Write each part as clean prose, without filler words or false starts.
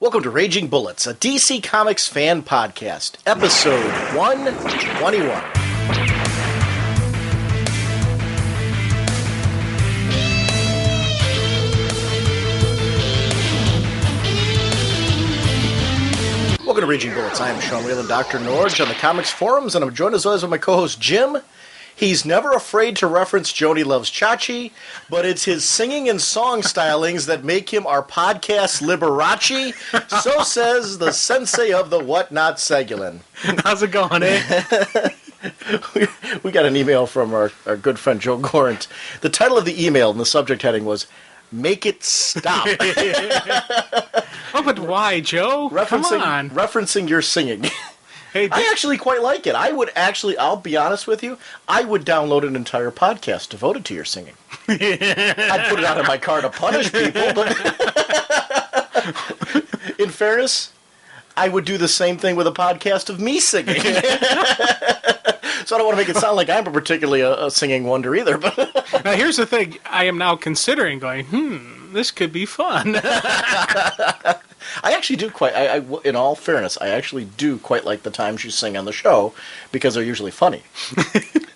Welcome to Raging Bullets, a DC Comics fan podcast, episode 121. Welcome to Raging Bullets. I am Sean Whalen, Dr. Norge on the comics forums, and I'm joined as always by my co-host Jim. He's never afraid to reference Joni Loves Chachi, but it's his singing and song stylings that make him our podcast Liberace. So says the sensei of the Whatnot Segulin. How's it going, eh? we got an email from our good friend Joe Gorant. The title of the email and the subject heading was, Make It Stop. Oh, but why, Joe? Come on. Referencing your singing. Hey, I actually quite like it. I'll be honest with you, I would download an entire podcast devoted to your singing. I'd put it out in my car to punish people, but in fairness, I would do the same thing with a podcast of me singing. So I don't want to make it sound like I'm particularly a singing wonder either. But now, here's the thing. I am now considering going, this could be fun. I actually do in all fairness, I actually do quite like the times you sing on the show because they're usually funny.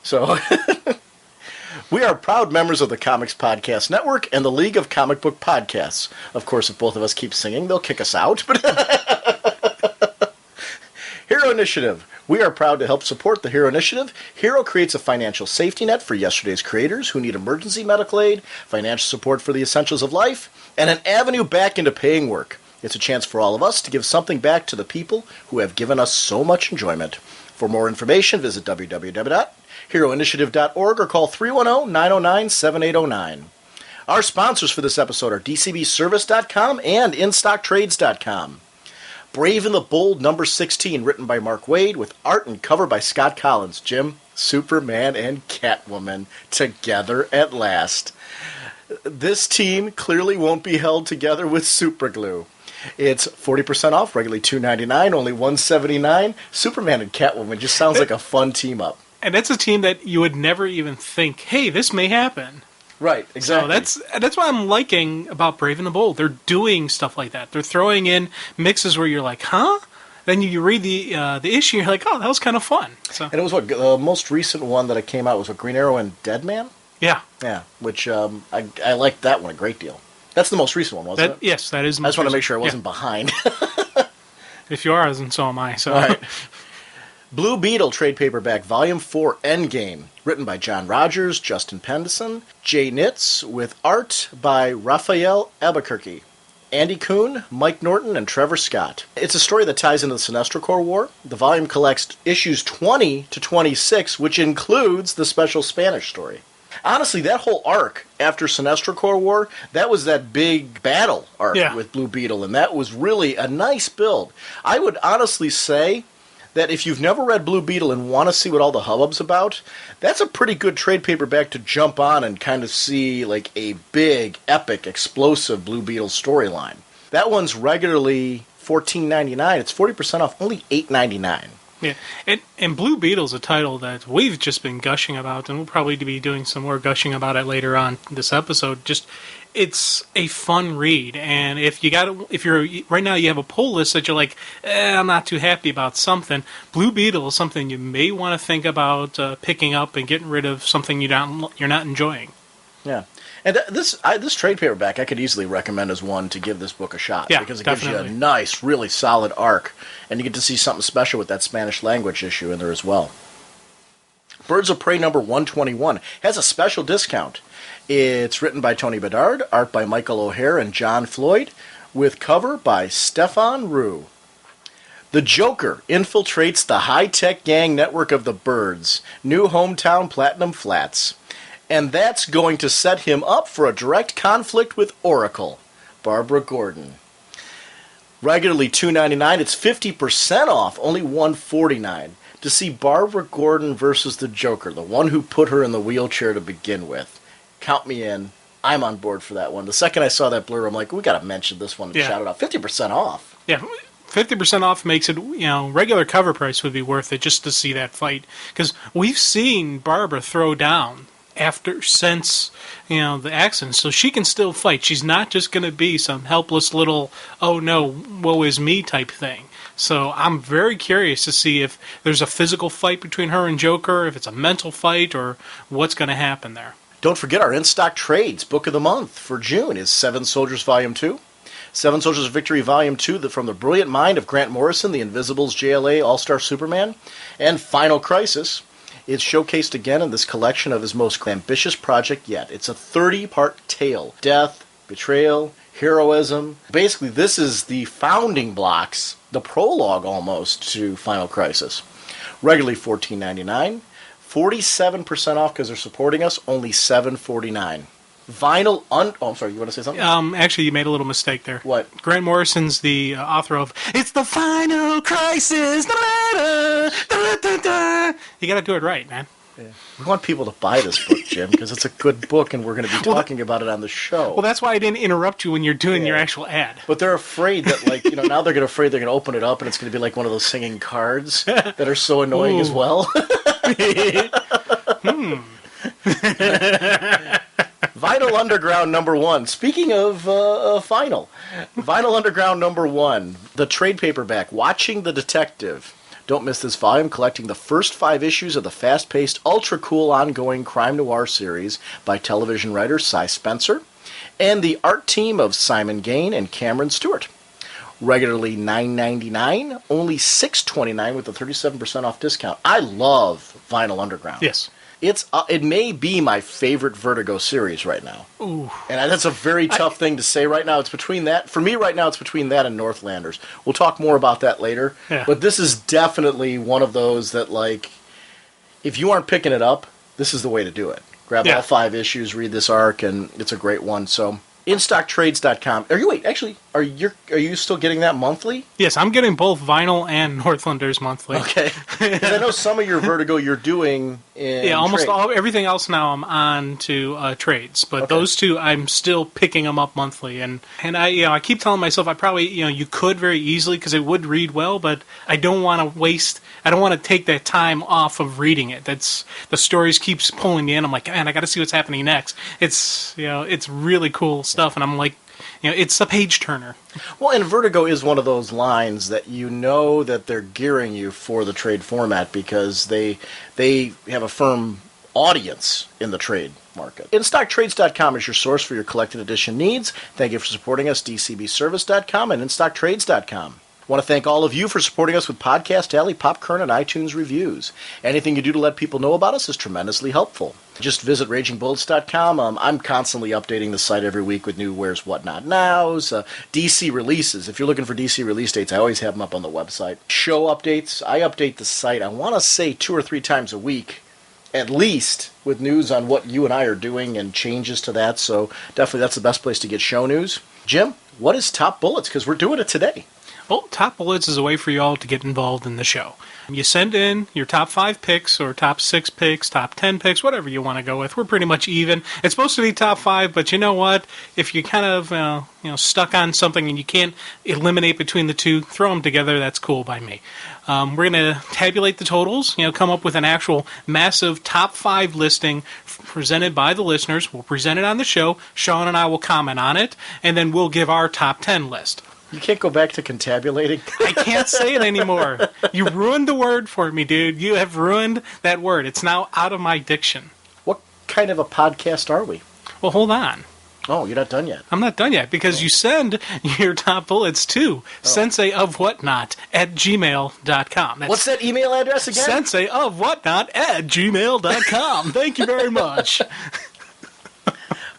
So, we are proud members of the Comics Podcast Network and the League of Comic Book Podcasts. Of course, if both of us keep singing, they'll kick us out. Hero Initiative. We are proud to help support the Hero Initiative. Hero creates a financial safety net for yesterday's creators who need emergency medical aid, financial support for the essentials of life, and an avenue back into paying work. It's a chance for all of us to give something back to the people who have given us so much enjoyment. For more information, visit www.heroinitiative.org or call 310-909-7809. Our sponsors for this episode are DCBService.com and InStockTrades.com. Brave and the Bold number 16, written by Mark Waid, with art and cover by Scott Collins. Jim, Superman and Catwoman together at last. This team clearly won't be held together with superglue. It's 40% off, regularly $2.99, only $1.79. Superman and Catwoman just sounds like a fun team up. And that's a team that you would never even think, hey, this may happen. Right, exactly. So that's what I'm liking about Brave and the Bold. They're doing stuff like that. They're throwing in mixes where you're like, huh? Then you read the issue, and you're like, oh, that was kind of fun. So. And it was the most recent one that came out was Green Arrow and Deadman? Yeah. Yeah, which I liked that one a great deal. That's the most recent one, wasn't it? Yes, that is the I most just want to recent. make sure I wasn't behind. If you are, then so am I. So. All right. Blue Beetle trade paperback, Volume 4, Endgame, written by John Rogers, Justin Pendleton, Jay Nitz, with art by Raphael Albuquerque, Andy Kuhn, Mike Norton, and Trevor Scott. It's a story that ties into the Sinestro Corps War. The volume collects issues 20 to 26, which includes the special Spanish story. Honestly, that whole arc after Sinestro Corps War, that was that big battle arc with Blue Beetle, and that was really a nice build. I would honestly say that if you've never read Blue Beetle and want to see what all the hubbub's about, that's a pretty good trade paperback to jump on and kind of see like a big, epic, explosive Blue Beetle storyline. That one's regularly $14.99. It's 40% off, only $8.99. Yeah, and Blue Beetle's a title that we've just been gushing about, and we'll probably be doing some more gushing about it later on this episode. Just, it's a fun read, and if you're right now you have a pull list that you're like, I'm not too happy about something. Blue Beetle is something you may want to think about picking up and getting rid of something you're not enjoying. Yeah. And this trade paperback I could easily recommend as one to give this book a shot. Yeah, because it definitely. gives you a nice, really solid arc. And you get to see something special with that Spanish language issue in there as well. Birds of Prey number 121 has a special discount. It's written by Tony Bedard, art by Michael O'Hare and John Floyd, with cover by Stefan Rue. The Joker infiltrates the high-tech gang network of the Birds, new hometown Platinum Flats. And that's going to set him up for a direct conflict with Oracle, Barbara Gordon. Regularly $2.99, it's 50% off, only $1.49, to see Barbara Gordon versus the Joker, the one who put her in the wheelchair to begin with. Count me in. I'm on board for that one. The second I saw that blur, I'm like, we got to mention this one and shout it out. 50% off. Yeah, 50% off makes it, regular cover price would be worth it just to see that fight. Because we've seen Barbara throw down since the accident, so she can still fight. She's not just going to be some helpless little "oh no, woe is me" type thing. So I'm very curious to see if there's a physical fight between her and Joker, if it's a mental fight, or what's going to happen there. Don't forget our in-stock trades. Book of the month for June is Seven Soldiers Volume 2. Seven Soldiers of Victory Volume 2 from the brilliant mind of Grant Morrison, The Invisibles, JLA, All-Star Superman, and Final Crisis. It's showcased again in this collection of his most ambitious project yet. It's a 30-part tale. Death, betrayal, heroism. Basically, this is the founding blocks, the prologue almost, to Final Crisis. Regularly $14.99. 47% off because they're supporting us, only $7.49. Vinyl oh, I'm sorry, you want to say something? Actually, you made a little mistake there. What? Grant Morrison's the author of It's the Final Crisis. You got to do it right, man. Yeah. We want people to buy this book, Jim, because it's a good book, and we're going to be talking about it on the show. Well, that's why I didn't interrupt you when you're doing your actual ad. But they're afraid that, now they're afraid they're going to open it up, and it's going to be like one of those singing cards that are so annoying as well. Vinyl Underground #1. Speaking of Vinyl Underground #1, the trade paperback, Watching the Detective. Don't miss this volume, collecting the first 5 issues of the fast-paced, ultra-cool ongoing crime noir series by television writer Cy Spencer and the art team of Simon Gain and Cameron Stewart. Regularly $9.99, only $6.29 with a 37% off discount. I love Vinyl Underground. Yes. It may be my favorite Vertigo series right now. Ooh. And that's a very tough thing to say right now. It's between that. For me right now, it's between that and Northlanders. We'll talk more about that later. Yeah. But this is definitely one of those that, if you aren't picking it up, this is the way to do it. Grab all 5 issues, read this arc, and it's a great one. So, InStockTrades.com. Are you still getting that monthly? Yes, I'm getting both Vinyl and Northlanders monthly. Okay. Because I know some of your Vertigo you're doing in almost trade. everything else now I'm on to trades, but those two I'm still picking them up monthly, and I keep telling myself I probably you could very easily because it would read well, but I don't want to take that time off of reading it. That's the stories keeps pulling me in. I'm like, man, I got to see what's happening next. It's it's really cool stuff, and I'm like, it's a page turner. Well, and Vertigo is one of those lines that that they're gearing you for the trade format because they have a firm audience in the trade market. InStockTrades.com is your source for your collected edition needs. Thank you for supporting us, DCBService.com and InStockTrades.com. I want to thank all of you for supporting us with Podcast Alley, Popcorn, and iTunes reviews. Anything you do to let people know about us is tremendously helpful. Just visit RagingBullets.com. I'm constantly updating the site every week with new Where's What Not Nows, DC releases. If you're looking for DC release dates, I always have them up on the website. Show updates. I update the site, I want to say 2 or 3 times a week, at least, with news on what you and I are doing and changes to that. So definitely that's the best place to get show news. Jim, what is Top Bullets? Because we're doing it today. Well, Top Bullets is a way for you all to get involved in the show. You send in your top 5 picks or top 6 picks, top 10 picks, whatever you want to go with. We're pretty much even. It's supposed to be top 5, but you know what? If you kind of stuck on something and you can't eliminate between the two, throw them together. That's cool by me. We're going to tabulate the totals, come up with an actual massive top 5 listing presented by the listeners. We'll present it on the show. Sean and I will comment on it, and then we'll give our top 10 list. You can't go back to contabulating? I can't say it anymore. You ruined the word for me, dude. You have ruined that word. It's now out of my diction. What kind of a podcast are we? Well, hold on. Oh, you're not done yet. I'm not done yet because you send your top bullets to senseiofwhatnot@gmail.com. What's that email address again? Senseiofwhatnot@gmail.com. Thank you very much.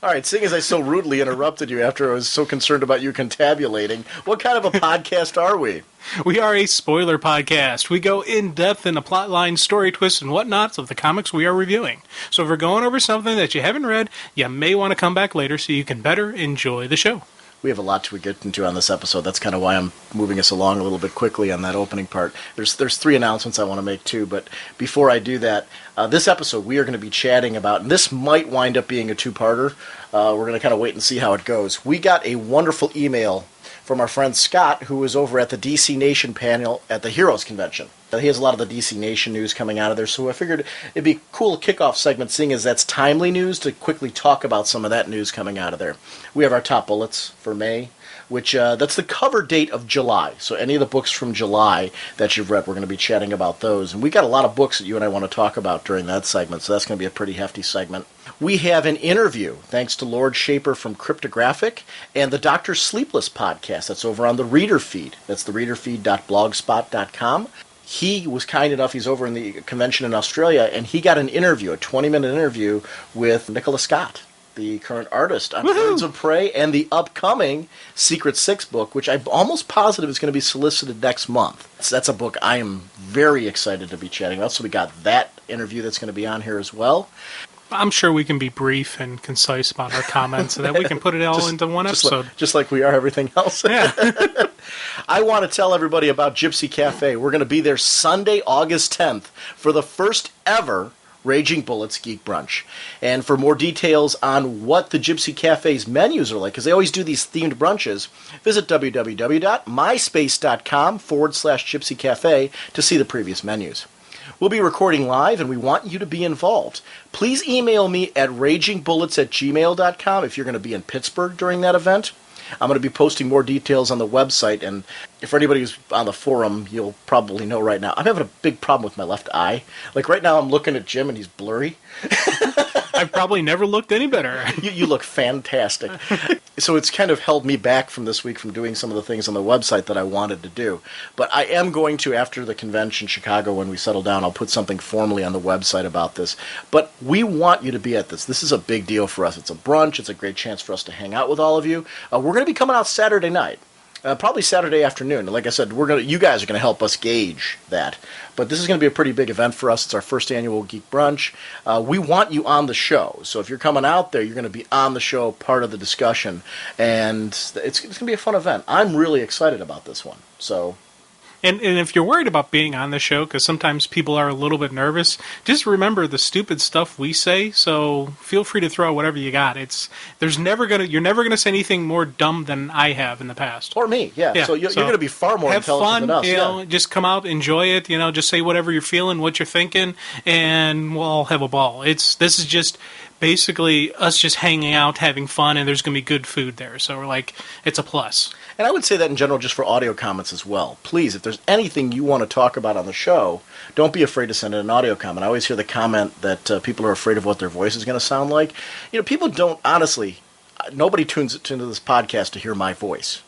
All right, seeing as I so rudely interrupted you after I was so concerned about you contabulating, what kind of a podcast are we? We are a spoiler podcast. We go in-depth in the plot line, story twists, and whatnots of the comics we are reviewing. So if we're going over something that you haven't read, you may want to come back later so you can better enjoy the show. We have a lot to get into on this episode. That's kind of why I'm moving us along a little bit quickly on that opening part. There's 3 announcements I want to make too, but before I do that, this episode we are going to be chatting about, and this might wind up being a 2-parter. We're going to kind of wait and see how it goes. We got a wonderful email from our friend Scott, who was over at the DC Nation panel at the Heroes Convention. He has a lot of the DC Nation news coming out of there, so I figured it'd be a cool kickoff segment, seeing as that's timely news, to quickly talk about some of that news coming out of there. We have our top bullets for May, which that's the cover date of July. So any of the books from July that you've read, we're going to be chatting about those. And we got a lot of books that you and I want to talk about during that segment, so that's going to be a pretty hefty segment. We have an interview, thanks to Lord Shaper from Cryptographic and the Dr. Sleepless podcast. That's over on the Reader Feed. That's the readerfeed.blogspot.com. He was kind enough, he's over in the convention in Australia, and he got an interview, a 20-minute interview with Nicola Scott, the current artist on Birds of Prey and the upcoming Secret Six book, which I'm almost positive is going to be solicited next month. So that's a book I am very excited to be chatting about. So we got that interview that's going to be on here as well. I'm sure we can be brief and concise about our comments so that we can put it all into one episode. Just like we are everything else. Yeah. I want to tell everybody about Gypsy Café. We're going to be there Sunday, August 10th for the first ever Raging Bullets Geek Brunch. And for more details on what the Gypsy Cafe's menus are like, because they always do these themed brunches, visit www.myspace.com/Gypsy Cafe to see the previous menus. We'll be recording live, and we want you to be involved. Please email me at ragingbullets@gmail.com if you're going to be in Pittsburgh during that event. I'm going to be posting more details on the website, and for anybody who's on the forum, you'll probably know right now, I'm having a big problem with my left eye. Like right now I'm looking at Jim, and he's blurry. I've probably never looked any better. You look fantastic. So it's kind of held me back from this week from doing some of the things on the website that I wanted to do. But I am going to, after the convention in Chicago, when we settle down, I'll put something formally on the website about this. But we want you to be at this. This is a big deal for us. It's a brunch. It's a great chance for us to hang out with all of you. We're going to be coming out Saturday night. Probably Saturday afternoon. Like I said, you guys are going to help us gauge that. But this is going to be a pretty big event for us. It's our first annual Geek Brunch. We want you on the show. So if you're coming out there, you're going to be on the show, part of the discussion. And it's going to be a fun event. I'm really excited about this one. So... And if you're worried about being on the show, because sometimes people are a little bit nervous, just remember the stupid stuff we say. So feel free to throw out whatever you got. You're never gonna say anything more dumb than I have in the past. Or me, yeah. So you're going to be far more intelligent than us. Have fun, just come out, enjoy it. Just say whatever you're feeling, what you're thinking, and we'll all have a ball. This is just basically us just hanging out, having fun, and there's going to be good food there. So we're like, it's a plus. And I would say that in general just for audio comments as well. Please, if there's anything you want to talk about on the show, don't be afraid to send in an audio comment. I always hear the comment that people are afraid of what their voice is going to sound like. People don't, honestly, nobody tunes into this podcast to hear my voice.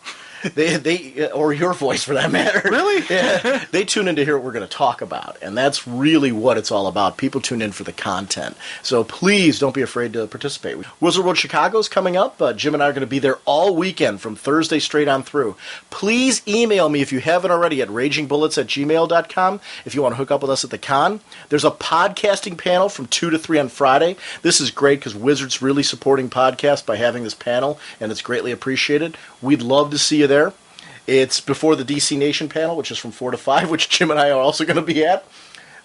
They or your voice for that matter. Really? Yeah. They tune in to hear what we're going to talk about, and that's really what it's all about. People tune in for the content. So please don't be afraid to participate. Wizard World Chicago's coming up. Jim and I are going to be there all weekend from Thursday straight on through. Please email me if you haven't already at ragingbullets@gmail.com if you want to hook up with us at the con. There's a podcasting panel from 2 to 3 on Friday. This is great because Wizard's really supporting podcasts by having this panel, and it's greatly appreciated. We'd love to see you there. It's before the DC Nation panel, which is from 4 to 5, which Jim and I are also going to be at.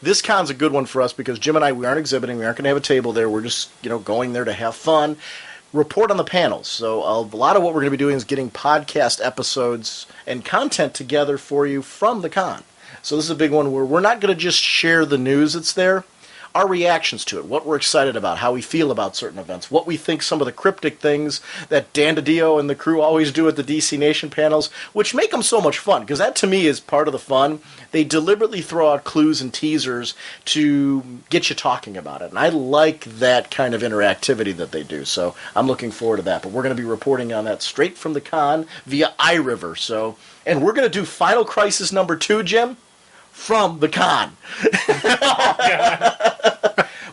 This con's a good one for us because Jim and I, we aren't exhibiting. We aren't going to have a table there. We're just, going there to have fun. Report on the panels. So a lot of what we're going to be doing is getting podcast episodes and content together for you from the con. So this is a big one where we're not going to just share the news that's there. Our reactions to it, what we're excited about, how we feel about certain events, what we think some of the cryptic things that Dan DiDio and the crew always do at the DC Nation panels, which make them so much fun, because that to me is part of the fun. They deliberately throw out clues and teasers to get you talking about it, and I like that kind of interactivity that they do, so I'm looking forward to that. But we're going to be reporting on that straight from the con via iRiver, and we're going to do Final Crisis number 2, Jim, from the con. Oh, God.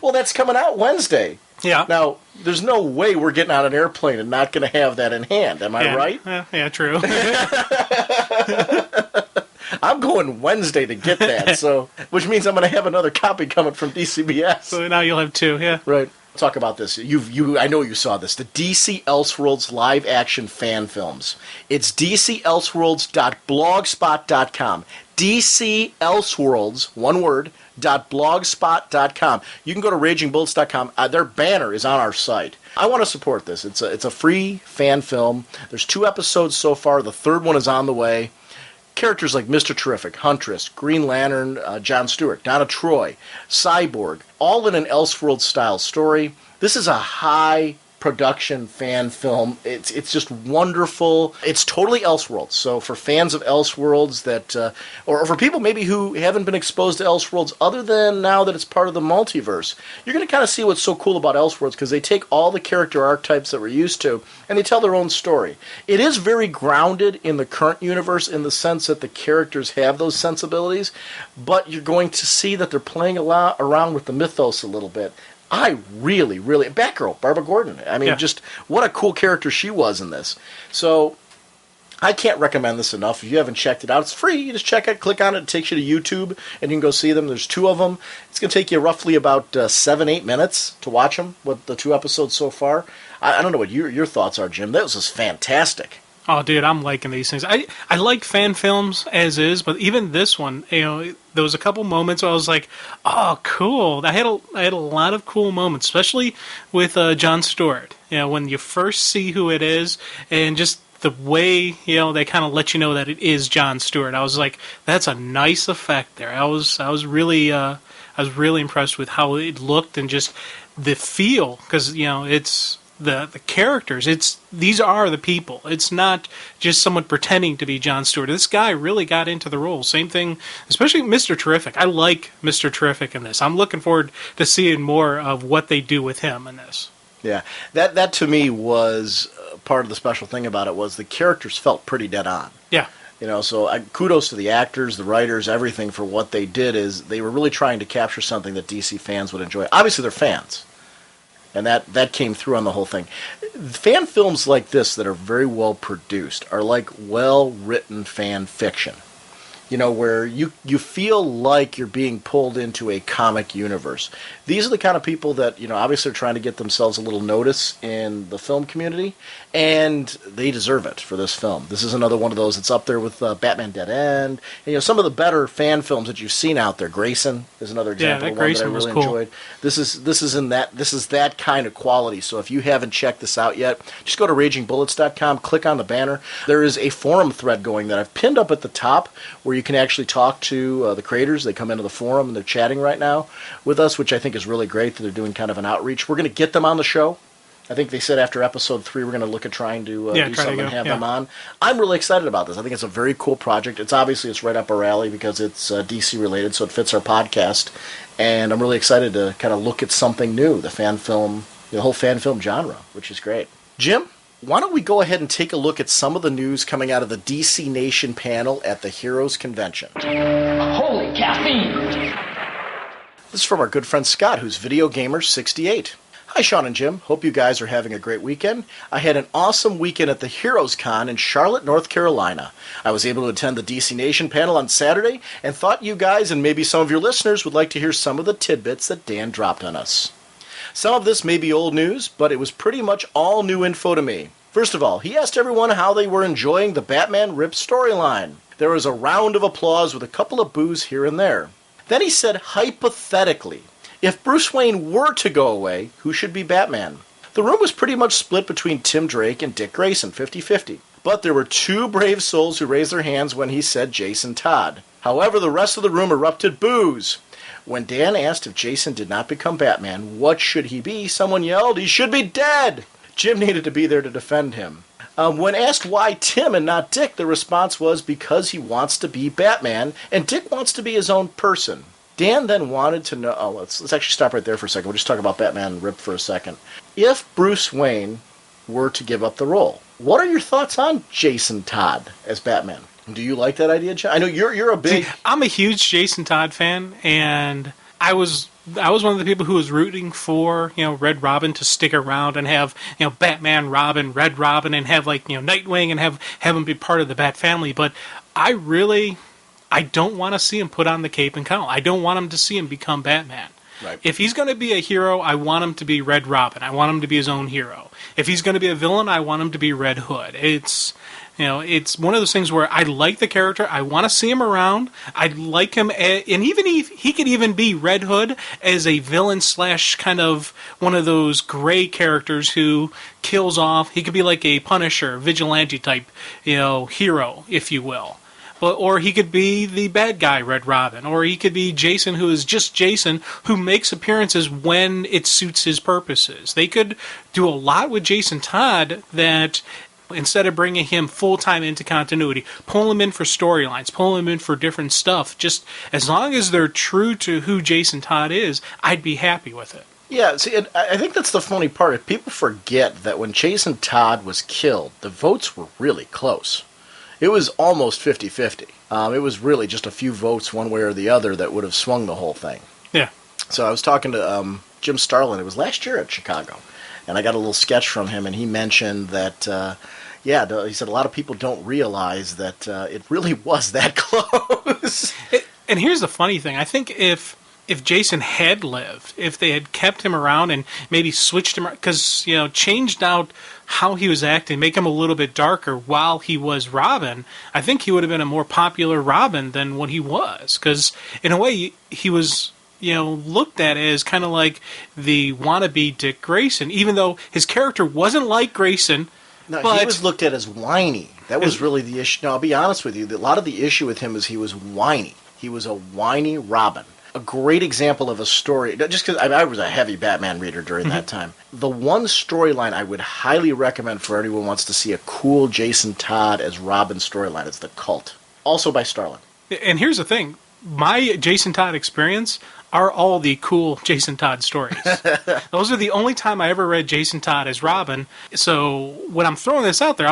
Well, that's coming out Wednesday. Yeah. Now, there's no way we're getting on an airplane and not going to have that in hand. Am I right? Yeah, true. I'm going Wednesday to get that, which means I'm going to have another copy coming from DCBS. So now you'll have 2, yeah. Right. Talk about this. I know you saw this. The DC Elseworlds live action fan films. It's dcelseworlds.blogspot.com. DC Elseworlds, one word, .blogspot.com. You can go to ragingbullets.com. Their banner is on our site. I want to support this. It's a free fan film. There's 2 episodes so far. The 3rd one is on the way. Characters like Mr. Terrific, Huntress, Green Lantern, John Stewart, Donna Troy, Cyborg, all in an Elseworlds-style story. This is a high production fan film. It's just wonderful. It's totally Elseworlds. So for fans of Elseworlds or for people maybe who haven't been exposed to Elseworlds other than now that it's part of the multiverse, you're going to kind of see what's so cool about Elseworlds because they take all the character archetypes that we're used to and they tell their own story. It is very grounded in the current universe in the sense that the characters have those sensibilities, but you're going to see that they're playing a lot around with the mythos a little bit. I really, Batgirl, Barbara Gordon. I mean, just what a cool character she was in this. So, I can't recommend this enough. If you haven't checked it out, it's free. You just check it, click on it, it takes you to YouTube, and you can go see them. There's 2 of them. It's going to take you roughly about 7-8 minutes to watch them, with the 2 episodes so far. I don't know what your thoughts are, Jim. That was just fantastic. Oh, dude, I'm liking these things. I like fan films as is, but even this one, there was a couple moments where I was like, oh, cool. I had a lot of cool moments, especially with Jon Stewart. When you first see who it is, and just the way they kind of let you know that it is Jon Stewart. I was like, that's a nice effect there. I was really impressed with how it looked and just the feel, because it's the characters. These are the people. It's not just someone pretending to be Jon Stewart. This guy really got into the role. Same thing, especially Mr. Terrific. I like Mr. Terrific in this. I'm looking forward to seeing more of what they do with him in this. Yeah, that to me was part of the special thing about it was the characters felt pretty dead on. Yeah. So kudos to the actors, the writers, everything for what they did is they were really trying to capture something that DC fans would enjoy. Obviously, they're fans. And that came through on the whole thing. Fan films like this that are very well produced are like well-written fan fiction. Where you feel like you're being pulled into a comic universe. These are the kind of people that, obviously are trying to get themselves a little notice in the film community, and they deserve it for this film. This is another one of those. It's up there with Batman Dead End. And, some of the better fan films that you've seen out there. Grayson is another example of one that I really enjoyed. This is that kind of quality. So if you haven't checked this out yet, just go to RagingBullets.com, click on the banner. There is a forum thread going that I've pinned up at the top where you can actually talk to the creators. They come into the forum and they're chatting right now with us, which I think is really great that they're doing kind of an outreach. We're going to get them on the show. I think they said after episode 3 we're going to look at trying to do something and have them on. I'm really excited about this. I think it's a very cool project. It's right up our alley because it's DC related, so it fits our podcast. And I'm really excited to kind of look at something new, the fan film, the whole fan film genre, which is great. Jim, why don't we go ahead and take a look at some of the news coming out of the DC Nation panel at the Heroes Convention. Holy caffeine! This is from our good friend Scott, who's Video Gamer 68. Hi, Sean and Jim. Hope you guys are having a great weekend. I had an awesome weekend at the Heroes Con in Charlotte, North Carolina. I was able to attend the DC Nation panel on Saturday and thought you guys and maybe some of your listeners would like to hear some of the tidbits that Dan dropped on us. Some of this may be old news, but it was pretty much all new info to me. First of all, he asked everyone how they were enjoying the Batman Rip storyline. There was a round of applause with a couple of boos here and there. Then he said, hypothetically, if Bruce Wayne were to go away, who should be Batman? The room was pretty much split between Tim Drake and Dick Grayson, 50-50. But there were 2 brave souls who raised their hands when he said Jason Todd. However, the rest of the room erupted boos. When Dan asked if Jason did not become Batman, what should he be? Someone yelled, he should be dead! Jim needed to be there to defend him. When asked why Tim and not Dick, the response was because he wants to be Batman, and Dick wants to be his own person. Dan then wanted to know... Oh, let's actually stop right there for a second. We'll just talk about Batman Rip for a second. If Bruce Wayne were to give up the role, what are your thoughts on Jason Todd as Batman? Do you like that idea, John? I know you're a big... See, I'm a huge Jason Todd fan, and I was one of the people who was rooting for Red Robin to stick around and have Batman, Robin, Red Robin, and have Nightwing and have him be part of the Bat family. But I don't want to see him put on the cape and cowl. I don't want him to see him become Batman. Right. If he's going to be a hero, I want him to be Red Robin. I want him to be his own hero. If he's going to be a villain, I want him to be Red Hood. It's one of those things where I like the character. I want to see him around. I like him, and even he could even be Red Hood as a villain / kind of one of those gray characters who kills off. He could be like a Punisher, vigilante type, hero, if you will. Or he could be the bad guy, Red Robin. Or he could be Jason, who is just Jason, who makes appearances when it suits his purposes. They could do a lot with Jason Todd that, instead of bringing him full-time into continuity, pull him in for storylines, pull him in for different stuff. Just as long as they're true to who Jason Todd is, I'd be happy with it. Yeah, see, and I think that's the funny part. If people forget that when Jason Todd was killed, the votes were really close. It was almost 50-50. It was really just a few votes one way or the other that would have swung the whole thing. Yeah. So I was talking to Jim Starlin. It was last year at Chicago. And I got a little sketch from him, and he mentioned that, he said a lot of people don't realize that it really was that close. And here's the funny thing. I think if Jason had lived, if they had kept him around and maybe switched him, because, changed out how he was acting, make him a little bit darker while he was Robin, I think he would have been a more popular Robin than what he was. Because, in a way, he was, looked at as kind of like the wannabe Dick Grayson, even though his character wasn't like Grayson. No, but he was looked at as whiny. That was really the issue. No, I'll be honest with you. A lot of the issue with him is he was whiny. He was a whiny Robin. A great example of a story, just because I was a heavy Batman reader during that time. The one storyline I would highly recommend for anyone who wants to see a cool Jason Todd as Robin storyline is The Cult, also by Starlin. And here's the thing. My Jason Todd experience are all the cool Jason Todd stories. Those are the only time I ever read Jason Todd as Robin. So when I'm throwing this out there,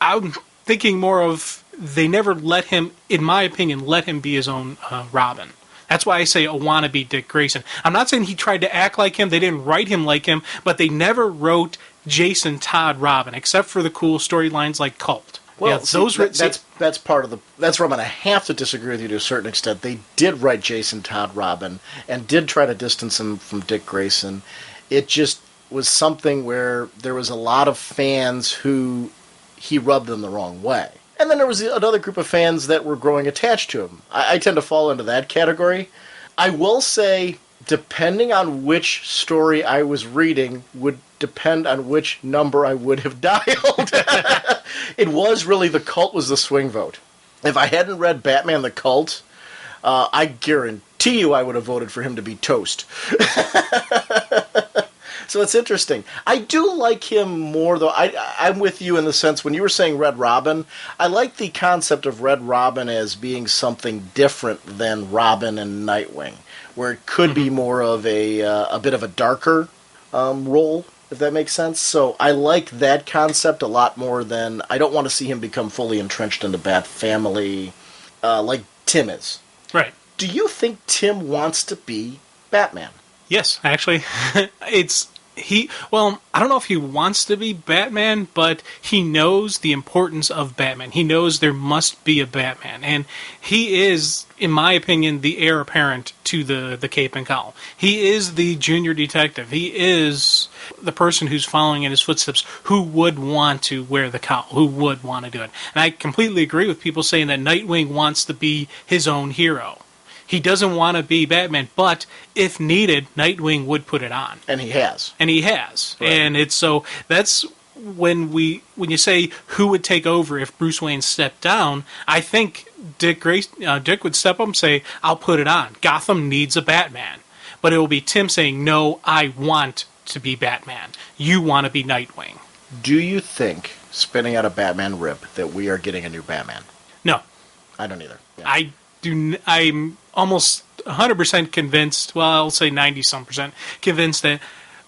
I'm thinking more of, they never let him, in my opinion, let him be his own Robin. That's why I say a wannabe Dick Grayson. I'm not saying he tried to act like him. They didn't write him like him, but they never wrote Jason Todd Robin, except for the cool storylines like Cult. Well, yeah, that's part of the. That's where I'm going to have to disagree with you to a certain extent. They did write Jason Todd Robin and did try to distance him from Dick Grayson. It just was something where there was a lot of fans who he rubbed them the wrong way. And then there was another group of fans that were growing attached to him. I tend to fall into that category. I will say, depending on which story I was reading, would depend on which number I would have dialed. It was really The Cult was the swing vote. If I hadn't read Batman the Cult, I guarantee you I would have voted for him to be toast. So it's interesting. I do like him more, though. I'm with you in the sense, when you were saying Red Robin, I like the concept of Red Robin as being something different than Robin and Nightwing, where it could be more of a bit of a darker role, if that makes sense. So I like that concept a lot more than, I don't want to see him become fully entrenched in the Bat family like Tim is. Right. Do you think Tim wants to be Batman? Yes, actually. I don't know if he wants to be Batman, but he knows the importance of Batman. He knows there must be a Batman. And he is, in my opinion, the heir apparent to the Cape and Cowl. He is the junior detective. He is the person who's following in his footsteps, who would want to wear the cowl, who would want to do it. And I completely agree with people saying that Nightwing wants to be his own hero. He doesn't want to be Batman, but if needed, Nightwing would put it on. And he has. Right. And it's so that's when you say who would take over if Bruce Wayne stepped down, I think Dick would step up and say, "I'll put it on. Gotham needs a Batman." But it will be Tim saying, "No, I want to be Batman. You want to be Nightwing." Do you think, spinning out a Batman rip, that we are getting a new Batman? No. I don't either. Yeah. I'm almost 100% convinced, well, I'll say 90-some% convinced that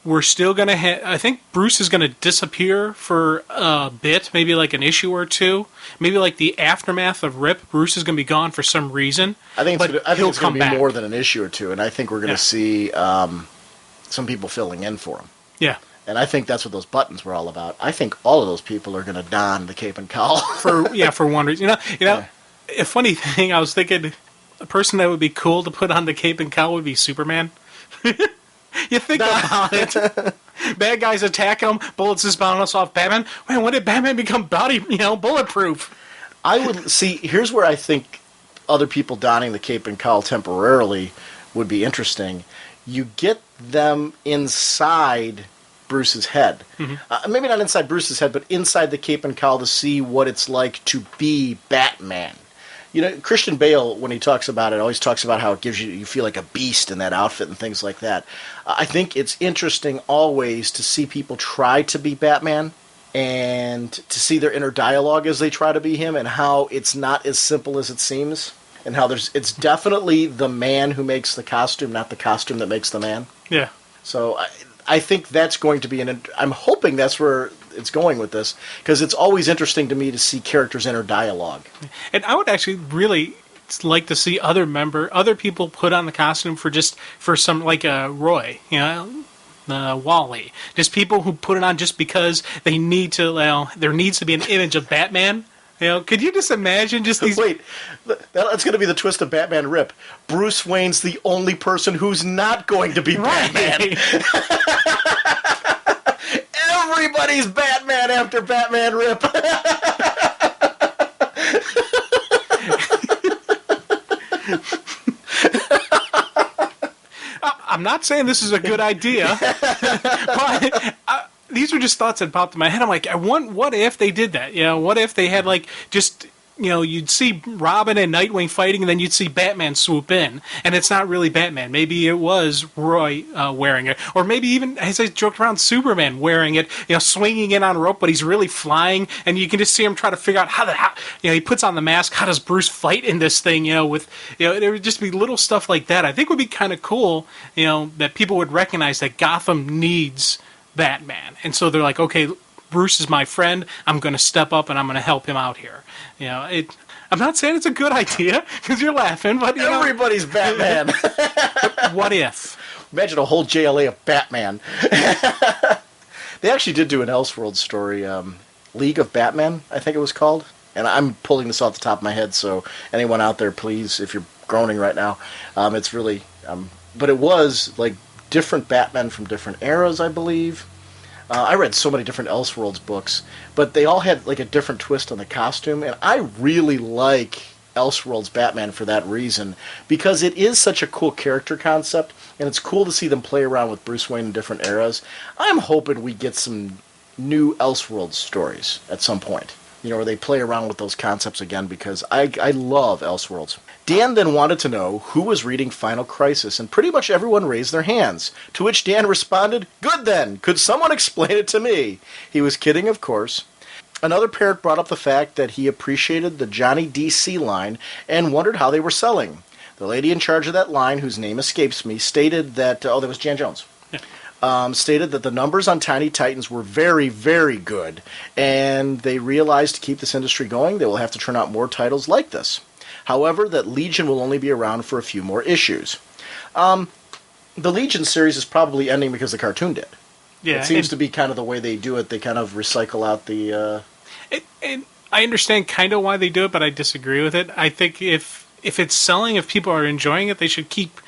we're still going to I think Bruce is going to disappear for a bit, maybe like an issue or two. Maybe like the aftermath of Rip, Bruce is going to be gone for some reason. I think it's going to be more than an issue or two, and I think we're going to see some people filling in for him. Yeah. And I think that's what those buttons were all about. I think all of those people are going to don the cape and cowl. for one reason. Yeah. A funny thing, I was thinking, a person that would be cool to put on the cape and cowl would be Superman. You think about it. Bad guys attacking him, bullets is bouncing off Batman. Man, when did Batman become bulletproof? I would see. Here's where I think other people donning the cape and cowl temporarily would be interesting. You get them inside Bruce's head. Mm-hmm. Maybe not inside Bruce's head, but inside the cape and cowl to see what it's like to be Batman. You know, Christian Bale, when he talks about it, always talks about how it gives you feel like a beast in that outfit and things like that. I think it's interesting always to see people try to be Batman and to see their inner dialogue as they try to be him, and how it's not as simple as it seems, and how it's definitely the man who makes the costume, not the costume that makes the man. Yeah. So I think that's going to be I'm hoping that's where it's going with this, because it's always interesting to me to see characters' inner dialogue. And I would actually really like to see other people put on the costume for some, like Roy, you know, Wally. Just people who put it on just because they need to. Well, there needs to be an image of Batman. You know, could you just imagine just these? Wait, that's going to be the twist of Batman Rip. Bruce Wayne's the only person who's not going to be Batman. Everybody's Batman after Batman Rip. I'm not saying this is a good idea, but these were just thoughts that popped in my head. I'm like, what if they did that? You know, what if they had like just, you know, you'd see Robin and Nightwing fighting, and then you'd see Batman swoop in, and it's not really Batman. Maybe it was Roy wearing it, or maybe even, as I joked around, Superman wearing it, you know, swinging in on a rope, but he's really flying, and you can just see him try to figure out how, you know, he puts on the mask. How does Bruce fight in this thing? You know, with, you know, there would just be little stuff like that. I think would be kind of cool. You know, that people would recognize that Gotham needs Batman, and so they're like, okay, Bruce is my friend. I'm going to step up and I'm going to help him out here. You know, I'm not saying it's a good idea because you're laughing, but you everybody's Batman. What if? Imagine a whole JLA of Batman. They actually did do an Elseworld story, League of Batman, I think it was called. And I'm pulling this off the top of my head, so anyone out there, please, if you're groaning right now, it's really, but it was like different Batmen from different eras, I believe. I read so many different Elseworlds books, but they all had like a different twist on the costume, and I really like Elseworlds Batman for that reason, because it is such a cool character concept, and it's cool to see them play around with Bruce Wayne in different eras. I'm hoping we get some new Elseworlds stories at some point, you know, where they play around with those concepts again, because I love Elseworlds. Dan then wanted to know who was reading Final Crisis, and pretty much everyone raised their hands, to which Dan responded, "Good then, could someone explain it to me?" He was kidding, of course. Another parent brought up the fact that he appreciated the Johnny DC line and wondered how they were selling. The lady in charge of that line, whose name escapes me, stated that, that was Jan Jones. Stated that the numbers on Tiny Titans were very, very good, and they realized to keep this industry going, they will have to turn out more titles like this. However, that Legion will only be around for a few more issues. The Legion series is probably ending because the cartoon did. Yeah, it seems to be kind of the way they do it. They kind of recycle out the... And I understand kind of why they do it, but I disagree with it. I think if it's selling, if people are enjoying it, they should keep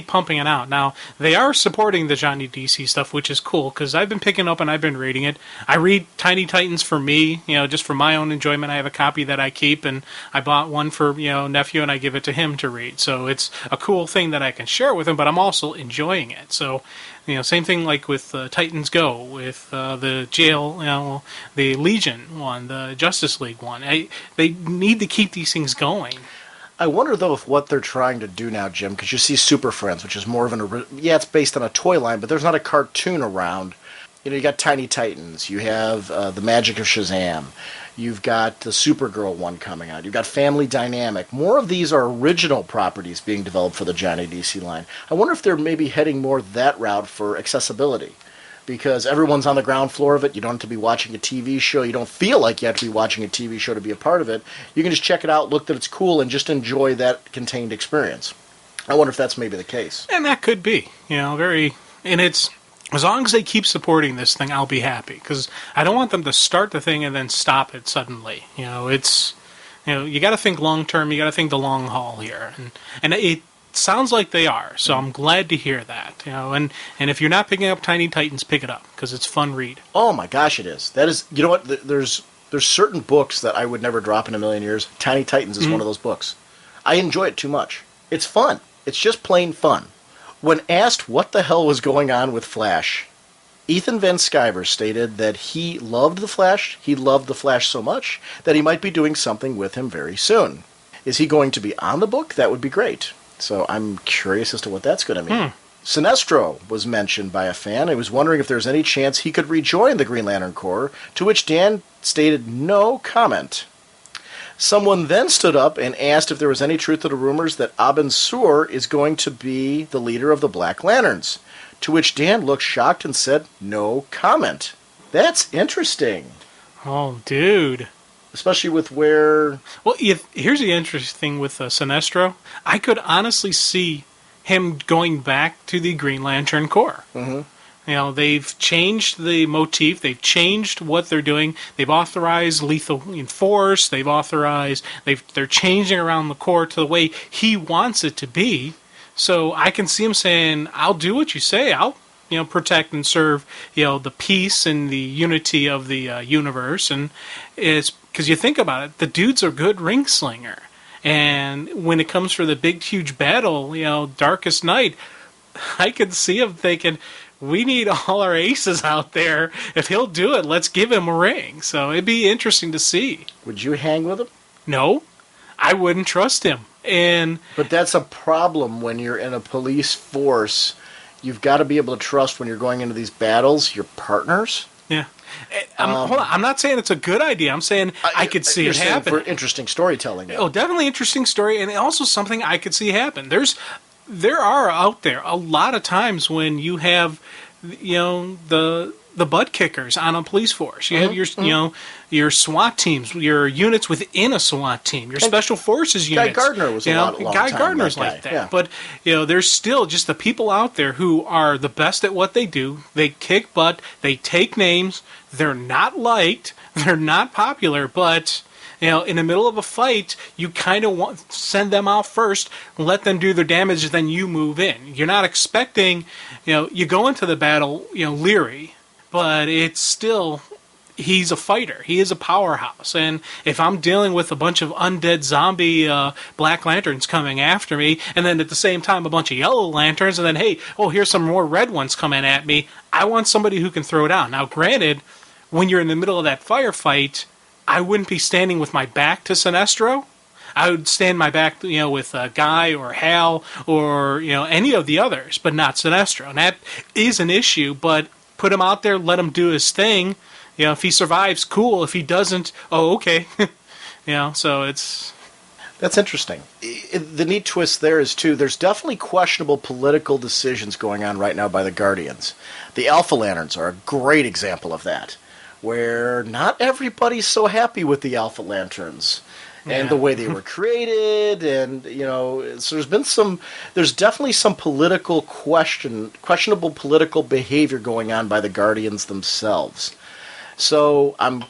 pumping it out. Now, they are supporting the Johnny DC stuff, which is cool, because I've been picking up and I've been reading it. I read Tiny Titans for me, you know, just for my own enjoyment. I have a copy that I keep, and I bought one for, you know, nephew, and I give it to him to read. So it's a cool thing that I can share with him, but I'm also enjoying it. So, you know, same thing like with Titans Go, with the jail, you know, the Legion one, the Justice League one. They need to keep these things going. I wonder, though, if what they're trying to do now, Jim, because you see Super Friends, which is more of an... Yeah, it's based on a toy line, but there's not a cartoon around. You know, you got Tiny Titans. You have The Magic of Shazam. You've got the Supergirl one coming out. You've got Family Dynamic. More of these are original properties being developed for the Johnny DC line. I wonder if they're maybe heading more that route for accessibility, because everyone's on the ground floor of it. You don't have to be watching a TV show. You don't feel like you have to be watching a TV show to be a part of it. You can just check it out, look that it's cool, and just enjoy that contained experience. I wonder if that's maybe the case. And that could be, you know, and it's, as long as they keep supporting this thing, I'll be happy, because I don't want them to start the thing and then stop it suddenly. You know, it's, you know, you got to think long term. You got to think the long haul here, and it sounds like they are, so I'm glad to hear that. You know, and if you're not picking up Tiny Titans, pick it up, because it's a fun read. Oh my gosh, it is. That is, you know what? There's certain books that I would never drop in a million years. Tiny Titans is one of those books. I enjoy it too much. It's fun. It's just plain fun. When asked what the hell was going on with Flash, Ethan Van Sciver stated that he loved the Flash. He loved the Flash so much that he might be doing something with him very soon. Is he going to be on the book? That would be great. So I'm curious as to what that's going to mean. Sinestro was mentioned by a fan. He was wondering if there's any chance he could rejoin the Green Lantern Corps, to which Dan stated no comment. Someone then stood up and asked if there was any truth to the rumors that Abin Sur is going to be the leader of the Black Lanterns, to which Dan looked shocked and said no comment. That's interesting. Oh, dude. Especially with where... Well, here's the interesting thing with Sinestro. I could honestly see him going back to the Green Lantern Corps. Mm-hmm. You know, they've changed the motif. They've changed what they're doing. They've authorized lethal force. They're changing around the Corps to the way he wants it to be. So I can see him saying, "I'll do what you say. I'll, protect and serve, the peace and the unity of the universe." And it's because you think about it, the dude's a good ring slinger. And when it comes for the big, huge battle, Darkest Night, I could see him thinking, we need all our aces out there. If he'll do it, let's give him a ring. So it'd be interesting to see. Would you hang with him? No, I wouldn't trust him. But that's a problem when you're in a police force. You've got to be able to trust when you're going into these battles your partners. Yeah. Hold on. I'm not saying it's a good idea. I'm saying I could see it happen. For interesting storytelling. Oh, definitely interesting story, and also something I could see happen. There are out there a lot of times when you have, the butt kickers on a police force. You have your SWAT teams, your units within a SWAT team, your special forces units. Guy Gardner was Guy Gardner's like that. Yeah. But there's still just the people out there who are the best at what they do. They kick butt. They take names. They're not liked. They're not popular, but in the middle of a fight, you kind of want send them out first, let them do their damage, then you move in. You're not expecting, you go into the battle, leery, but it's still, he's a fighter. He is a powerhouse. And if I'm dealing with a bunch of undead zombie Black Lanterns coming after me, and then at the same time a bunch of Yellow Lanterns, and then, here's some more red ones coming at me, I want somebody who can throw down. Now, granted, when you're in the middle of that firefight, I wouldn't be standing with my back to Sinestro. I would stand my back, with Guy or Hal or, any of the others, but not Sinestro. And that is an issue, but put him out there, let him do his thing. If he survives, cool. If he doesn't, oh, okay. So it's... That's interesting. The neat twist there is, too, there's definitely questionable political decisions going on right now by the Guardians. The Alpha Lanterns are a great example of that, where not everybody's so happy with the Alpha Lanterns and the way they were created, and so there's definitely some questionable political behavior going on by the Guardians themselves. So I'm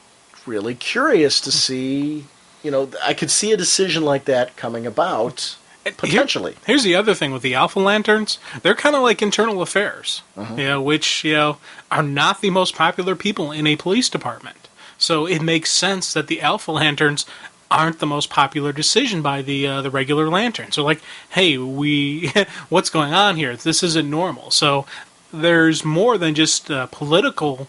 really curious to see, I could see a decision like that coming about. Potentially. Here's the other thing with the Alpha Lanterns. They're kind of like internal affairs, which, are not the most popular people in a police department. So it makes sense that the Alpha Lanterns aren't the most popular decision by the regular Lanterns. So like, hey, what's going on here? This isn't normal. So there's more than just political,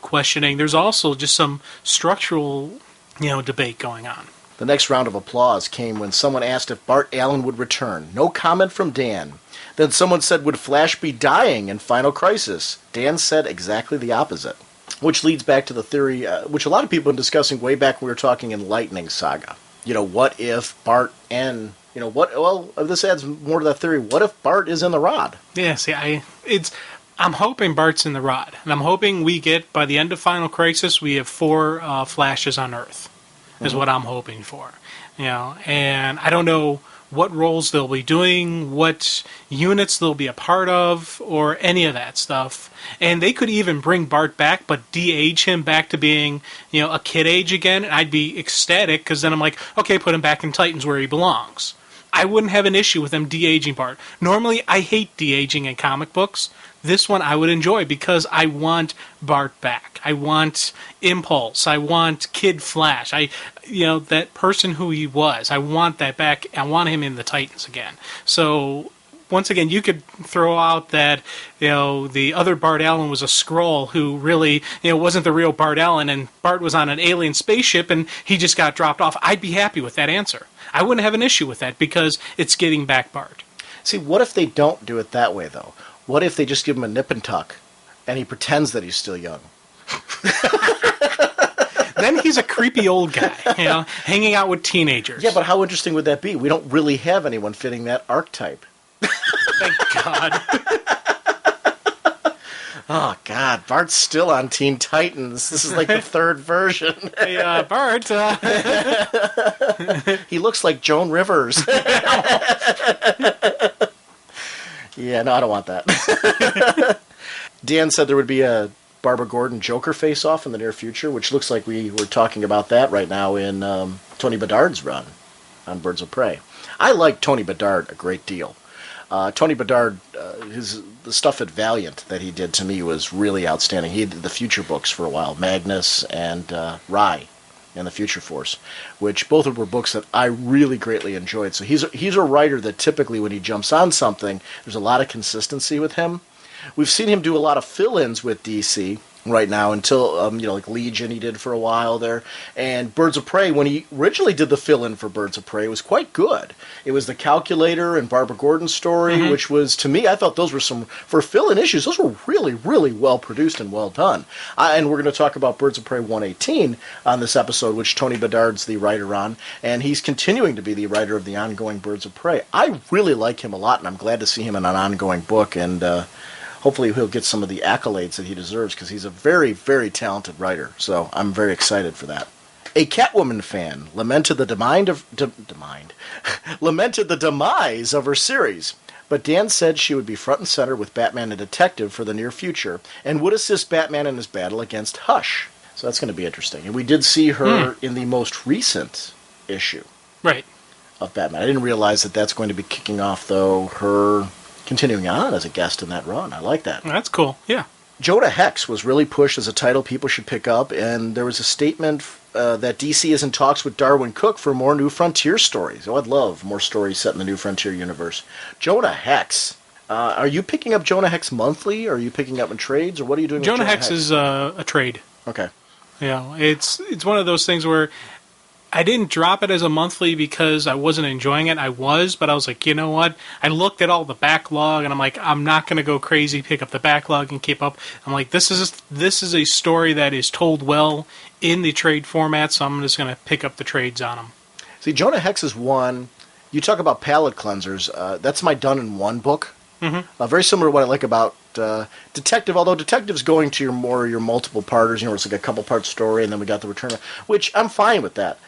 questioning. There's also just some structural, debate going on. The next round of applause came when someone asked if Bart Allen would return. No comment from Dan. Then someone said, would Flash be dying in Final Crisis? Dan said exactly the opposite. Which leads back to the theory, which a lot of people have been discussing way back when we were talking in Lightning Saga. What if Bart and, this adds more to that theory. What if Bart is in the Rod? Yeah, see, I'm hoping Bart's in the Rod. And I'm hoping we get, by the end of Final Crisis, we have 4 Flashes on Earth. Is what I'm hoping for. And I don't know what roles they'll be doing, what units they'll be a part of, or any of that stuff. And they could even bring Bart back, but de-age him back to being, a kid age again, and I'd be ecstatic, because then I'm like, okay, put him back in Titans where he belongs. I wouldn't have an issue with them de-aging Bart. Normally, I hate de-aging in comic books. This one I would enjoy because I want Bart back. I want Impulse. I want Kid Flash. That person who he was. I want that back. I want him in the Titans again. So once again, you could throw out that the other Bart Allen was a Skrull who really wasn't the real Bart Allen, and Bart was on an alien spaceship and he just got dropped off. I'd be happy with that answer. I wouldn't have an issue with that because it's getting back Bart. See, what if they don't do it that way, though? What if they just give him a nip and tuck, and he pretends that he's still young? Then he's a creepy old guy, hanging out with teenagers. Yeah, but how interesting would that be? We don't really have anyone fitting that archetype. Thank God. Oh, God, Bart's still on Teen Titans. This is like the third version. Hey, Bart. He looks like Joan Rivers. Yeah, no, I don't want that. Dan said there would be a Barbara Gordon Joker face-off in the near future, which looks like we were talking about that right now in Tony Bedard's run on Birds of Prey. I like Tony Bedard a great deal. Tony Bedard, the stuff at Valiant that he did to me was really outstanding. He did the Future books for a while, Magnus and Rye and the Future Force, which both were books that I really greatly enjoyed. So he's a writer that typically when he jumps on something, there's a lot of consistency with him. We've seen him do a lot of fill-ins with DC right now until, like Legion he did for a while there. And Birds of Prey, when he originally did the fill-in for Birds of Prey, was quite good. It was the Calculator and Barbara Gordon's story, which was, to me, I thought those were for fill-in issues, those were really, really well-produced and well done. And we're going to talk about Birds of Prey 118 on this episode, which Tony Bedard's the writer on, and he's continuing to be the writer of the ongoing Birds of Prey. I really like him a lot, and I'm glad to see him in an ongoing book, and hopefully he'll get some of the accolades that he deserves because he's a very, very talented writer. So I'm very excited for that. A Catwoman fan lamented the demise of her series, but Dan said she would be front and center with Batman and Detective for the near future and would assist Batman in his battle against Hush. So that's going to be interesting. And we did see her in the most recent issue of Batman. I didn't realize that that's going to be kicking off, though, her continuing on as a guest in that run. I like that. That's cool, yeah. Jonah Hex was really pushed as a title people should pick up, and there was a statement that DC is in talks with Darwin Cook for more New Frontier stories. Oh, I'd love more stories set in the New Frontier universe. Jonah Hex. Are you picking up Jonah Hex monthly, or are you picking up in trades, or what are you doing with Jonah Hex? Is a trade. Okay. Yeah, it's one of those things where I didn't drop it as a monthly because I wasn't enjoying it. I was, but I was like, you know what? I looked at all the backlog, and I'm like, I'm not going to go crazy, pick up the backlog, and keep up. I'm like, this is a story that is told well in the trade format, so I'm just going to pick up the trades on them. See, Jonah Hex is one. You talk about palate cleansers. That's my done-in-one book. Mm-hmm. Very similar to what I like about Detective, although Detective's going to your multiple parters, where it's like a couple-part story, and then we got the return, which I'm fine with that.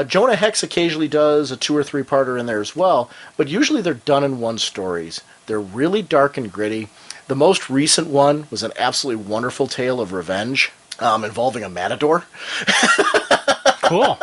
Jonah Hex occasionally does a 2 or 3 parter in there as well, but usually they're done-in-one stories. They're really dark and gritty. The most recent one was an absolutely wonderful tale of revenge involving a matador. Cool.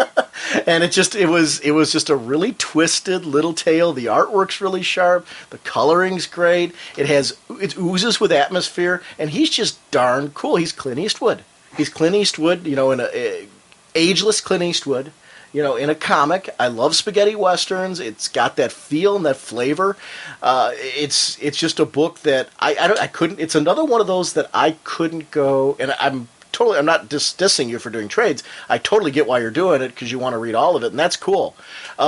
And it was just a really twisted little tale. The artwork's really sharp. The coloring's great. It oozes with atmosphere, and he's just darn cool. He's Clint Eastwood. He's Clint Eastwood, in a ageless Clint Eastwood. In a comic. I love spaghetti westerns. It's got that feel and that flavor. It's just a book that I couldn't. It's another one of those that I couldn't go. And I'm not dissing you for doing trades. I totally get why you're doing it because you want to read all of it, and that's cool.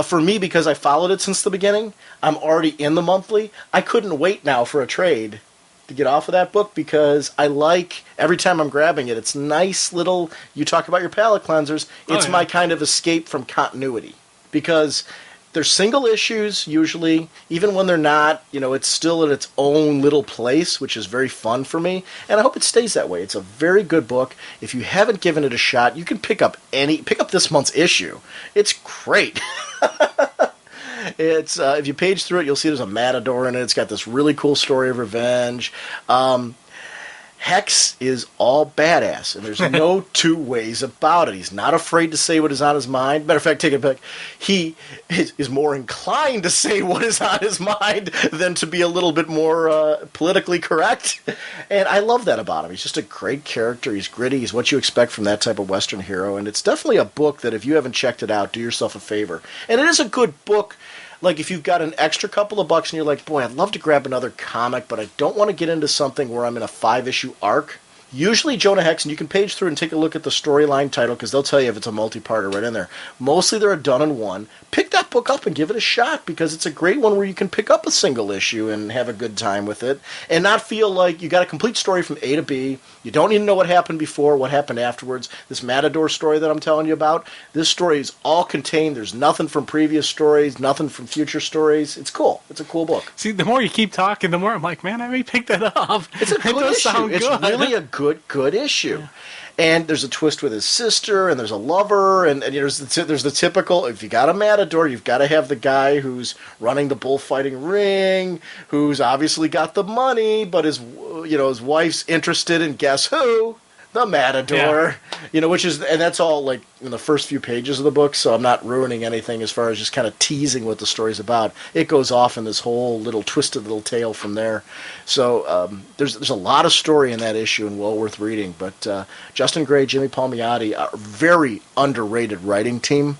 For me, because I followed it since the beginning, I'm already in the monthly. I couldn't wait now for a trade to get off of that book because I like every time I'm grabbing it. It's nice little. You talk about your palate cleansers. It's my kind of escape from continuity because they're single issues usually. Even when they're not, it's still in its own little place, which is very fun for me. And I hope it stays that way. It's a very good book. If you haven't given it a shot, you can pick up this month's issue. It's great. It's if you page through it, you'll see there's a matador in it. It's got this really cool story of revenge. Hex is all badass, and there's no two ways about it. He's not afraid to say what is on his mind. Matter of fact, take it back. He is more inclined to say what is on his mind than to be a little bit more politically correct. And I love that about him. He's just a great character. He's gritty. He's what you expect from that type of Western hero. And it's definitely a book that if you haven't checked it out, do yourself a favor. And it is a good book. Like, if you've got an extra couple of bucks and you're like, boy, I'd love to grab another comic, but I don't want to get into something where I'm in a 5-issue arc. Usually Jonah Hex, and you can page through and take a look at the storyline title because they'll tell you if it's a multi-parter right in there. Mostly they're a done in one. Pick that book up and give it a shot because it's a great one where you can pick up a single issue and have a good time with it and not feel like you got a complete story from A to B. You don't even know what happened before, what happened afterwards. This Matador story that I'm telling you about, this story is all contained. There's nothing from previous stories, nothing from future stories. It's cool. It's a cool book. See, the more you keep talking, the more I'm like, man, I may pick that up. It's a good issue. It's really a good issue. Yeah. And there's a twist with his sister, and there's a lover, and there's the typical, if you got a Matador, you've got to have the guy who's running the bullfighting ring, who's obviously got the money, but his wife's interested in guess who? The Matador. Yeah. Which is, and that's all like in the first few pages of the book, so I'm not ruining anything as far as just kind of teasing what the story's about. It goes off in this whole little twisted little tale from there. So there's a lot of story in that issue and well worth reading. But Justin Gray, Jimmy Palmiotti are a very underrated writing team,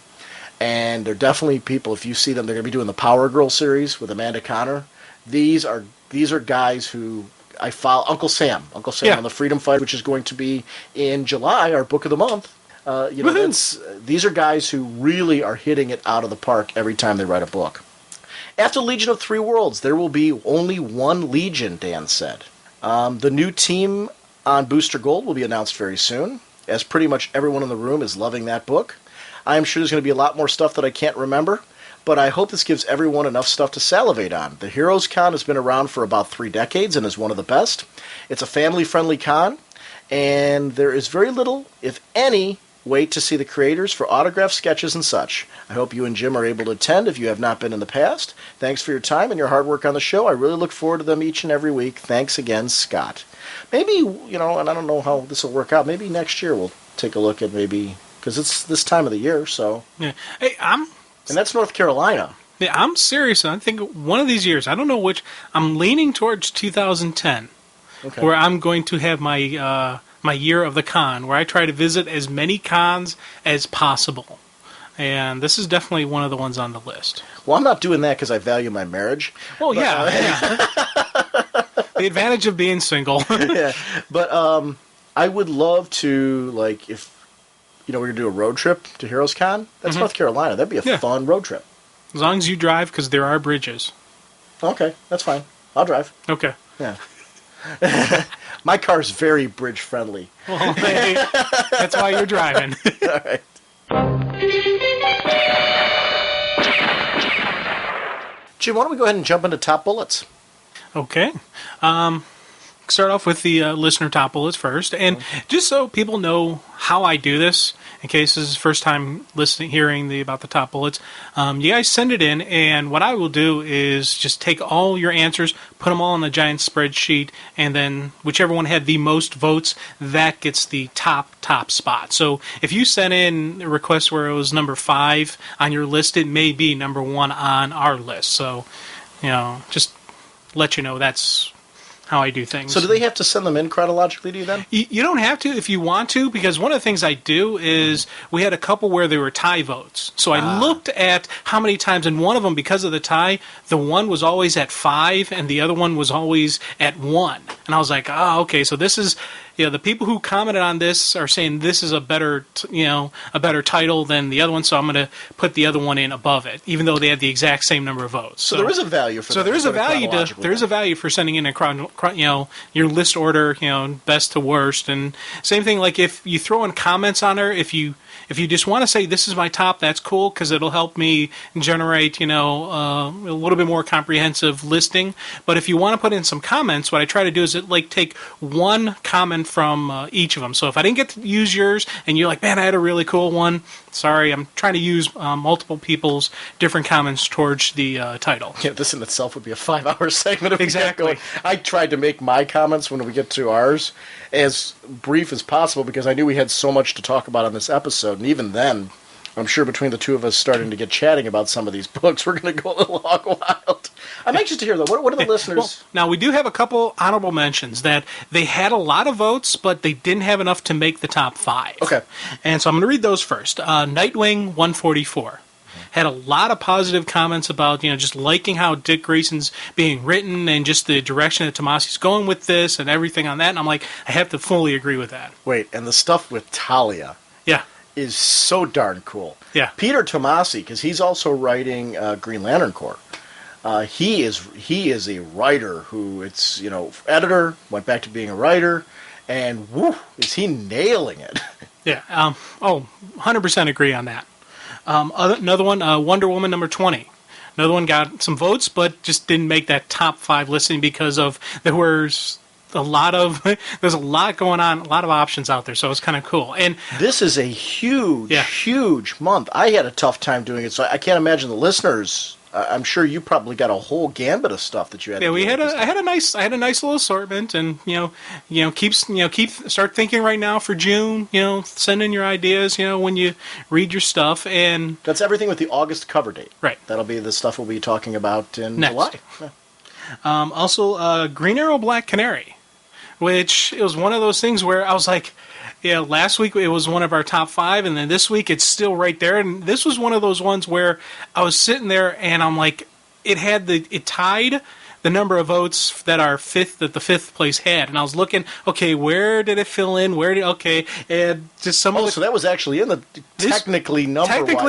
and they're definitely people, if you see them, they're going to be doing the Power Girl series with Amanda Connor. These are guys who I follow. Uncle Sam on the Freedom Fight, which is going to be in July, our book of the month. These are guys who really are hitting it out of the park every time they write a book. After Legion of Three Worlds, there will be only one Legion, Dan said. The new team on Booster Gold will be announced very soon, as pretty much everyone in the room is loving that book. I am sure there's going to be a lot more stuff that I can't remember, but I hope this gives everyone enough stuff to salivate on. The Heroes Con has been around for about 3 decades and is one of the best. It's a family-friendly con, and there is very little, if any, wait to see the creators for autograph sketches and such. I hope you and Jim are able to attend if you have not been in the past. Thanks for your time and your hard work on the show. I really look forward to them each and every week. Thanks again, Scott. Maybe, and I don't know how this will work out, maybe next year we'll take a look at because it's this time of the year, so. Yeah. Hey, and that's North Carolina. Yeah, I'm serious. I think one of these years, I don't know which, I'm leaning towards 2010, where I'm going to have my my year of the con, where I try to visit as many cons as possible. And this is definitely one of the ones on the list. Well, I'm not doing that because I value my marriage. Well, yeah. The advantage of being single. Yeah, but I would love to, if we're going to do a road trip to Heroes Con. That's North Carolina. That'd be a fun road trip. As long as you drive, because there are bridges. Okay, that's fine. I'll drive. Okay. Yeah. My car's very bridge friendly. Well, hey, that's why you're driving. All right. Jim, why don't we go ahead and jump into top bullets? Okay. Start off with the listener top bullets first, and just so people know how I do this, in case this is the first time hearing about the top bullets, you guys send it in, and what I will do is just take all your answers, put them all on a giant spreadsheet, and then whichever one had the most votes, that gets the top spot. So if you sent in a request where it was number 5 on your list, it may be number 1 on our list. So, just let you know that's how I do things. So do they have to send them in chronologically to you then? You don't have to if you want to, because one of the things I do is we had a couple where there were tie votes. So I looked at how many times, and one of them, because of the tie, the one was always at 5 and the other one was always at 1. And I was like, okay, so this is... the people who commented on this are saying this is a better title than the other one, so I'm going to put the other one in above it, even though they had the exact same number of votes. So there is a value for that. So there is a value for sending in your list order, best to worst, and same thing. Like if you throw in comments on there, if you just want to say this is my top, that's cool because it'll help me generate a little bit more comprehensive listing. But if you want to put in some comments, what I try to do is take one comment from each of them. So if I didn't get to use yours and you're like, man, I had a really cool one, sorry, I'm trying to use multiple people's different comments towards the title. Yeah, this in itself would be a 5-hour segment. Exactly. I tried to make my comments when we get to ours as brief as possible because I knew we had so much to talk about on this episode. And even then, I'm sure between the two of us starting to get chatting about some of these books, we're going to go a little hog wild. I'm anxious to hear, though. What are the listeners... Well, now, we do have a couple honorable mentions that they had a lot of votes, but they didn't have enough to make the top 5. Okay. And so I'm going to read those first. Nightwing 144. had a lot of positive comments about, just liking how Dick Grayson's being written and just the direction that Tomasi's going with this and everything on that. And I'm like, I have to fully agree with that. Wait, and the stuff with Talia Yeah. is so darn cool. Yeah. Peter Tomasi, because he's also writing Green Lantern Corps. He is a writer who editor, went back to being a writer, and woo, is he nailing it. Yeah. 100% agree on that. Another one, Wonder Woman number 20. Another one got some votes, but just didn't make that top 5 listing because there's a lot going on, a lot of options out there, so it's kind of cool. And this is a huge month. I had a tough time doing it, so I can't imagine the listeners. I'm sure you probably got a whole gambit of stuff that you had. Yeah, I had a nice little assortment, and start thinking right now for June. Send in your ideas. When you read your stuff, and that's everything with the August cover date. Right. That'll be the stuff we'll be talking about in next. July. Yeah. Also, Green Arrow, Black Canary, which it was one of those things where I was like, yeah, last week it was one of our top 5, and then this week it's still right there. And this was one of those ones where I was sitting there and I'm like, it tied the number of votes that the fifth place had, and I was looking, okay, where did it fill in? And just some. So that was actually in the technically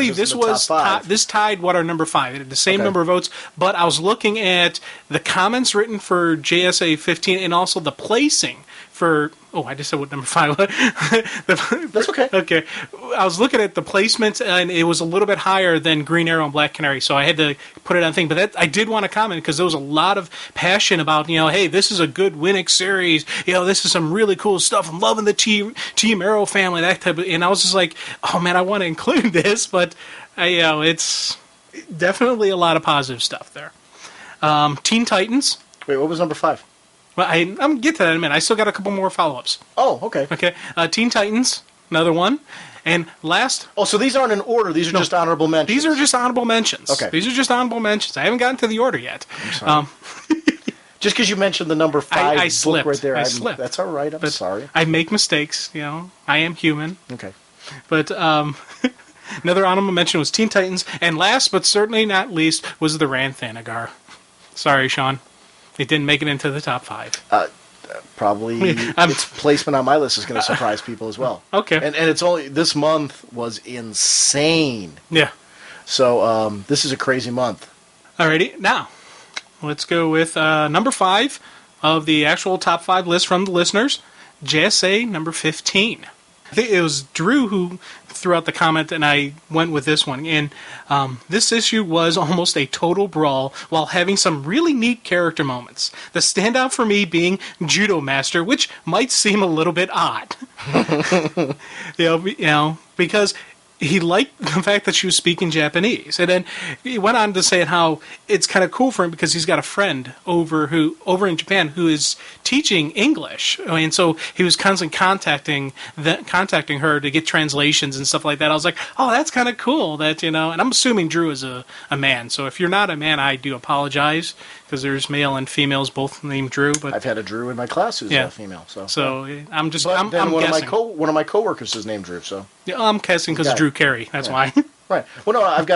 this was this tied what our number 5. It had the same number of votes, but I was looking at the comments written for JSA 15 and also the placing for. Oh, I just said what number 5 was. That's okay. Okay. I was looking at the placements, and it was a little bit higher than Green Arrow and Black Canary, so I had to put it on thing. But I did want to comment because there was a lot of passion about, hey, this is a good Winnick series. This is some really cool stuff. I'm loving the Team Arrow family, that type of. And I was just like, oh man, I want to include this, but it's definitely a lot of positive stuff there. Teen Titans. Wait, what was number 5? Well, I'm going to get to that in a minute. I still got a couple more follow-ups. Oh, okay. Okay. Teen Titans, another one. And last... Oh, so these aren't in order. These are just honorable mentions. These are just honorable mentions. Okay. These are just honorable mentions. I haven't gotten to the order yet. I'm sorry. Just because you mentioned the number 5 I book slipped. right there. I slipped. That's all right. I'm sorry. I make mistakes. I am human. Okay. But another honorable mention was Teen Titans. And last but certainly not least was the Rand Thanagar. Sorry, Sean. It didn't make it into the top 5. Probably its placement on my list is going to surprise people as well. Okay. And it's only this month was insane. Yeah. So this is a crazy month. Alrighty, now let's go with number 5 of the actual top 5 list from the listeners. JSA number 15. I think it was Drew who threw out the comment, and I went with this one. And this issue was almost a total brawl while having some really neat character moments. The standout for me being Judo Master, which might seem a little bit odd. Because he liked the fact that she was speaking Japanese. And then he went on to say how it's kind of cool for him because he's got a friend over in Japan who is teaching English. And so he was constantly contacting her to get translations and stuff like that. I was like, oh, that's kind of cool that, and I'm assuming Drew is a man. So if you're not a man, I do apologize because there's male and females both named Drew. But I've had a Drew in my class who's a female. So I'm just, but I'm guessing. One of my coworkers is named Drew, so. Yeah, I'm guessing because Drew Carey. That's why. Right. Well, no, I've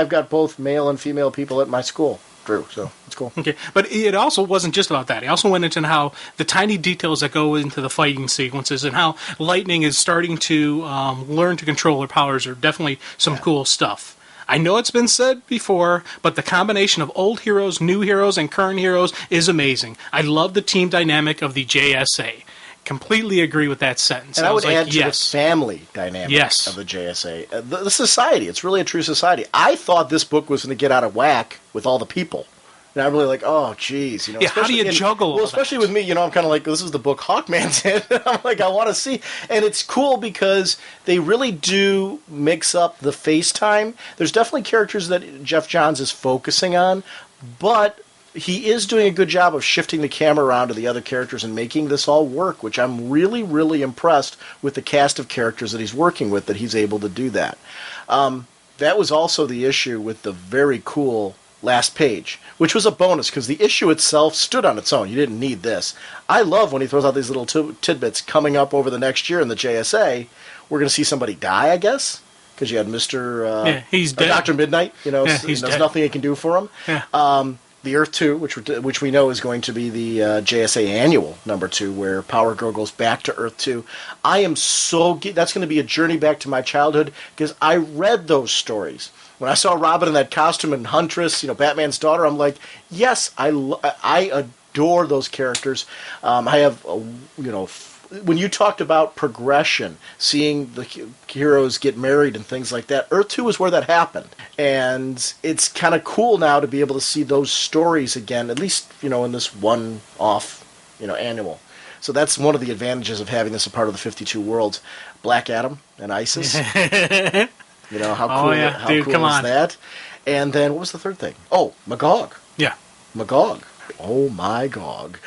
got both male and female people at my school, Drew. So it's cool. Okay, but it also wasn't just about that. He also went into how the tiny details that go into the fighting sequences and how Lightning is starting to learn to control her powers are definitely some cool stuff. I know it's been said before, but the combination of old heroes, new heroes, and current heroes is amazing. I love the team dynamic of the JSA. Completely agree with that sentence. And I would add to the family dynamic of the JSA. The society, it's really a true society. I thought this book was going to get out of whack with all the people. And I'm really like, oh, geez. How do you juggle all especially with me, I'm kind of like, this is the book Hawkman's in. I'm like, I want to see. And it's cool because they really do mix up the FaceTime. There's definitely characters that Jeff Johns is focusing on, but he is doing a good job of shifting the camera around to the other characters and making this all work, which I'm really, really impressed with the cast of characters that he's working with, that he's able to do that. That was also the issue with the very cool last page, which was a bonus because the issue itself stood on its own. You didn't need this. I love when he throws out these little tidbits coming up over the next year in the JSA. We're going to see somebody die, I guess. because you had Mr. he's dead. Dr. Midnight, he's there's dead. nothing he can do for him. Yeah. The Earth 2, which we know is going to be the JSA annual number 2, where Power Girl goes back to Earth 2. I am that's going to be a journey back to my childhood, because I read those stories. When I saw Robin in that costume and Huntress, Batman's daughter, I'm like, yes, I adore those characters. I have, when you talked about progression, seeing the heroes get married and things like that, Earth 2 is where that happened. And it's kind of cool now to be able to see those stories again, at least, in this one-off, annual. So that's one of the advantages of having this a part of the 52 worlds. Black Adam and Isis. How cool, is that? And then, what was the third thing? Oh, Magog. Yeah. Magog. Oh, my Gog.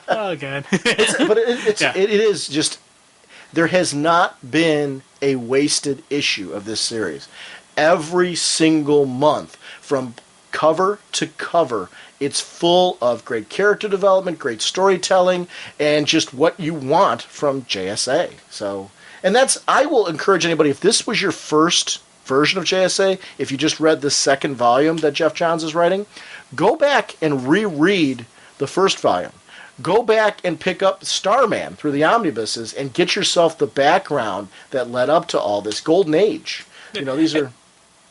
Oh, God. It is just, there has not been a wasted issue of this series. Every single month, from cover to cover, it's full of great character development, great storytelling, and just what you want from JSA. So, and I will encourage anybody, if this was your first version of JSA, if you just read the second volume that Jeff Johns is writing, go back and reread the first volume. Go back and pick up Starman through the omnibuses and get yourself the background that led up to all this Golden Age. These are...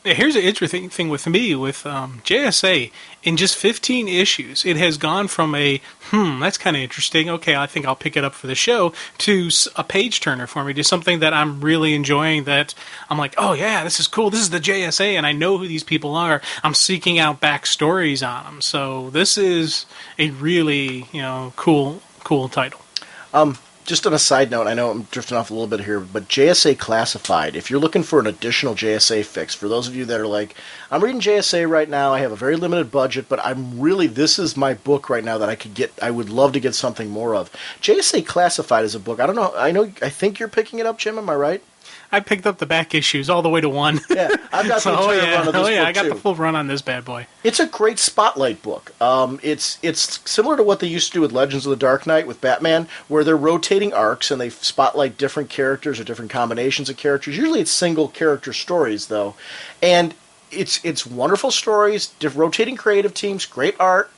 Here's an interesting thing with me, with JSA. In just 15 issues, it has gone from that's kind of interesting, okay, I think I'll pick it up for the show, to a page-turner for me, to something that I'm really enjoying, that I'm like, oh yeah, this is cool, this is the JSA, and I know who these people are. I'm seeking out backstories on them. So this is a really, cool title. Just on a side note, I know I'm drifting off a little bit here, but JSA Classified, if you're looking for an additional JSA fix, for those of you that are like, I'm reading JSA right now, I have a very limited budget, but this is my book right now that I would love to get something more of. JSA Classified is a book, I think you're picking it up, Jim, am I right? I picked up the back issues all the way to 1. Yeah, I've got the entire run of this book, I got the full run on this bad boy. It's a great spotlight book. It's similar to what they used to do with Legends of the Dark Knight with Batman, where they're rotating arcs and they spotlight different characters or different combinations of characters. Usually it's single character stories, though. And it's wonderful stories, rotating creative teams, great art.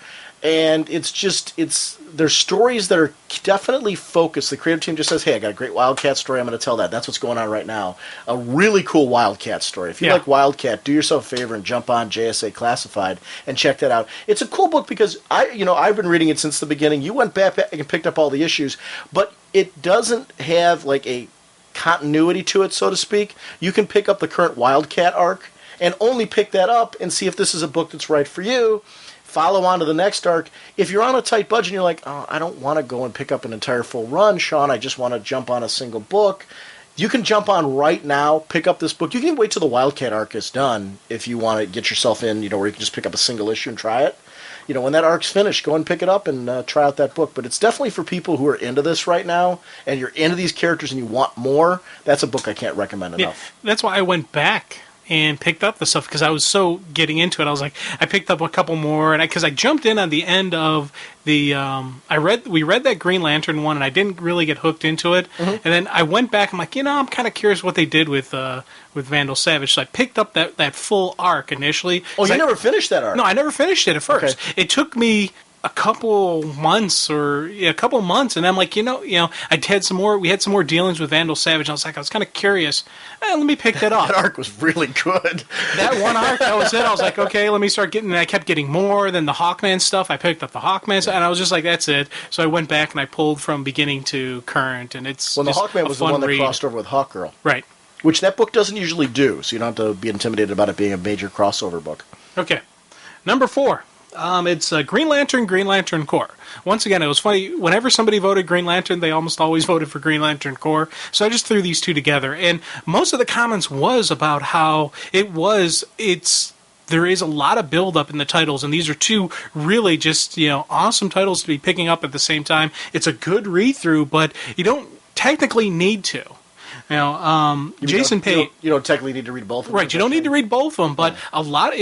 And there's stories that are definitely focused. The creative team just says, hey, I got a great Wildcat story, I'm going to tell that. That's what's going on right now. A really cool Wildcat story. If you like Wildcat, do yourself a favor and jump on JSA Classified and check that out. It's a cool book because I've been reading it since the beginning. You went back and picked up all the issues, but it doesn't have like a continuity to it, so to speak. You can pick up the current Wildcat arc and only pick that up and see if this is a book that's right for you. Follow on to the next arc. If you're on a tight budget and you're like, oh, I don't want to go and pick up an entire full run, Sean, I just want to jump on a single book, you can jump on right now, pick up this book. You can wait till the Wildcat arc is done if you want to get yourself in, where you can just pick up a single issue and try it. When that arc's finished, go and pick it up and try out that book. But it's definitely for people who are into this right now and you're into these characters and you want more. That's a book I can't recommend enough. Yeah, that's why I went back and picked up the stuff, because I was so getting into it. I was like, I picked up a couple more, and because I jumped in on the end of the we read that Green Lantern one, and I didn't really get hooked into it. Mm-hmm. And then I went back. I'm like, I'm kind of curious what they did with Vandal Savage. So I picked up that full arc initially. Oh, you never finished that arc? No, I never finished it at first. Okay. It took me a couple months, and I'm like, I had some more. We had some more dealings with Vandal Savage. And I was kind of curious. Let me pick that up. That arc was really good. That one arc, that was it. I was like, okay, let me start getting. And I kept getting more. Then the Hawkman stuff. I picked up the Hawkman stuff, and I was just like, that's it. So I went back and I pulled from beginning to current, and it's the Hawkman was the one that crossed over with Hawkgirl, right? Which that book doesn't usually do. So you don't have to be intimidated about it being a major crossover book. Okay, number 4. It's Green Lantern Corps. Once again, it was funny. Whenever somebody voted Green Lantern, they almost always voted for Green Lantern Corps. So I just threw these two together. And most of the comments was about how there is a lot of build-up in the titles, and these are two really just, awesome titles to be picking up at the same time. It's a good read-through, but you don't technically need to. Jason Pate... You don't technically need to read both of them. Right, you don't need to read both of them, but a lot...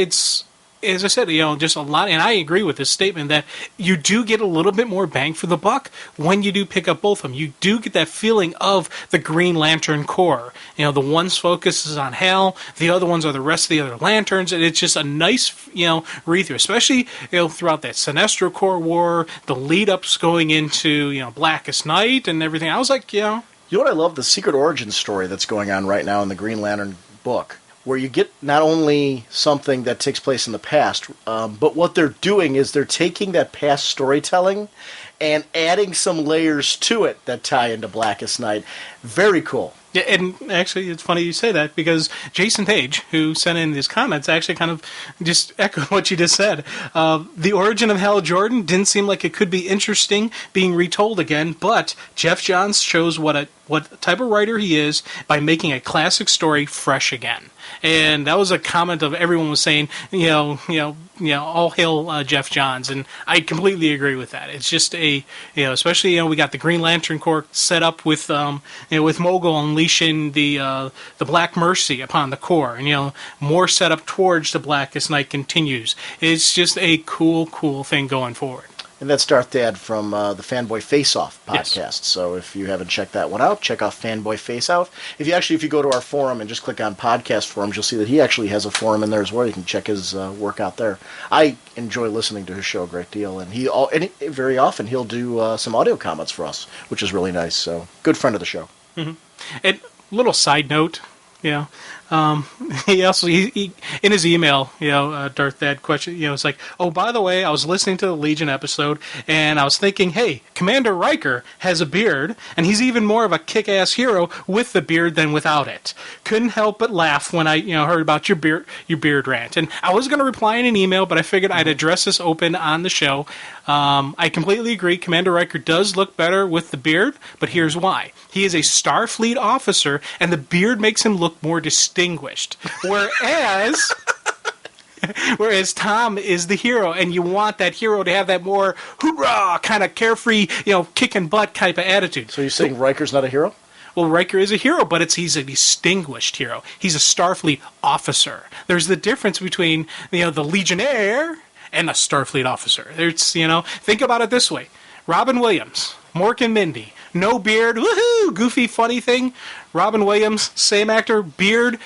as I said, just a lot, and I agree with this statement that you do get a little bit more bang for the buck when you do pick up both of them. You do get that feeling of the Green Lantern Corps. The one's focus is on Hal, the other ones are the rest of the other lanterns, and it's just a nice, read through, especially, throughout that Sinestro Corps war, the lead-ups going into, Blackest Night and everything. I was like, You know what I love? The secret origin story that's going on right now in the Green Lantern book, where you get not only something that takes place in the past, but what they're doing is they're taking that past storytelling and adding some layers to it that tie into Blackest Night. Very cool. Yeah, and actually, it's funny you say that, because Jason Page, who sent in these comments, actually kind of just echoed what you just said. The origin of Hal Jordan didn't seem like it could be interesting being retold again, but Jeff Johns shows what type of writer he is by making a classic story fresh again. And that was a comment of everyone was saying, all hail Jeff Johns, and I completely agree with that. It's just especially we got the Green Lantern Corps set up with with Mogul unleashing the Black Mercy upon the Corps, and more set up towards the Blackest Night continues. It's just a cool thing going forward. And that's Darth Dad from the Fanboy Face Off podcast. Yes. So if you haven't checked that one out, check out Fanboy Face Off. If you go to our forum and just click on podcast forums, you'll see that he actually has a forum in there as well. You can check his work out there. I enjoy listening to his show a great deal, and very often he'll do some audio comments for us, which is really nice. So good friend of the show. Mm-hmm. And little side note, he also he in his email, Darth Thad question, it's like, oh, by the way, I was listening to the Legion episode and I was thinking, hey, Commander Riker has a beard and he's even more of a kick-ass hero with the beard than without it. Couldn't help but laugh when I heard about your beard rant. And I was going to reply in an email, but I figured I'd address this open on the show. I completely agree. Commander Riker does look better with the beard, but here's why. He is a Starfleet officer, and the beard makes him look more distinguished. Whereas Tom is the hero, and you want that hero to have that more hoorah kind of carefree, kicking butt type of attitude. So you're saying Riker's not a hero? Well, Riker is a hero, but he's a distinguished hero. He's a Starfleet officer. There's the difference between the Legionnaire and a Starfleet officer. Think about it this way. Robin Williams, Mork and Mindy, no beard, woohoo, goofy, funny thing. Robin Williams, same actor, beard,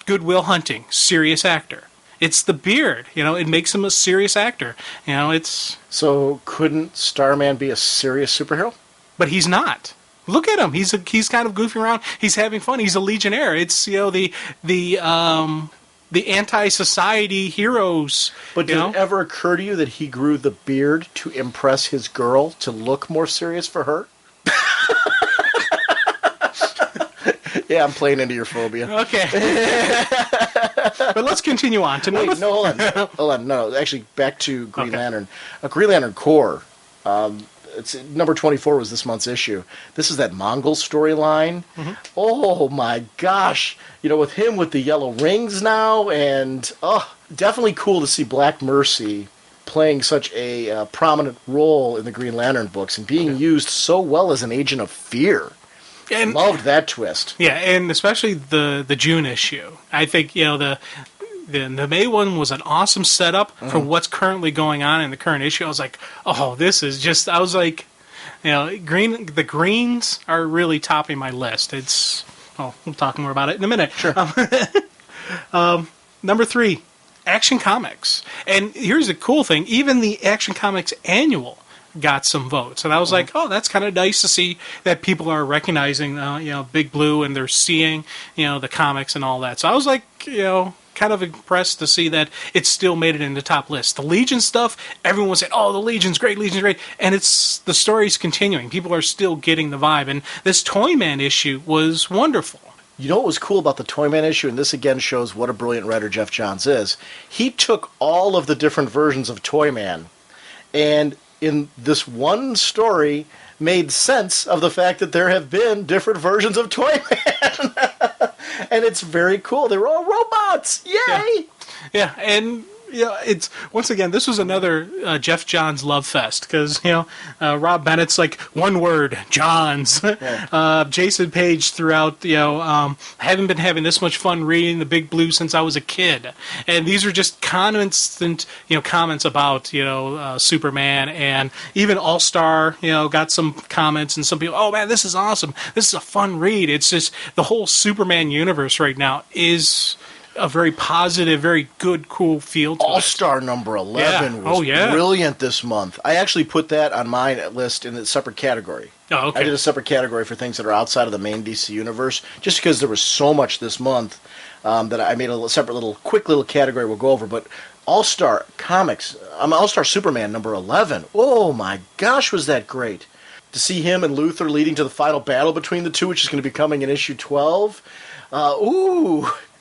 Good Will Hunting, serious actor. It's the beard, it makes him a serious actor. So couldn't Starman be a serious superhero? But he's not. Look at him. He's kind of goofing around. He's having fun. He's a Legionnaire. It's the anti-society heroes. But did it ever occur to you that he grew the beard to impress his girl to look more serious for her? Yeah, I'm playing into your phobia. Okay. But let's continue on. Wait, no, hold on. No, actually, back to Green Lantern. Green Lantern Corps. It's number 24 was this month's issue. This is that Mongol storyline. Mm-hmm. Oh my gosh! With him with the yellow rings now, and definitely cool to see Black Mercy playing such a prominent role in the Green Lantern books and being used so well as an agent of fear. And loved that twist. Yeah, and especially the June issue. I think the May one was an awesome setup for what's currently going on in the current issue. I was like, oh, this is just... I was like, the greens are really topping my list. We'll talk more about it in a minute. Sure. Number 3, Action Comics. And here's the cool thing. Even the Action Comics annual got some votes. And I was like, oh, that's kind of nice to see that people are recognizing, Big Blue, and they're seeing, the comics and all that. So I was like, kind of impressed to see that it still made it in the top list. The Legion stuff, everyone was saying, oh, the Legion's great, and the story's continuing. People are still getting the vibe, and this Toyman issue was wonderful. You know what was cool about the Toyman issue, and this again shows what a brilliant writer Jeff Johns is? He took all of the different versions of Toyman, and in this one story, made sense of the fact that there have been different versions of Toyman. And it's very cool. They're all robots. Yay! Yeah, and Yeah, it's once again. This was another Jeff Johns love fest because Rob Bennett's like one word, Johns. Yeah. Jason Page throughout. Haven't been having this much fun reading the Big Blue since I was a kid, and these are just constant comments about Superman, and even All Star got some comments, and some people, oh man, this is awesome. This is a fun read. It's just the whole Superman universe right now is a very positive, very good, cool feel to it. All-Star number 11 was brilliant this month. I actually put that on my list in a separate category. Oh, okay. I did a separate category for things that are outside of the main DC universe, just because there was so much this month that I made a separate quick little category we'll go over. But All-Star Comics, All-Star Superman number 11. Oh my gosh, was that great. To see him and Luthor leading to the final battle between the two, which is going to be coming in issue 12.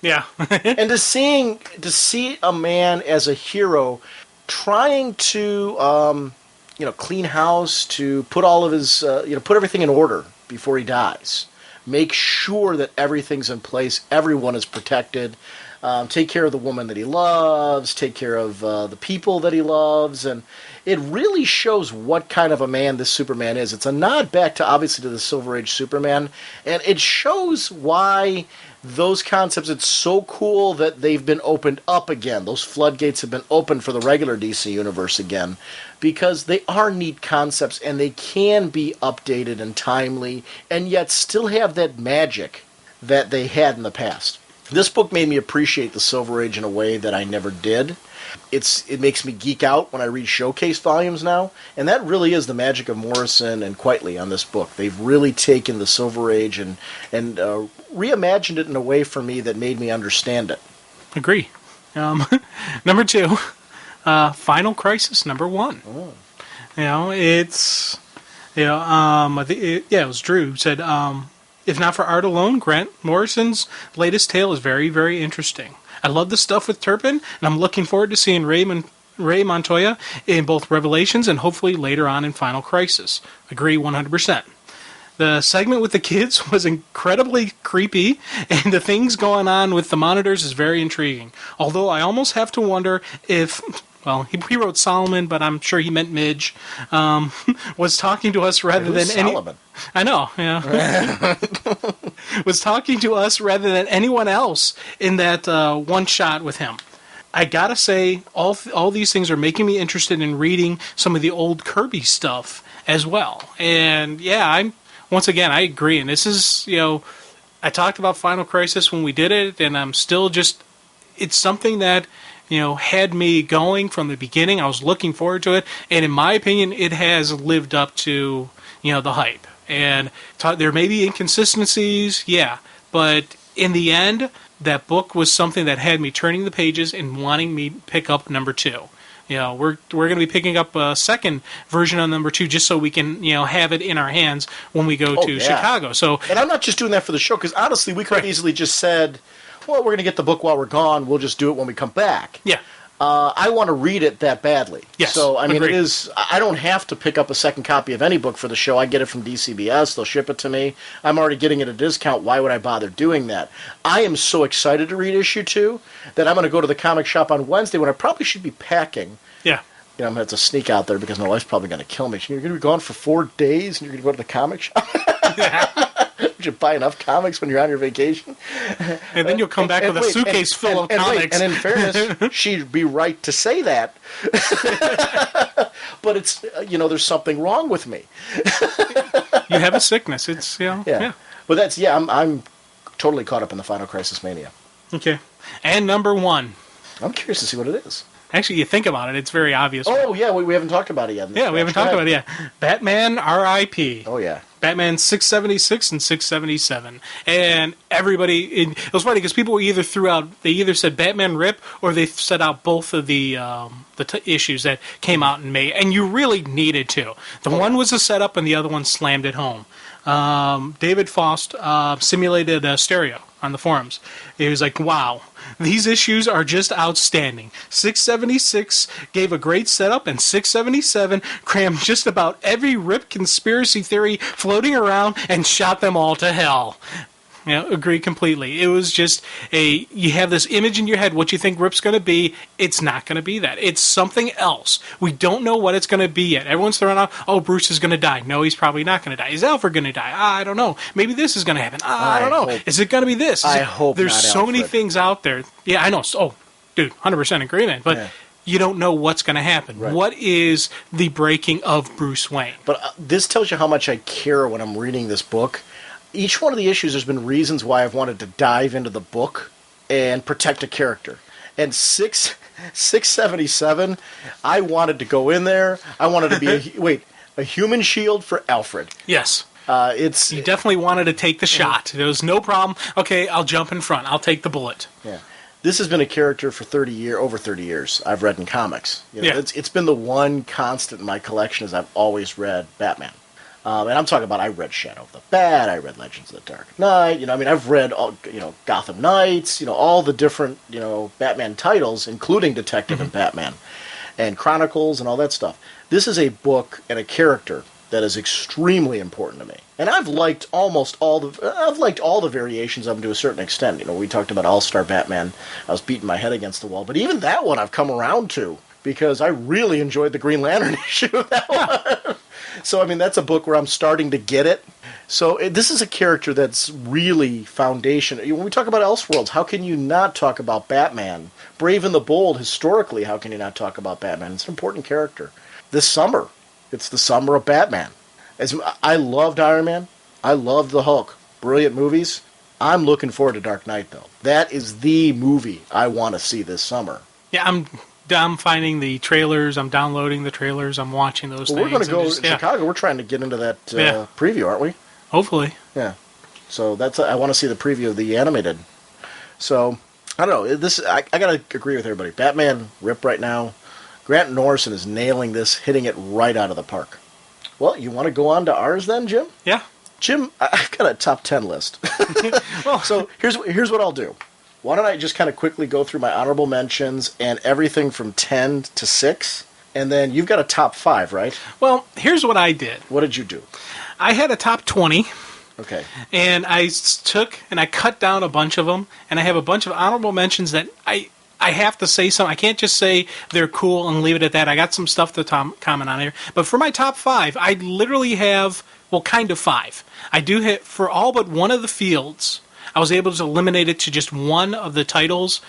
Yeah. And to see a man as a hero trying to clean house, to put all of his put everything in order before he dies, make sure that everything's in place, everyone is protected, take care of the woman that he loves, take care of the people that he loves, and it really shows what kind of a man this Superman is. It's a nod back to the Silver Age Superman, and it shows why those concepts, it's so cool that they've been opened up again. Those floodgates have been opened for the regular DC universe again, because they are neat concepts and they can be updated and timely and yet still have that magic that they had in the past. This book made me appreciate the Silver Age in a way that I never did. It makes me geek out when I read showcase volumes now, and that really is the magic of Morrison and Quitely on this book. They've really taken the Silver Age and reimagined it in a way for me that made me understand it. Agree. Number 2, Final Crisis number 1. Oh. It was Drew who said, if not for art alone, Grant Morrison's latest tale is very, very interesting. I love the stuff with Turpin, and I'm looking forward to seeing Ray Montoya in both Revelations and hopefully later on in Final Crisis. Agree 100%. The segment with the kids was incredibly creepy, and the things going on with the monitors is very intriguing. Although I almost have to wonder if... Well, he wrote Solomon, but I'm sure he meant Midge. Was talking to us rather than Solomon? I know, yeah. Was talking to us rather than anyone else in that one shot with him. I gotta say, all these things are making me interested in reading some of the old Kirby stuff as well. And yeah, once again, I agree. And this is, I talked about Final Crisis when we did it, and I'm still it's something that had me going from the beginning. I was looking forward to it, and in my opinion, it has lived up to, the hype. And there may be inconsistencies, yeah, but in the end, that book was something that had me turning the pages and wanting me to pick up number 2. We're going to be picking up a second version of number 2 just so we can, have it in our hands when we go to Chicago. So, and I'm not just doing that for the show, because honestly, we could have easily just said, well, we're going to get the book while we're gone. We'll just do it when we come back. Yeah. I want to read it that badly. Yes. So, I mean, agreed. it is. I don't have to pick up a second copy of any book for the show. I get it from DCBS. They'll ship it to me. I'm already getting it at a discount. Why would I bother doing that? I am so excited to read issue 2 that I'm going to go to the comic shop on Wednesday when I probably should be packing. Yeah. I'm going to have to sneak out there because my wife's probably going to kill me. You're going to be gone for 4 days and you're going to go to the comic shop? Would you buy enough comics when you're on your vacation? And then you'll come back with a suitcase full of comics. And in fairness, she'd be right to say that. But it's, there's something wrong with me. You have a sickness. It's, yeah. But that's, I'm totally caught up in the Final Crisis mania. Okay. And number 1. I'm curious to see what it is. Actually, you think about it, it's very obvious. Oh, yeah, we haven't talked about it yet. Yeah, we haven't talked about it yet. Batman R.I.P. Oh, yeah. Batman 676 and 677. And everybody... It was funny because people either said Batman Rip, or they set out both of the issues that came out in May. And you really needed to. The one was a setup, and the other one slammed it home. David Faust simulated stereo on the forums. He was like, wow, these issues are just outstanding. 676 gave a great setup, and 677 crammed just about every Rip conspiracy theory floating around and shot them all to hell. Agree completely. It was just you have this image in your head, what you think Rip's going to be. It's not going to be that. It's something else. We don't know what it's going to be yet. Everyone's throwing out, oh, Bruce is going to die. No, he's probably not going to die. Is Alfred going to die? I don't know. Maybe this is going to happen. I don't know. Is it going to be this? I hope There's not so many Alfred. things out there. Yeah, I know. Oh, dude, 100% agreement. But you don't know what's going to happen. Right. What is the breaking of Bruce Wayne? But this tells you how much I care when I'm reading this book. Each one of the issues, there's been reasons why I've wanted to dive into the book and protect a character. And 677, I wanted to go in there. I wanted to be a human shield for Alfred. Yes. You definitely wanted to take the shot. There was no problem. Okay, I'll jump in front. I'll take the bullet. Yeah. This has been a character for over 30 years I've read in comics. It's been the one constant in my collection is I've always read Batman. And I'm talking about I read Shadow of the Bat, I read Legends of the Dark Knight, I've read all, Gotham Knights, all the different, Batman titles, including Detective and Batman, and Chronicles and all that stuff. This is a book and a character that is extremely important to me. And I've liked all the variations of him to a certain extent. We talked about All-Star Batman. I was beating my head against the wall, but even that one I've come around to because I really enjoyed the Green Lantern issue of that one. So, that's a book where I'm starting to get it. So, this is a character that's really foundation. When we talk about Elseworlds, how can you not talk about Batman? Brave and the Bold, historically, how can you not talk about Batman? It's an important character. This summer, it's the summer of Batman. I loved Iron Man. I loved the Hulk. Brilliant movies. I'm looking forward to Dark Knight, though. That is the movie I want to see this summer. Yeah, I'm finding the trailers. I'm downloading the trailers. I'm watching those things. We're going to go to Chicago. We're trying to get into that preview, aren't we? Hopefully. Yeah. So I want to see the preview of the animated. So, I don't know. I got to agree with everybody. Batman Rip right now. Grant Morrison is nailing this, hitting it right out of the park. Well, you want to go on to ours then, Jim? Yeah. Jim, I've got a top 10 list. So here's what I'll do. Why don't I just kind of quickly go through my honorable mentions and everything from 10 to 6, and then you've got a top 5, right? Well, here's what I did. What did you do? I had a top 20. Okay. And I took and I cut down a bunch of them, and I have a bunch of honorable mentions that I have to say something. I can't just say they're cool and leave it at that. I got some stuff to comment on here. But for my top 5, I literally have, kind of 5. I do hit for all but one of the fields. I was able to eliminate it to just one of the titles,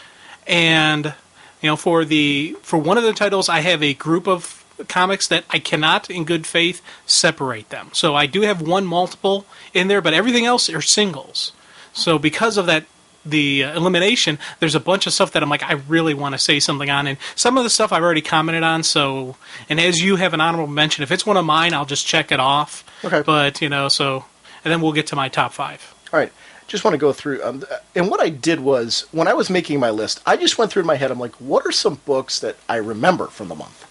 and for one of the titles, I have a group of comics that I cannot, in good faith, separate them. So I do have one multiple in there, but everything else are singles. So because of that, the elimination, there's a bunch of stuff that I'm like, I really want to say something on, and some of the stuff I've already commented on. So, and as you have an honorable mention, if it's one of mine, I'll just check it off. Okay. But and then we'll get to my top 5. All right. Just want to go through, and what I did was, when I was making my list, I just went through in my head, I'm like, what are some books that I remember from the month?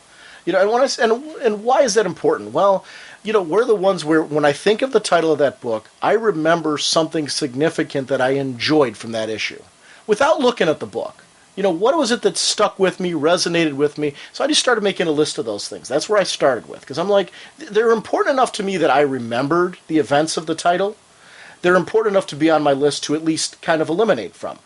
And why is that important? Well, we're the ones where, when I think of the title of that book, I remember something significant that I enjoyed from that issue, without looking at the book. What was it that stuck with me, resonated with me? So I just started making a list of those things. That's where I started with, because I'm like, they're important enough to me that I remembered the events of the title. They're important enough to be on my list to at least kind of eliminate from.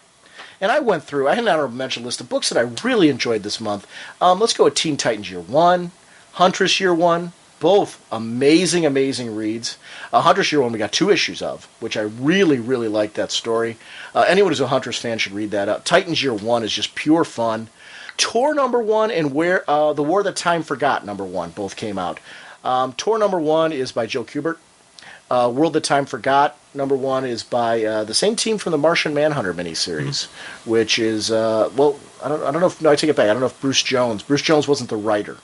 And I went through, I had an honorable mention list of books that I really enjoyed this month. Let's go with Teen Titans Year 1, Huntress Year 1, both amazing, amazing reads. Huntress Year 1 we got 2 issues of, which I really, really liked that story. Anyone who's a Huntress fan should read that. Titans Year 1 is just pure fun. Tor number 1 and The War That Time Forgot number 1 both came out. Tor number 1 is by Joe Kubert. World That Time Forgot number 1 is by the same team from the Martian Manhunter miniseries, which is I don't know if I take it back. I don't know if Bruce Jones wasn't the writer.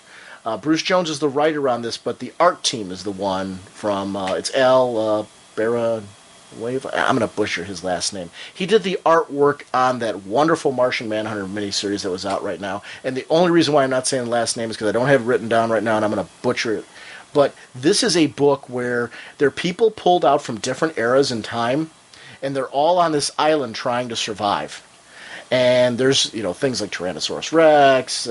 Bruce Jones is the writer on this, but the art team is the one from it's Al Barra. I'm going to butcher his last name. He did the artwork on that wonderful Martian Manhunter miniseries that was out right now. And the only reason why I'm not saying the last name is because I don't have it written down right now, and I'm going to butcher it. But this is a book where there are people pulled out from different eras in time, and they're all on this island trying to survive. And there's things like Tyrannosaurus Rex,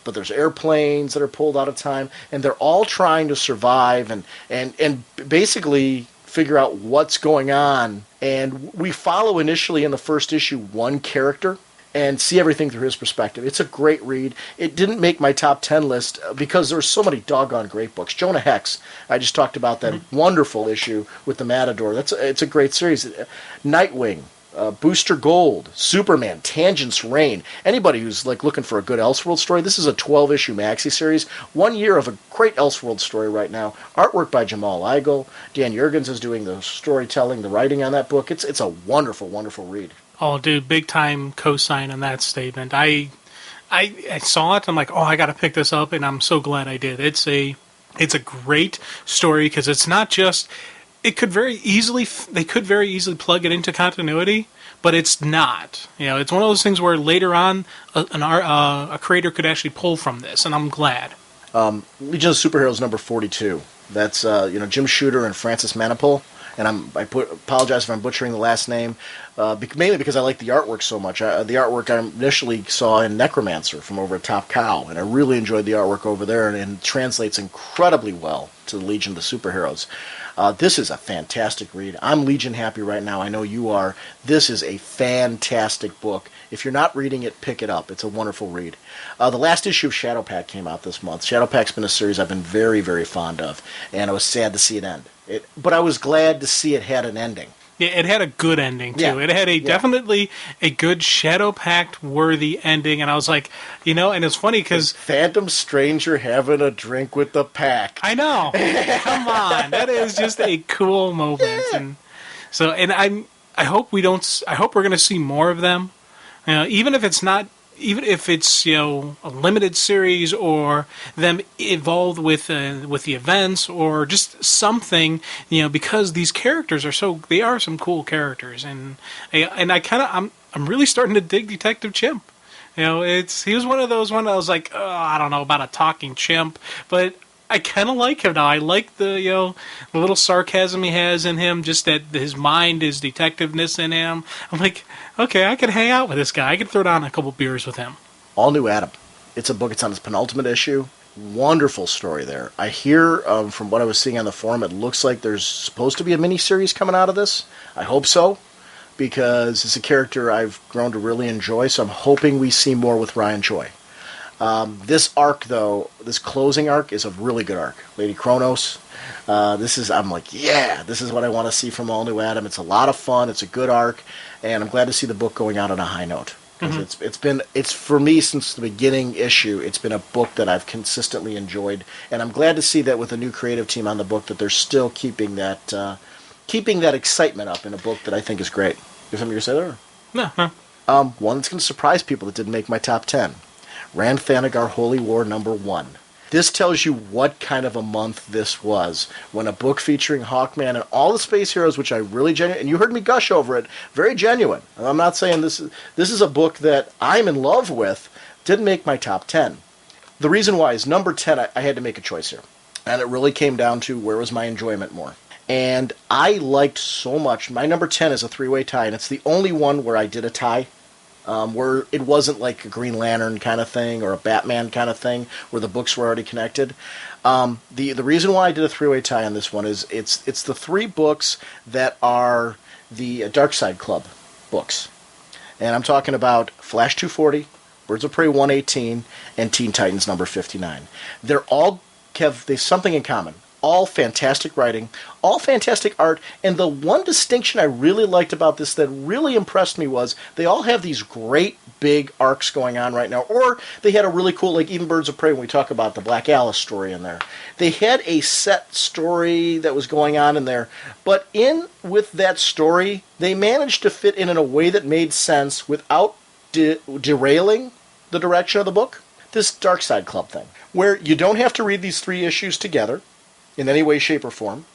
but there's airplanes that are pulled out of time, and they're all trying to survive and basically figure out what's going on. And we follow initially in the first issue one character and see everything through his perspective. It's a great read. It didn't make my top 10 list because there were so many doggone great books. Jonah Hex, I just talked about that wonderful issue with the Matador. It's a great series. Nightwing, Booster Gold, Superman, Tangent's Reign. Anybody who's like looking for a good Elseworld story, this is a 12-issue maxi series. 1 year of a great Elseworld story right now. Artwork by Jamal Igle. Dan Jurgens is doing the storytelling, the writing on that book. It's a wonderful, wonderful read. Oh, dude, big time cosign on that statement. I saw it. I'm like, oh, I got to pick this up, and I'm so glad I did. It's a great story because it's not just. They could very easily plug it into continuity, but it's not. You know, it's one of those things where later on a creator could actually pull from this, and I'm glad. Legion of Superheroes number 42. That's Jim Shooter and Francis Manipul. And apologize if I'm butchering the last name, mainly because I like the artwork so much. The artwork I initially saw in Necromancer from over at Top Cow, and I really enjoyed the artwork over there, and it translates incredibly well to the Legion of the Superheroes. This is a fantastic read. I'm Legion happy right now. I know you are. This is a fantastic book. If you're not reading it, pick it up. It's a wonderful read. The last issue of Shadowpact came out this month. Shadowpact's been a series I've been very, very fond of, and I was sad to see it end. But I was glad to see it had an ending. Yeah, it had a good ending, too. Yeah. It had definitely a good Shadowpact-worthy ending, and I was like, and it's funny because... Phantom Stranger having a drink with the pack. I know. Come on. That is just a cool moment. Yeah. I hope we're going to see more of them. Even if it's a limited series or them evolved with the events or just something, because these characters are some cool characters, and I'm really starting to dig Detective Chimp. He was one of those I was like, oh, I don't know about a talking chimp, but I kind of like him now. I like the little sarcasm he has in him, just that his mind, his detectiveness in him. I'm like, okay, I could hang out with this guy. I could throw down a couple beers with him. All New Adam. It's a book. It's on its penultimate issue. Wonderful story there. I hear from what I was seeing on the forum, it looks like there's supposed to be a miniseries coming out of this. I hope so, because it's a character I've grown to really enjoy, so I'm hoping we see more with Ryan Choi. This arc, though, this closing arc is a really good arc. Lady Kronos. I'm like, yeah, this is what I want to see from All New Adam. It's a lot of fun. It's a good arc, and I'm glad to see the book going out on a high note. Because it's for me since the beginning issue. It's been a book that I've consistently enjoyed, and I'm glad to see that with a new creative team on the book that they're still keeping that excitement up in a book that I think is great. You have something to say there? No. One that's going to surprise people that didn't make my top 10. Ran Thanagar Holy War number 1. This tells you what kind of a month this was. When a book featuring Hawkman and all the space heroes, which I really genuine, and you heard me gush over it, very genuine. I'm not saying this is a book that I'm in love with, didn't make my top 10. The reason why is number 10, I had to make a choice here. And it really came down to where was my enjoyment more. And I liked so much. My number 10 is a 3-way tie, and it's the only one where I did a tie. Where it wasn't like a Green Lantern kind of thing or a Batman kind of thing where the books were already connected. The reason why I did a 3-way tie on this one is it's the 3 books that are the Darkseid Club books. And I'm talking about Flash 240, Birds of Prey 118, and Teen Titans number 59. They're all have something in common. All fantastic writing, all fantastic art, and the one distinction I really liked about this that really impressed me was they all have these great big arcs going on right now, or they had a really cool, like even Birds of Prey when we talk about the Black Alice story in there. They had a set story that was going on in there, but with that story, they managed to fit in a way that made sense without derailing the direction of the book. This Darkseid Club thing, where you don't have to read these 3 issues together, in any way, shape, or form.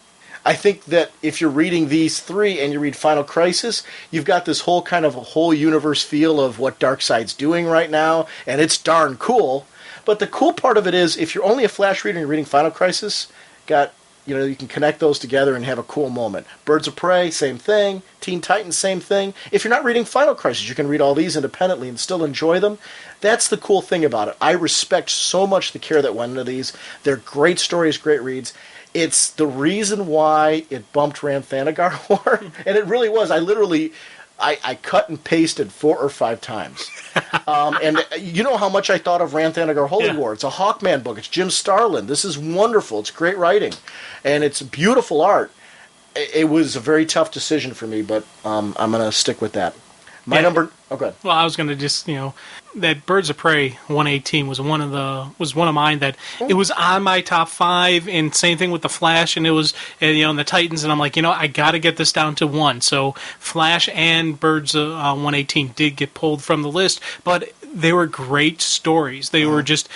I think that if you're reading these 3 and you read Final Crisis, you've got this whole kind of a whole universe feel of what Darkseid's doing right now, and it's darn cool. But the cool part of it is, if you're only a Flash reader and you're reading Final Crisis, you can connect those together and have a cool moment. Birds of Prey, same thing. Teen Titans, same thing. If you're not reading Final Crisis, you can read all these independently and still enjoy them. That's the cool thing about it. I respect so much the care that went into these. They're great stories, great reads. It's the reason why it bumped Ranthanagar more, and it really was. I cut and pasted 4 or 5 times. And you know how much I thought of Ranthanagar Holy War. It's a Hawkman book. It's Jim Starlin. This is wonderful. It's great writing, and it's beautiful art. It was a very tough decision for me, but I'm going to stick with that. My number... Oh, go ahead. Well, I was going to just, that Birds of Prey 118 was one of mine that it was on my top 5, and same thing with the Flash, and it was and the Titans, and I'm like, I got to get this down to 1. So Flash and Birds 118 did get pulled from the list, but they were great stories. They were just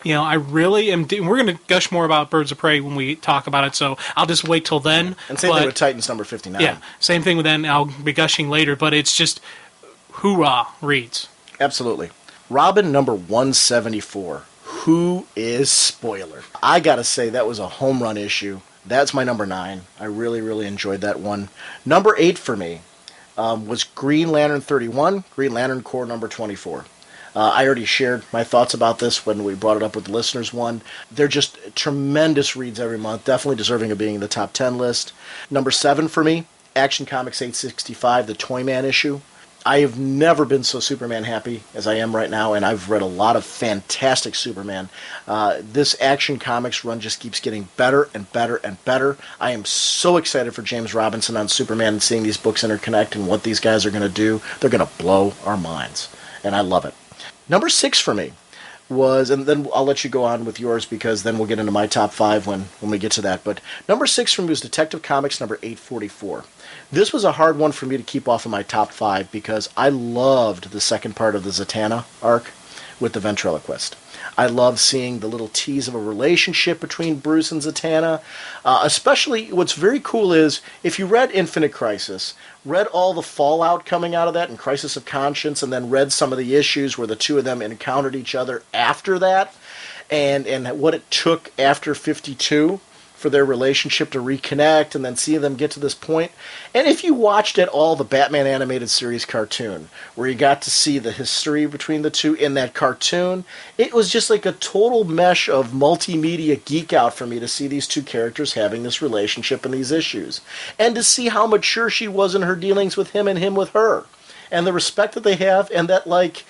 I really am. We're going to gush more about Birds of Prey when we talk about it, so I'll just wait till then. And same thing with Titans number 59. Yeah, same thing with then. I'll be gushing later, but it's just hoorah reads. Absolutely. Robin number 174. Who is Spoiler? I got to say, that was a home run issue. That's my number 9. I really, really enjoyed that one. Number 8 for me was Green Lantern 31, Green Lantern Corps number 24. I already shared my thoughts about this when we brought it up with the listeners one. They're just tremendous reads every month, definitely deserving of being in the top 10 list. Number 7 for me, Action Comics 865, the Toyman issue. I have never been so Superman happy as I am right now, and I've read a lot of fantastic Superman. This Action Comics run just keeps getting better and better and better. I am so excited for James Robinson on Superman and seeing these books interconnect and what these guys are going to do. They're going to blow our minds, and I love it. Number 6 for me was, and then I'll let you go on with yours because then we'll get into my top 5 when we get to that. But number 6 for me was Detective Comics number 844. This was a hard one for me to keep off of my top 5 because I loved the second part of the Zatanna arc with the ventriloquist. I love seeing the little tease of a relationship between Bruce and Zatanna. Especially, what's very cool is, if you read Infinite Crisis, read all the fallout coming out of that in Crisis of Conscience, and then read some of the issues where the two of them encountered each other after that, and what it took after 52 for their relationship to reconnect and then see them get to this point. And if you watched at all the Batman animated series cartoon, where you got to see the history between the two in that cartoon, it was just like a total mesh of multimedia geek out for me to see these two characters having this relationship and these issues. And to see how mature she was in her dealings with him and him with her. And the respect that they have, and that, like,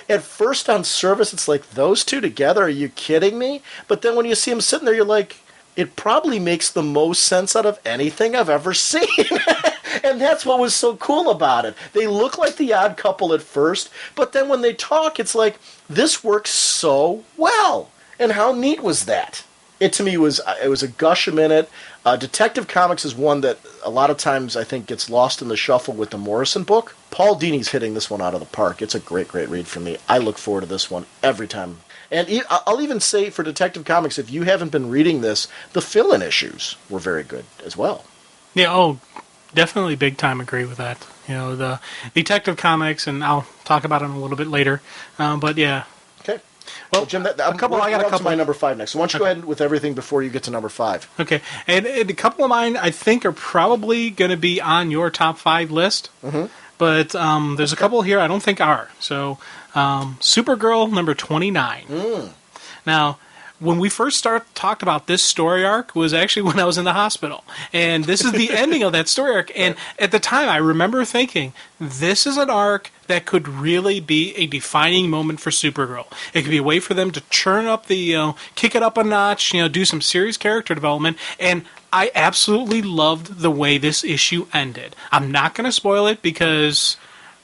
at first on surface, it's like, those two together, are you kidding me? But then when you see them sitting there, you're like, it probably makes the most sense out of anything I've ever seen. And that's what was so cool about it. They look like the odd couple at first, but then when they talk, it's like, this works so well. And how neat was that? It, to me, was a gush a minute. Detective Comics is one that a lot of times I think gets lost in the shuffle with the Morrison book. Paul Dini's hitting this one out of the park. It's a great, great read for me. I look forward to this one every time. And I'll even say for Detective Comics, if you haven't been reading this, the fill-in issues were very good as well. Yeah, definitely big time agree with that. The Detective Comics, and I'll talk about it a little bit later. But yeah. Okay. Well, Jim, I got a couple. My number 5 next. So why don't you go ahead with everything before you get to number 5? Okay. And a couple of mine I think are probably going to be on your top 5 list. Mm-hmm. But there's a couple here I don't think are. So, Supergirl number 29. Now, when we first talked about this story arc was actually when I was in the hospital. And this is the ending of that story arc. And at the time, I remember thinking, this is an arc that could really be a defining moment for Supergirl. It could be a way for them to churn up kick it up a notch, do some serious character development. And I absolutely loved the way this issue ended. I'm not going to spoil it because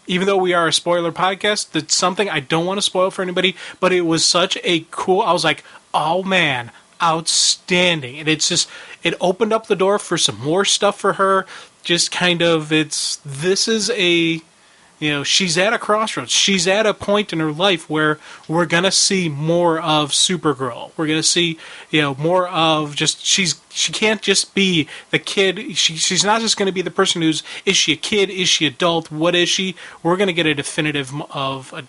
even though we are a spoiler podcast, that's something I don't want to spoil for anybody, but it was such a cool, I was like, oh man, outstanding. And it opened up the door for some more stuff for her. Just kind of, she's at a crossroads. She's at a point in her life where we're going to see more of Supergirl. We're going to see, more of just, she can't just be the kid. She's not just going to be the person is she a kid? Is she adult? What is she? We're going to get a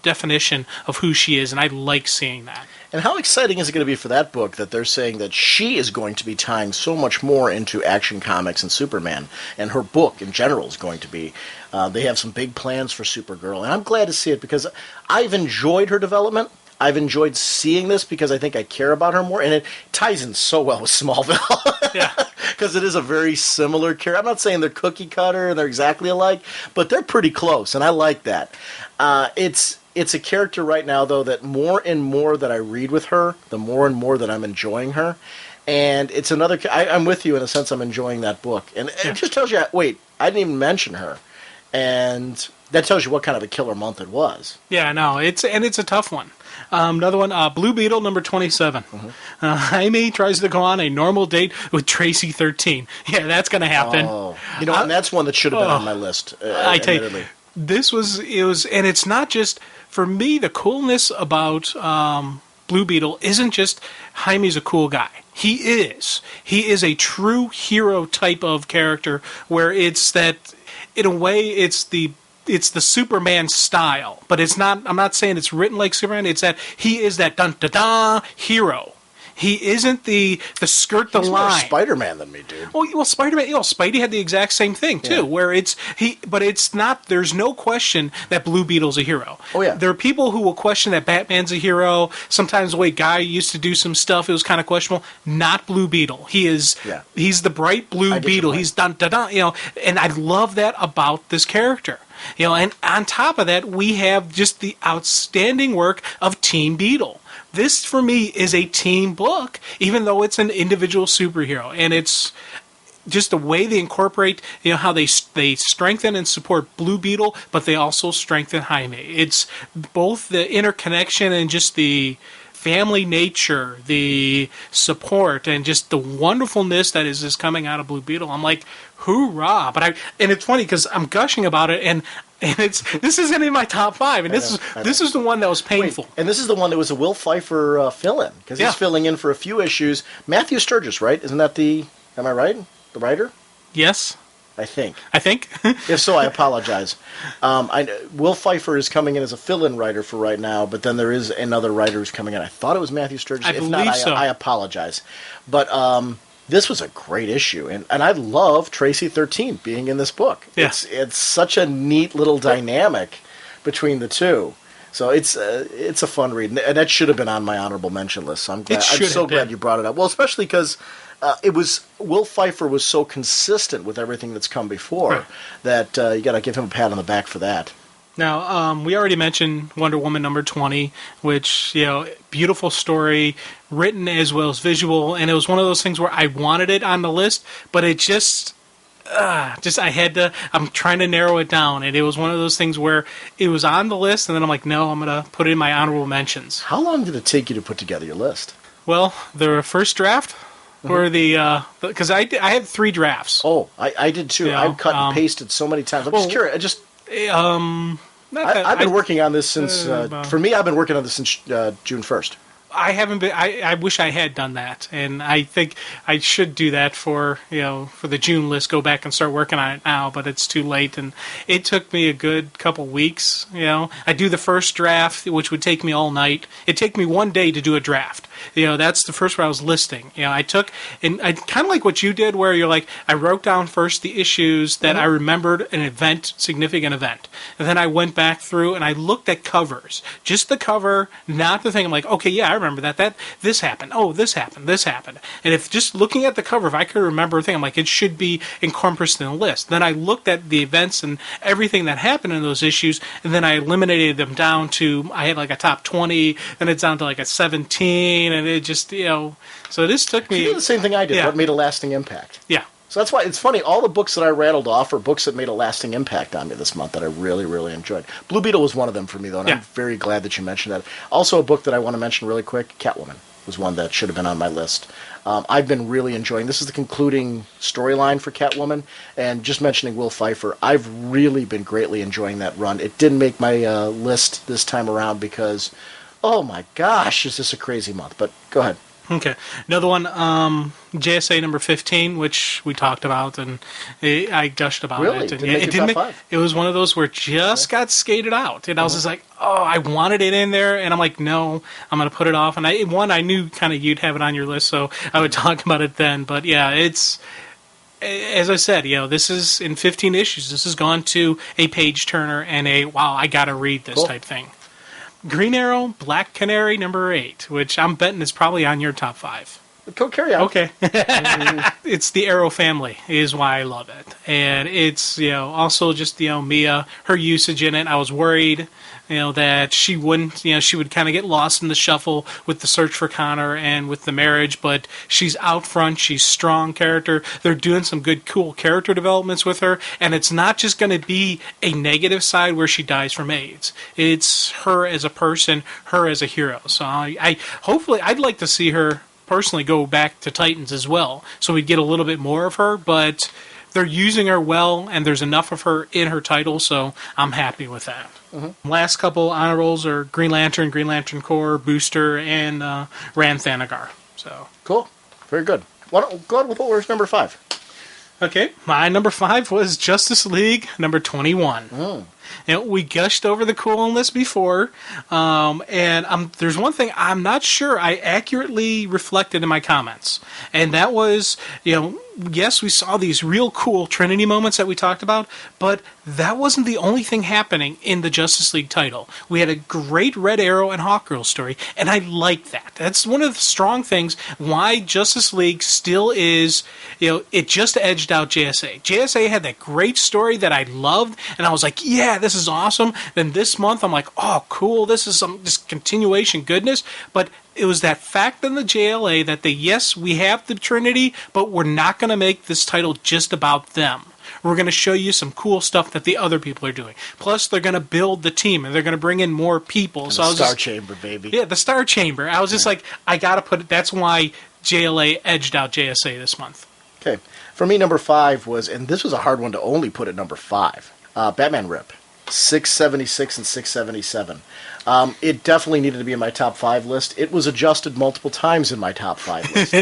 definition of who she is, and I like seeing that. And how exciting is it going to be for that book that they're saying that she is going to be tying so much more into Action Comics and Superman, and her book in general is going to be. They have some big plans for Supergirl, and I'm glad to see it because I've enjoyed her development. I've enjoyed seeing this because I think I care about her more, and it ties in so well with Smallville. Yeah. Because it is a very similar character. I'm not saying they're cookie cutter and they're exactly alike, but they're pretty close, and I like that. It's a character right now, though, that more and more that I read with her, the more and more that I'm enjoying her. And it's another... I'm with you in a sense. I'm enjoying that book. And it just tells you, wait, I didn't even mention her. And that tells you what kind of a killer month it was. Yeah, no, it's a tough one. Another one, Blue Beetle, number 27. Jaime tries to go on a normal date with Tracy 13. Yeah, that's going to happen. Oh, and that's one that should have been on my list. I tell you, admittedly. and it's not just, for me, the coolness about Blue Beetle isn't just Jaime's a cool guy. He is. He is a true hero type of character where it's that, in a way, it's the Superman style, but it's not. I'm not saying it's written like Superman. It's that he is that dun da da hero. He isn't the skirt the He's line. more Spider-Man than me, dude. Well, Spider-Man. Spidey had the exact same thing too, where but it's not. There's no question that Blue Beetle's a hero. Oh yeah. There are people who will question that Batman's a hero. Sometimes the way Guy used to do some stuff, it was kind of questionable. Not Blue Beetle. He is. Yeah. He's the bright blue beetle. He's dun da da. And I love that about this character. And on top of that, we have just the outstanding work of Team Beetle. This, for me, is a team book, even though it's an individual superhero. And it's just the way they incorporate, how they strengthen and support Blue Beetle, but they also strengthen Jaime. It's both the interconnection and just the family nature, the support, and just the wonderfulness that is just coming out of Blue Beetle. I'm like, hoorah! And it's funny because I'm gushing about it, and this isn't in my top 5, and this is the one that was painful. Wait, and this is the one that was a Will Pfeiffer fill-in, because he's filling in for a few issues. Matthew Sturgis, right? Isn't that am I right? The writer? Yes. I think. If so, I apologize. Will Pfeiffer is coming in as a fill-in writer for right now, but then there is another writer who's coming in. I thought it was Matthew Sturgis. I believe so. I apologize. But this was a great issue, and I love Tracy 13 being in this book. Yeah. It's such a neat little dynamic between the two. So it's a fun read, and that should have been on my honorable mention list. So I'm so glad you brought it up. Well, especially because Will Pfeiffer was so consistent with everything that's come before that you got to give him a pat on the back for that. Now, we already mentioned Wonder Woman number 20, which, beautiful story, written as well as visual, and it was one of those things where I wanted it on the list, but it I'm trying to narrow it down, and it was one of those things where it was on the list, and then I'm like, no, I'm going to put it in my honorable mentions. How long did it take you to put together your list? Well, the first draft, or because I had 3 drafts. Oh, I did too. I've cut and pasted so many times. I'm just curious. I've been working on this since. For me, I've been working on this since June 1st. I haven't been. I wish I had done that, and I think I should do that for the June list. Go back and start working on it now, but it's too late, and it took me a good couple weeks. I do the first draft, which would take me all night. It'd take me one day to do a draft. That's the first where I was listing. I took, and I kind of like what you did, where you're like, I wrote down first the issues that I remembered significant event, and then I went back through and I looked at covers, just the cover, not the thing. I'm like, okay, yeah, I remember that this happened. Oh, this happened. And if just looking at the cover, if I could remember a thing, I'm like, it should be encompassed in the list. Then I looked at the events and everything that happened in those issues, and then I eliminated them down to, I had like a top 20, then it's down to like a 17, and it just, so this took me... You did the same thing I did. What made a lasting impact. Yeah. So that's why it's funny, all the books that I rattled off are books that made a lasting impact on me this month that I really, really enjoyed. Blue Beetle was one of them for me, though, and I'm very glad that you mentioned that. Also, a book that I want to mention really quick, Catwoman, was one that should have been on my list. I've been really enjoying, this is the concluding storyline for Catwoman, and just mentioning Will Pfeiffer, I've really been greatly enjoying that run. It didn't make my list this time around because, oh my gosh, is this a crazy month, but go ahead. Okay. Another one, JSA number 15, which we talked about, and I gushed about it. And it didn't make top 5. It was one of those where it just got skated out. And I was just like, oh, I wanted it in there. And I'm like, no, I'm going to put it off. And I knew kind of you'd have it on your list, so I would talk about it then. But yeah, it's, as I said, this is in 15 issues. This has gone to a page turner and wow, I got to read this type thing. Green Arrow, Black Canary, number 8, which I'm betting is probably on your top 5. Go carry on. Okay. It's the Arrow family is why I love it. And it's, also just, Mia, her usage in it. I was worried, that she wouldn't, she would kind of get lost in the shuffle with the search for Connor and with the marriage, but she's out front. She's strong character. They're doing some good, cool character developments with her. And it's not just going to be a negative side where she dies from AIDS. It's her as a person, her as a hero. So hopefully, I'd like to see her personally go back to Titans as well, so we'd get a little bit more of her, but they're using her well, and there's enough of her in her title, so I'm happy with that. Mm-hmm. Last couple honor rolls are Green Lantern Corps, Booster, and Ran Thanagar. So cool. Very good. Why don't go ahead with what was number 5? Okay, my number 5 was Justice League, number 21. We gushed over the coolness before, and there's one thing I'm not sure I accurately reflected in my comments, and that was, yes, we saw these real cool Trinity moments that we talked about, but that wasn't the only thing happening in the Justice League title. We had a great Red Arrow and Hawkgirl story, and I like that. That's one of the strong things why Justice League still is, it just edged out JSA. JSA had that great story that I loved, and I was like, yeah, this is awesome. Then this month, I'm like, oh, cool, this is some just continuation goodness, but it was that fact in the JLA that yes, we have the Trinity, but we're not going to make this title just about them. We're going to show you some cool stuff that the other people are doing. Plus, they're going to build the team, and they're going to bring in more people. And so the Star Chamber, baby. Yeah, the Star Chamber. I was just like, I got to put it. That's why JLA edged out JSA this month. Okay. For me, number 5 was, and this was a hard one to only put at number 5, Batman Rip. 676 and 677. It definitely needed to be in my top 5 list. It was adjusted multiple times in my top 5 list.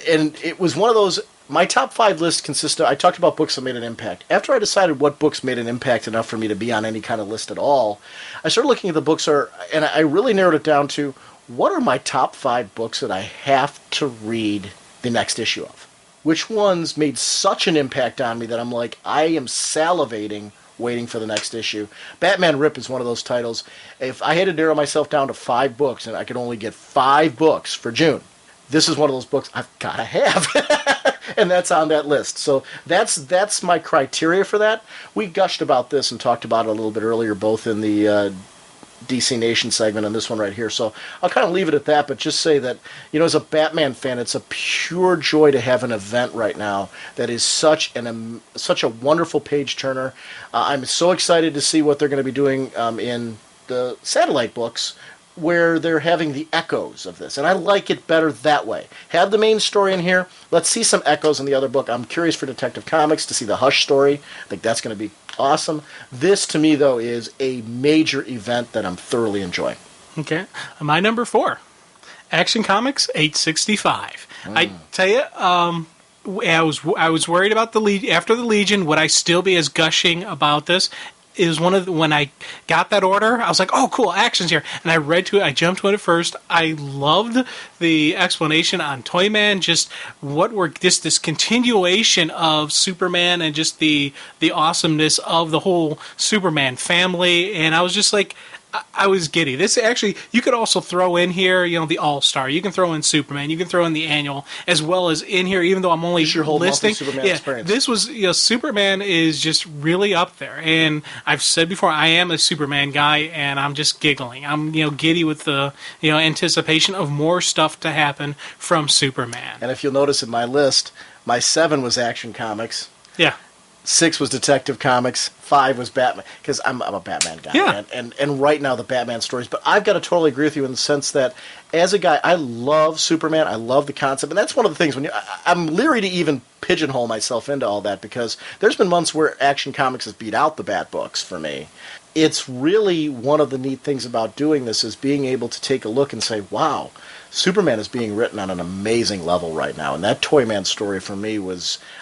And it was one of those, my top 5 list consisted, I talked about books that made an impact. After I decided what books made an impact enough for me to be on any kind of list at all, I started looking at the books, and I really narrowed it down to, what are my top 5 books that I have to read the next issue of? Which ones made such an impact on me that I'm like, I am salivating waiting for the next issue. Batman Rip is one of those titles. If I had to narrow myself down to 5 books and I could only get 5 books for June, this is one of those books I've got to have. And that's on that list. So that's my criteria for that. We gushed about this and talked about it a little bit earlier, both in the DC Nation segment and this one right here. So I'll kind of leave it at that, but just say that, as a Batman fan, it's a pure joy to have an event right now that is such a wonderful page turner. I'm so excited to see what they're going to be doing in the satellite books, where they're having the echoes of this. And I like it better that way. Have the main story in here. Let's see some echoes in the other book. I'm curious for Detective Comics to see the Hush story. I think that's going to be awesome. This, to me, though, is a major event that I'm thoroughly enjoying. Okay. My number 4, Action Comics 865. I tell you, I was worried about after the Legion, would I still be as gushing about this? It was when I got that order, I was like, oh, cool, Action's here. And I read to it, I jumped to it first. I loved the explanation on Toyman, just this continuation of Superman and just the awesomeness of the whole Superman family. And I was just like, I was giddy. This actually, you could also throw in here, the All-Star. You can throw in Superman. You can throw in the Annual, as well as in here, even though I'm only listing. Superman experience. This was, Superman is just really up there. And I've said before, I am a Superman guy, and I'm just giggling. I'm, giddy with the, anticipation of more stuff to happen from Superman. And if you'll notice in my list, my 7 was Action Comics. Yeah. 6 was Detective Comics. 5 was Batman, because I'm a Batman guy. Yeah. And right now the Batman stories. But I've got to totally agree with you in the sense that as a guy, I love Superman. I love the concept. And that's one of the things I'm leery to even pigeonhole myself into all that, because there's been months where Action Comics has beat out the Bat books for me. It's really one of the neat things about doing this is being able to take a look and say, wow, Superman is being written on an amazing level right now. And that Toyman story for me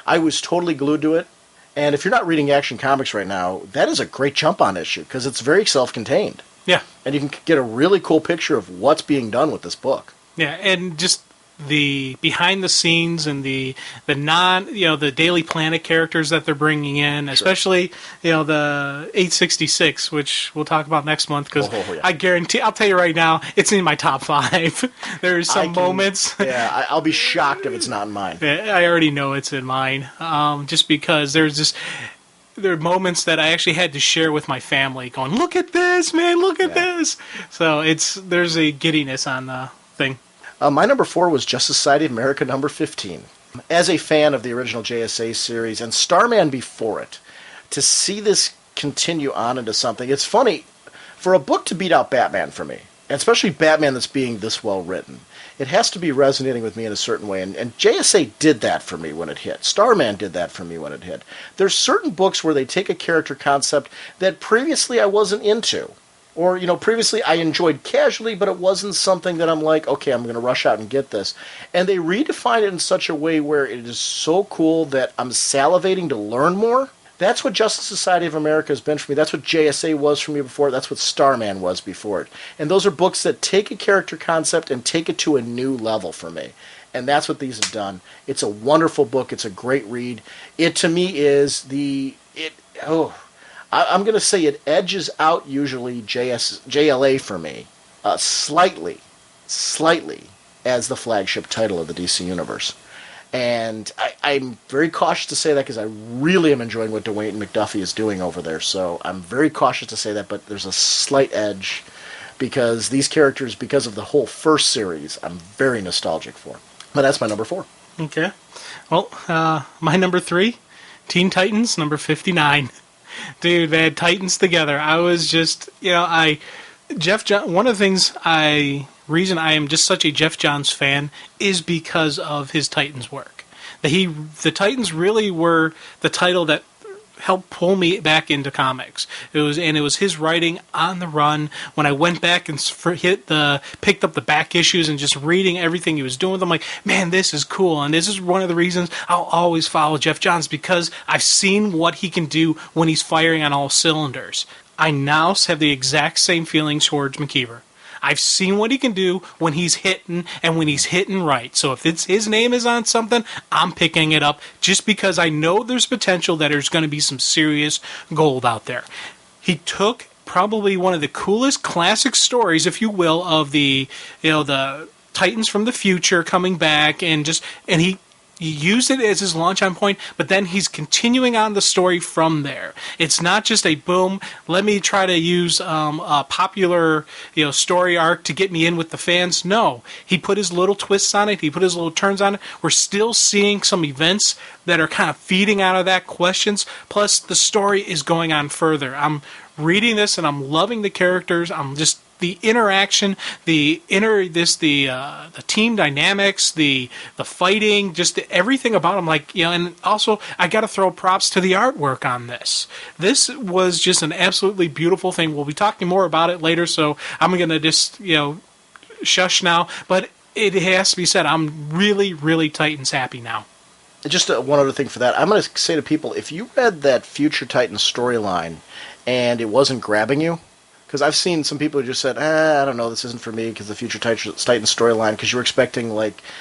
I was totally glued to it. And if you're not reading Action Comics right now, that is a great jump-on issue, because it's very self-contained. Yeah. And you can get a really cool picture of what's being done with this book. Yeah, and just the behind the scenes and the the Daily Planet characters that they're bringing in, especially the 866, which we'll talk about next month, because I guarantee, I'll tell you right now, it's in my top 5. There's some moments. Yeah, I'll be shocked if it's not in mine. I already know it's in mine, just because there are moments that I actually had to share with my family, going, "Look at this, man! Look at this!" So there's a giddiness on the thing. My number 4 was Justice Society of America number 15. As a fan of the original JSA series and Starman before it, to see this continue on into something, it's funny, for a book to beat out Batman for me, and especially Batman that's being this well written, it has to be resonating with me in a certain way, and JSA did that for me when it hit. Starman did that for me when it hit. There's certain books where they take a character concept that previously I wasn't into, or, previously I enjoyed casually, but it wasn't something that I'm like, okay, I'm going to rush out and get this. And they redefine it in such a way where it is so cool that I'm salivating to learn more. That's what Justice Society of America has been for me. That's what JSA was for me before. That's what Starman was before it. And those are books that take a character concept and take it to a new level for me. And that's what these have done. It's a wonderful book. It's a great read. It, to me, is I'm going to say it edges out usually JLA for me, slightly, as the flagship title of the DC Universe. And I'm very cautious to say that because I really am enjoying what Dwayne McDuffie is doing over there. So I'm very cautious to say that, but there's a slight edge because these characters, because of the whole first series, I'm very nostalgic for. But that's my number 4. Okay. Well, my number 3, Teen Titans, number 59. Dude, man, Titans together. I was just, Jeff Johns, one of the things reason I am just such a Jeff Johns fan is because of his Titans work. The Titans really were the title that helped pull me back into comics. It was his writing on the run. When I went back and picked up the back issues and just reading everything he was doing with them, like, man, this is cool. And this is one of the reasons I'll always follow Jeff Johns, because I've seen what he can do when he's firing on all cylinders. I now have the exact same feelings towards McKeever. I've seen what he can do when he's hitting, and when he's hitting right. So if his name is on something, I'm picking it up just because I know there's potential that there's going to be some serious gold out there. He took probably one of the coolest classic stories, if you will, of the Titans from the future coming back, and he used it as his launch-on point, but then he's continuing on the story from there. It's not just a boom, let me try to use a popular story arc to get me in with the fans. No, he put his little twists on it, he put his little turns on it. We're still seeing some events that are kind of feeding out of that questions, plus the story is going on further. I'm reading this and I'm loving the characters. I'm just the interaction, the team dynamics, the fighting, just everything about them. And also I got to throw props to the artwork on this. This was just an absolutely beautiful thing. We'll be talking more about it later, so I'm going to just shush now. But it has to be said, I'm really, really Titans happy now. Just one other thing for that. I'm going to say to people, if you read that Future Titans storyline and it wasn't grabbing you, because I've seen some people who just said, I don't know, this isn't for me because the Future Titans storyline, because you're expecting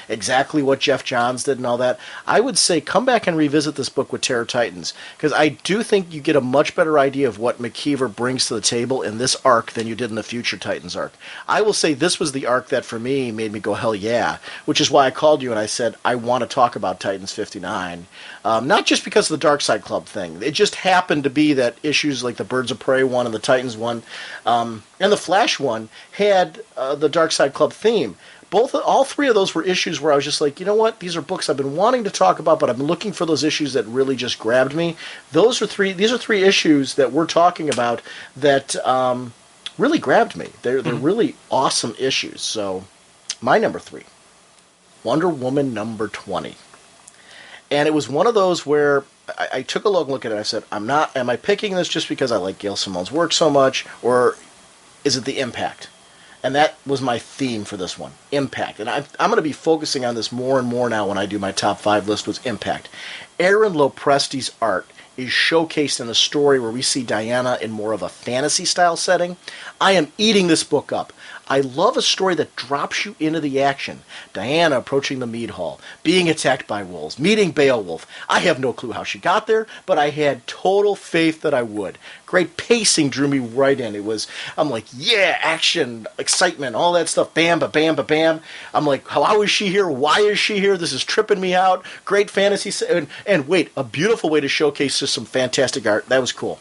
exactly what Jeff Johns did and all that. I would say come back and revisit this book with Terror Titans, because I do think you get a much better idea of what McKeever brings to the table in this arc than you did in the Future Titans arc. I will say this was the arc that for me made me go, hell yeah, which is why I called you and I said, I want to talk about Titans 59. Not just because of the Dark Side Club thing. It just happened to be that issues like the Birds of Prey one and the Titans one and the Flash one had the Dark Side Club theme. All three of those were issues where I was just like, you know what? These are books I've been wanting to talk about, but I've been looking for those issues that really just grabbed me. These are three issues that we're talking about that really grabbed me. They're really awesome issues. So, my number 3, Wonder Woman number 20. And it was one of those where I took a look at it and I said, am I picking this just because I like Gail Simone's work so much, or is it the impact? And that was my theme for this one, impact. And I'm going to be focusing on this more and more now when I do my top 5 list, was impact. Aaron Lopresti's art is showcased in a story where we see Diana in more of a fantasy-style setting. I am eating this book up. I love a story that drops you into the action. Diana approaching the mead hall, being attacked by wolves, meeting Beowulf. I have no clue how she got there, but I had total faith that I would. Great pacing drew me right in. I'm like, yeah, action, excitement, all that stuff. Bam, ba, bam, ba, bam. I'm like, how is she here? Why is she here? This is tripping me out. Great fantasy. And wait, a beautiful way to showcase just some fantastic art. That was cool.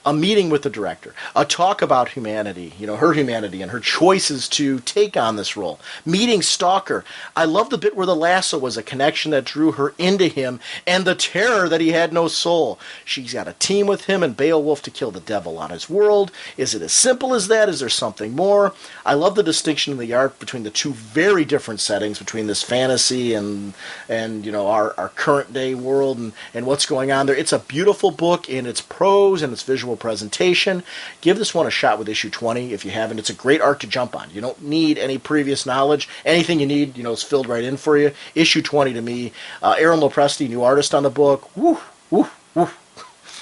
A meeting with the director, a talk about humanity, her humanity and her choices to take on this role. Meeting Stalker. I love the bit where the lasso was a connection that drew her into him and the terror that he had no soul. She's got a team with him and Beowulf to kill the devil on his world. Is it as simple as that? Is there something more? I love the distinction in the art between the two very different settings, between this fantasy and our current day world and what's going on there. It's a beautiful book in its prose and its visual presentation. Give this one a shot with issue 20 if you haven't. It's a great art to jump on. You don't need any previous knowledge. Anything you need, is filled right in for you. Issue 20 to me. Aaron Lopresti, new artist on the book. Woo, woo, woo.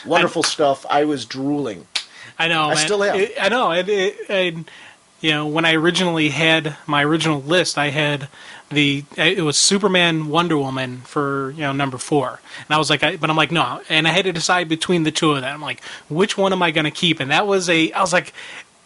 Wonderful stuff. I was drooling. I know, man. I still am. I know. When I originally had my original list, I had it was Superman, Wonder Woman for number 4, and I was like, I'm like, no, and I had to decide between the two of them. I'm like, which one am I going to keep? And I was like,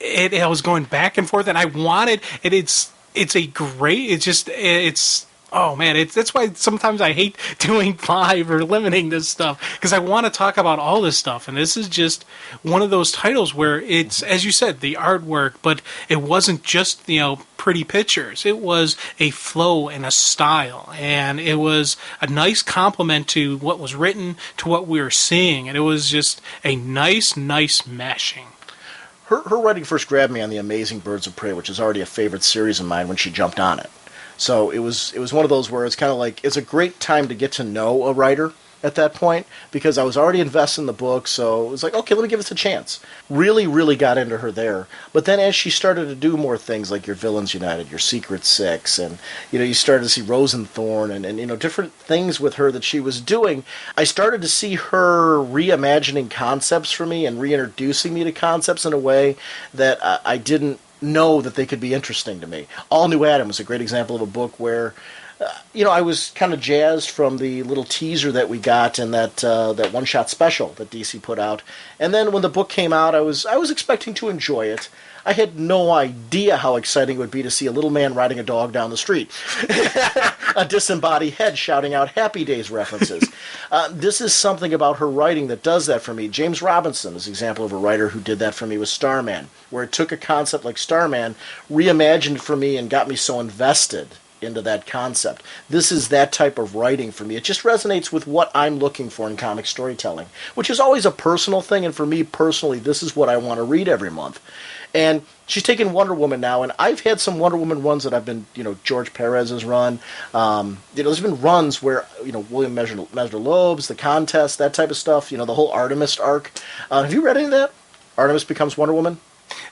I was going back and forth, and I wanted it. It's a great. It's. Oh man, that's why sometimes I hate doing 5 or limiting this stuff, because I want to talk about all this stuff, and this is just one of those titles where it's, as you said, the artwork, but it wasn't just pretty pictures. It was a flow and a style, and it was a nice complement to what was written, to what we were seeing, and it was just a nice meshing. Her writing first grabbed me on The Amazing Birds of Prey, which is already a favorite series of mine when she jumped on it. So it was one of those where it's kind of like, it's a great time to get to know a writer at that point, because I was already invested in the book, so it was like, okay, let me give this a chance. Really, really got into her there. But then as she started to do more things like your Villains United, your Secret Six, and you started to see Rosenthorn and different things with her that she was doing, I started to see her reimagining concepts for me and reintroducing me to concepts in a way that I didn't know that they could be interesting to me. All New Adam was a great example of a book where, I was kind of jazzed from the little teaser that we got in that one-shot special that DC put out. And then when the book came out, I was expecting to enjoy it. I had no idea how exciting it would be to see a little man riding a dog down the street. A disembodied head shouting out Happy Days references. This is something about her writing that does that for me. James Robinson is an example of a writer who did that for me with Starman, where it took a concept like Starman, reimagined it for me, and got me so invested into that concept. This is that type of writing for me. It just resonates with what I'm looking for in comic storytelling, which is always a personal thing, and for me personally, this is what I want to read every month. And she's taken Wonder Woman now, and I've had some Wonder Woman runs that I've been, George Perez's run. There's been runs where, William Measure-Loeb's, The Contest, that type of stuff, the whole Artemis arc. Have you read any of that? Artemis Becomes Wonder Woman?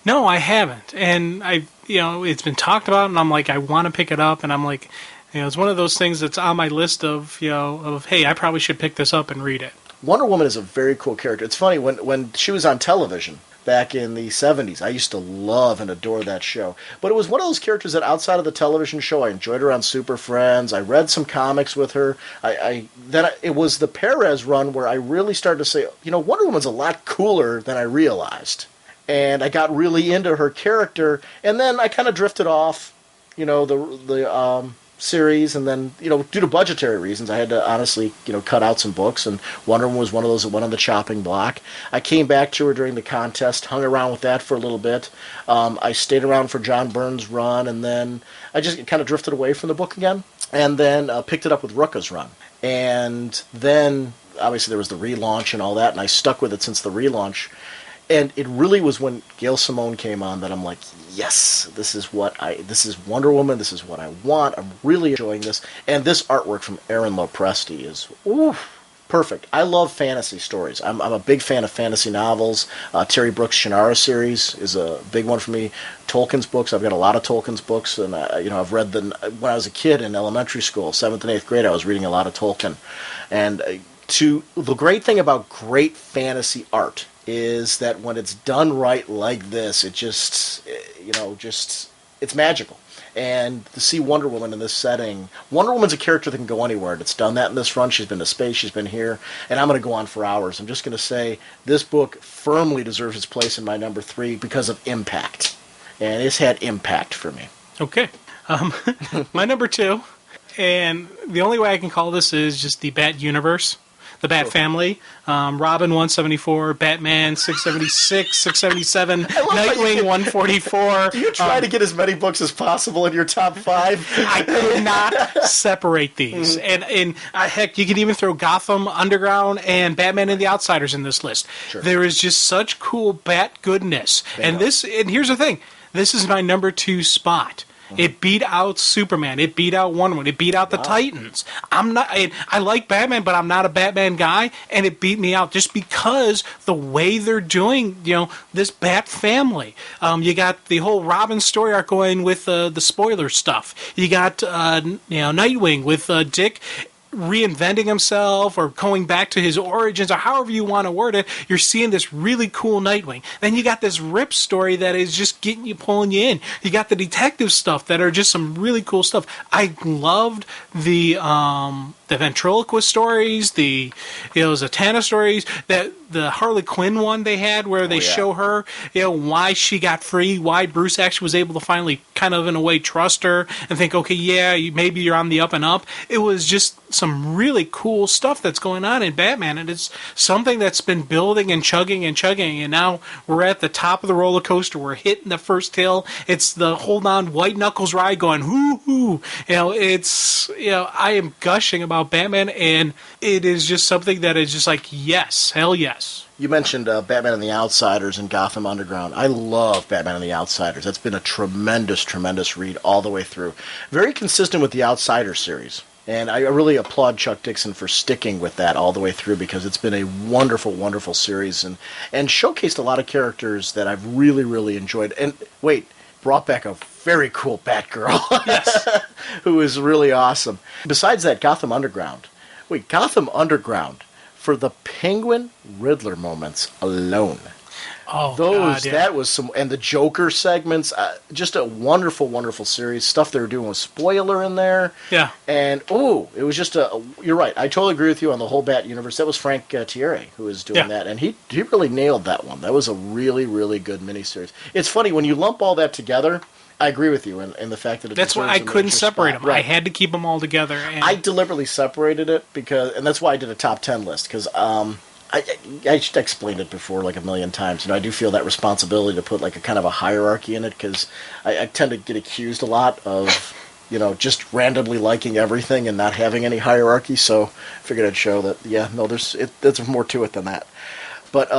No, I haven't. And it's been talked about, and I'm like, I want to pick it up, and I'm like, it's one of those things that's on my list of, hey, I probably should pick this up and read it. Wonder Woman is a very cool character. It's funny, when she was on television back in the 70s, I used to love and adore that show. But it was one of those characters that outside of the television show, I enjoyed her on Super Friends. I read some comics with her. It was the Perez run where I really started to say, Wonder Woman's a lot cooler than I realized. And I got really into her character, and then I kind of drifted off, the series, and then, due to budgetary reasons, I had to honestly, cut out some books, and Wonder Woman was one of those that went on the chopping block. I came back to her during The Contest, hung around with that for a little bit. I stayed around for John Byrne's run, and then I just kind of drifted away from the book again, and then picked it up with Rucka's run. And then, obviously, there was the relaunch and all that, and I stuck with it since the relaunch. And it really was when Gail Simone came on that I'm like, yes, this is Wonder Woman, this is what I want, I'm really enjoying this. And this artwork from Aaron Lopresti is, perfect. I love fantasy stories. I'm a big fan of fantasy novels. Terry Brooks' Shannara series is a big one for me. Tolkien's books, I've got a lot of Tolkien's books, and I've read them when I was a kid in elementary school, 7th and 8th grade, I was reading a lot of Tolkien. And the great thing about great fantasy art is that when it's done right like this, it just it's magical. And to see Wonder Woman in this setting, Wonder Woman's a character that can go anywhere. And it's done that in this run. She's been to space, she's been here, and I'm going to go on for hours. I'm just going to say this book firmly deserves its place in my number 3 because of impact. And it's had impact for me. Okay. My number 2, and the only way I can call this is just the Bat universe. The Bat family, Robin 174, Batman 676, 677, Nightwing 144. Do you try to get as many books as possible in your top 5? I could not separate these. And heck, you can even throw Gotham Underground and Batman and the Outsiders in this list. Sure. There is just such cool Bat goodness. And here's the thing. This is my number 2 spot. It beat out Superman. It beat out Wonder Woman. It beat out the Titans. I like Batman, but I'm not a Batman guy, and it beat me out just because the way they're doing, this Bat family. You got the whole Robin story arc going with the spoiler stuff. You got Nightwing with Dick reinventing himself or going back to his origins or however you want to word it. You're seeing this really cool Nightwing. Then you got this Rip story that is just pulling you in. You got the detective stuff that are just some really cool stuff. I loved the ventriloquist stories, the Zatanna stories, that the Harley Quinn one they had where they show her, why she got free, why Bruce actually was able to finally kind of in a way trust her and think, okay, maybe you're on the up and up. It was just some really cool stuff that's going on in Batman, and it's something that's been building and chugging, and now we're at the top of the roller coaster. We're hitting the first hill. It's the hold on white knuckles ride going hoo. I am gushing about Batman, and it is just something that is just like, yes, hell yes. You mentioned Batman and the Outsiders and Gotham Underground. I love Batman and the Outsiders. That's been a tremendous, tremendous read all the way through. Very consistent with the Outsiders series. And I really applaud Chuck Dixon for sticking with that all the way through because it's been a wonderful, wonderful series and showcased a lot of characters that I've really, really enjoyed. And brought back a very cool Batgirl. Yes. Who is really awesome. Besides that, Gotham Underground, for the Penguin Riddler moments alone. Oh, God, yeah. That was some, and the Joker segments, just a wonderful, wonderful series. Stuff they were doing with spoiler in there. Yeah. And, it was just you're right. I totally agree with you on the whole Bat universe. That was Frank Thierry who was doing that, and he really nailed that one. That was a really, really good miniseries. It's funny, when you lump all that together, I agree with you in the fact that that's why I couldn't separate them. Right. I had to keep them all together. And I deliberately separated it and that's why I did a top 10 list because I explained it before like a million times. I do feel that responsibility to put like a kind of a hierarchy in it because I tend to get accused a lot of just randomly liking everything and not having any hierarchy. So I figured I'd show that there's more to it than that. But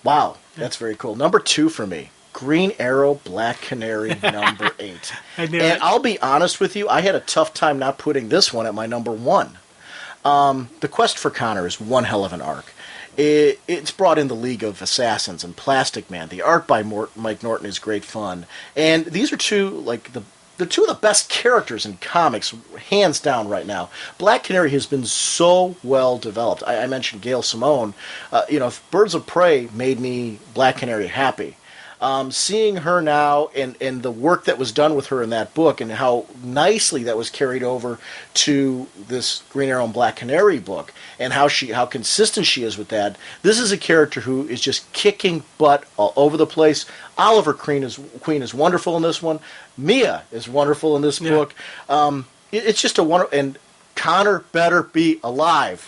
wow, that's very cool. Number 2 for me. Green Arrow, Black Canary, number 8. And I'll be honest with you, I had a tough time not putting this one at my number 1. The Quest for Connor is one hell of an arc. It's brought in the League of Assassins and Plastic Man. The art by Mike Norton is great fun. And these are they're two of the best characters in comics, hands down right now. Black Canary has been so well developed. I mentioned Gail Simone. Birds of Prey made me Black Canary happy. Seeing her now and the work that was done with her in that book and how nicely that was carried over to this Green Arrow and Black Canary book and how consistent she is with that. This is a character who is just kicking butt all over the place. Oliver Queen is wonderful in this one. Mia is wonderful in this book. It's just a wonderful... And Connor better be alive.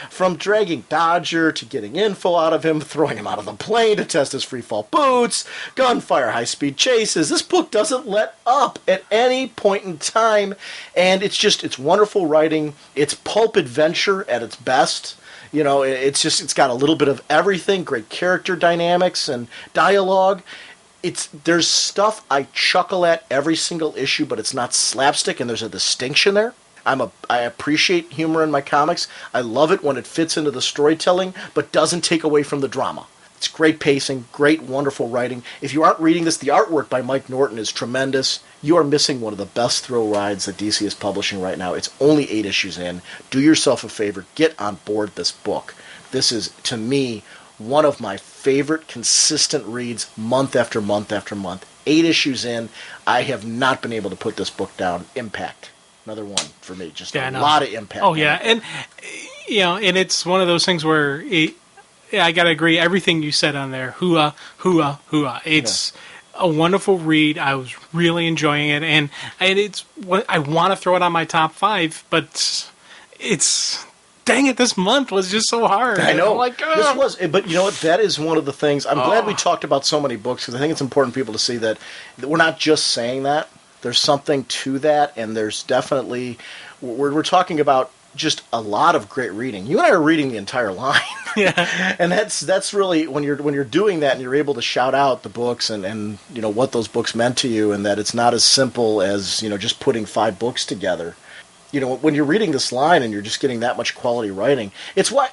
From dragging Dodger to getting info out of him, throwing him out of the plane to test his freefall boots, gunfire, high-speed chases. This book doesn't let up at any point in time, and it's wonderful writing. It's pulp adventure at its best. It's got a little bit of everything, great character dynamics and dialogue. There's stuff I chuckle at every single issue, but it's not slapstick, and there's a distinction there. I appreciate humor in my comics. I love it when it fits into the storytelling, but doesn't take away from the drama. It's great pacing, great, wonderful writing. If you aren't reading this, the artwork by Mike Norton is tremendous. You are missing one of the best thrill rides that DC is publishing right now. It's only 8 issues in. Do yourself a favor. Get on board this book. This is, to me, one of my favorite consistent reads month after month after month. 8 issues in, I have not been able to put this book down. Impact. Another one for me. Just a lot of impact. Oh, yeah. And, and it's one of those things where I got to agree. Everything you said on there, hooah, hooah, hooah. It's a wonderful read. I was really enjoying it. And it's I want to throw it on my top 5, but it's... Dang it, this month was just so hard. I know. This was, but you know what? That is one of the things. I'm glad we talked about so many books, because I think it's important for people to see that we're not just saying that. There's something to that, and there's definitely... We're talking about just a lot of great reading. You and I are reading the entire line. Yeah. And that's really, when you're doing that and you're able to shout out the books and what those books meant to you, and that it's not as simple as, just putting 5 books together. When you're reading this line and you're just getting that much quality writing, it's why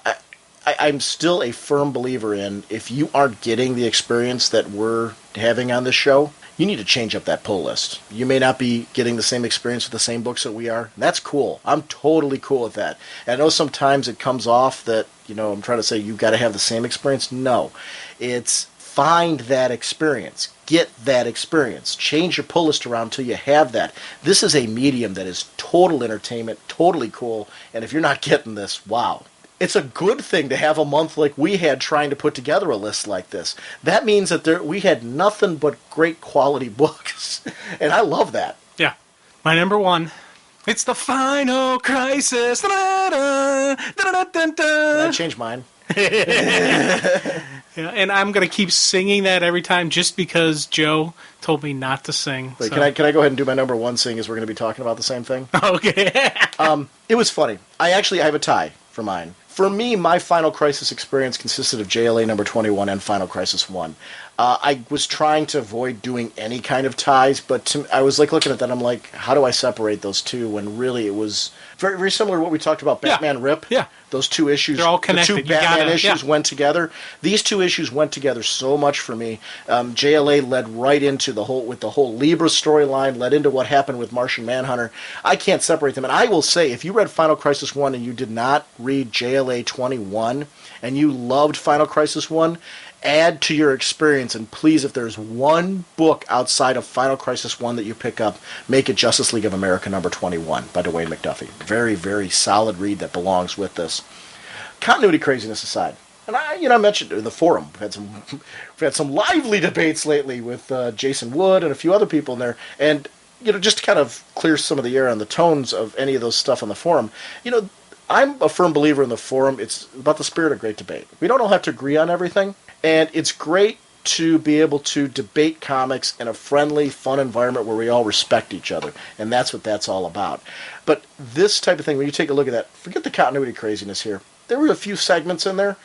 I'm still a firm believer in, if you aren't getting the experience that we're having on this show, you need to change up that pull list. You may not be getting the same experience with the same books that we are. That's cool. I'm totally cool with that. And I know sometimes it comes off that, I'm trying to say you've got to have the same experience. No. It's find that experience. Get that experience. Change your pull list around until you have that. This is a medium that is total entertainment, totally cool, and if you're not getting this, wow. It's a good thing to have a month like we had trying to put together a list like this. That means that we had nothing but great quality books, and I love that. Yeah. My number 1, it's the Final Crisis. I changed mine. Yeah, and I'm going to keep singing that every time just because Joe told me not to sing. Wait, can I go ahead and do my number 1, seeing as we're going to be talking about the same thing? Okay. It was funny. I have a tie for mine. For me, my Final Crisis experience consisted of JLA number 21 and Final Crisis 1. I was trying to avoid doing any kind of ties, but I was looking at that, I'm like, how do I separate those two? When really it was very, very similar to what we talked about, Batman Rip. Yeah. Those 2 issues. They're all connected. The 2 Batman issues went together. These 2 issues went together so much for me. JLA led right into the whole Libra storyline, led into what happened with Martian Manhunter. I can't separate them. And I will say, if you read Final Crisis 1 and you did not read JLA 21, and you loved Final Crisis 1, add to your experience, and please, if there's one book outside of Final Crisis 1 that you pick up, make it Justice League of America number 21 by Dwayne McDuffie. Very, very solid read that belongs with this. Continuity craziness aside, and I mentioned in the forum, we've had some lively debates lately with Jason Wood and a few other people in there, and just to kind of clear some of the air on the tones of any of those stuff on the forum, I'm a firm believer in the forum. It's about the spirit of great debate. We don't all have to agree on everything. And it's great to be able to debate comics in a friendly, fun environment where we all respect each other. And that's what that's all about. But this type of thing, when you take a look at that, forget the continuity craziness here. There were a few segments in there.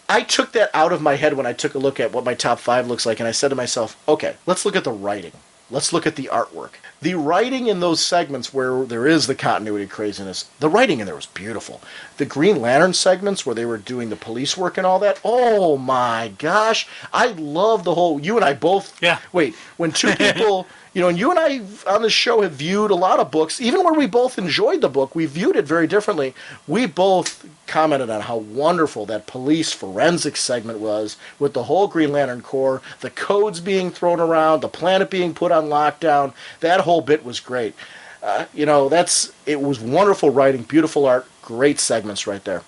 I took that out of my head when I took a look at what my top 5 looks like, and I said to myself, okay, let's look at the writing. Let's look at the artwork. The writing in those segments where there is the continuity craziness, the writing in there was beautiful. The Green Lantern segments where they were doing the police work and all that, oh my gosh. I love the whole, you and I both, wait, when 2 people, and you and I on this show have viewed a lot of books, even where we both enjoyed the book, we viewed it very differently. We both commented on how wonderful that police forensics segment was, with the whole Green Lantern Corps, the codes being thrown around, the planet being put on lockdown. That whole bit was great. It was wonderful writing, beautiful art, great segments right there.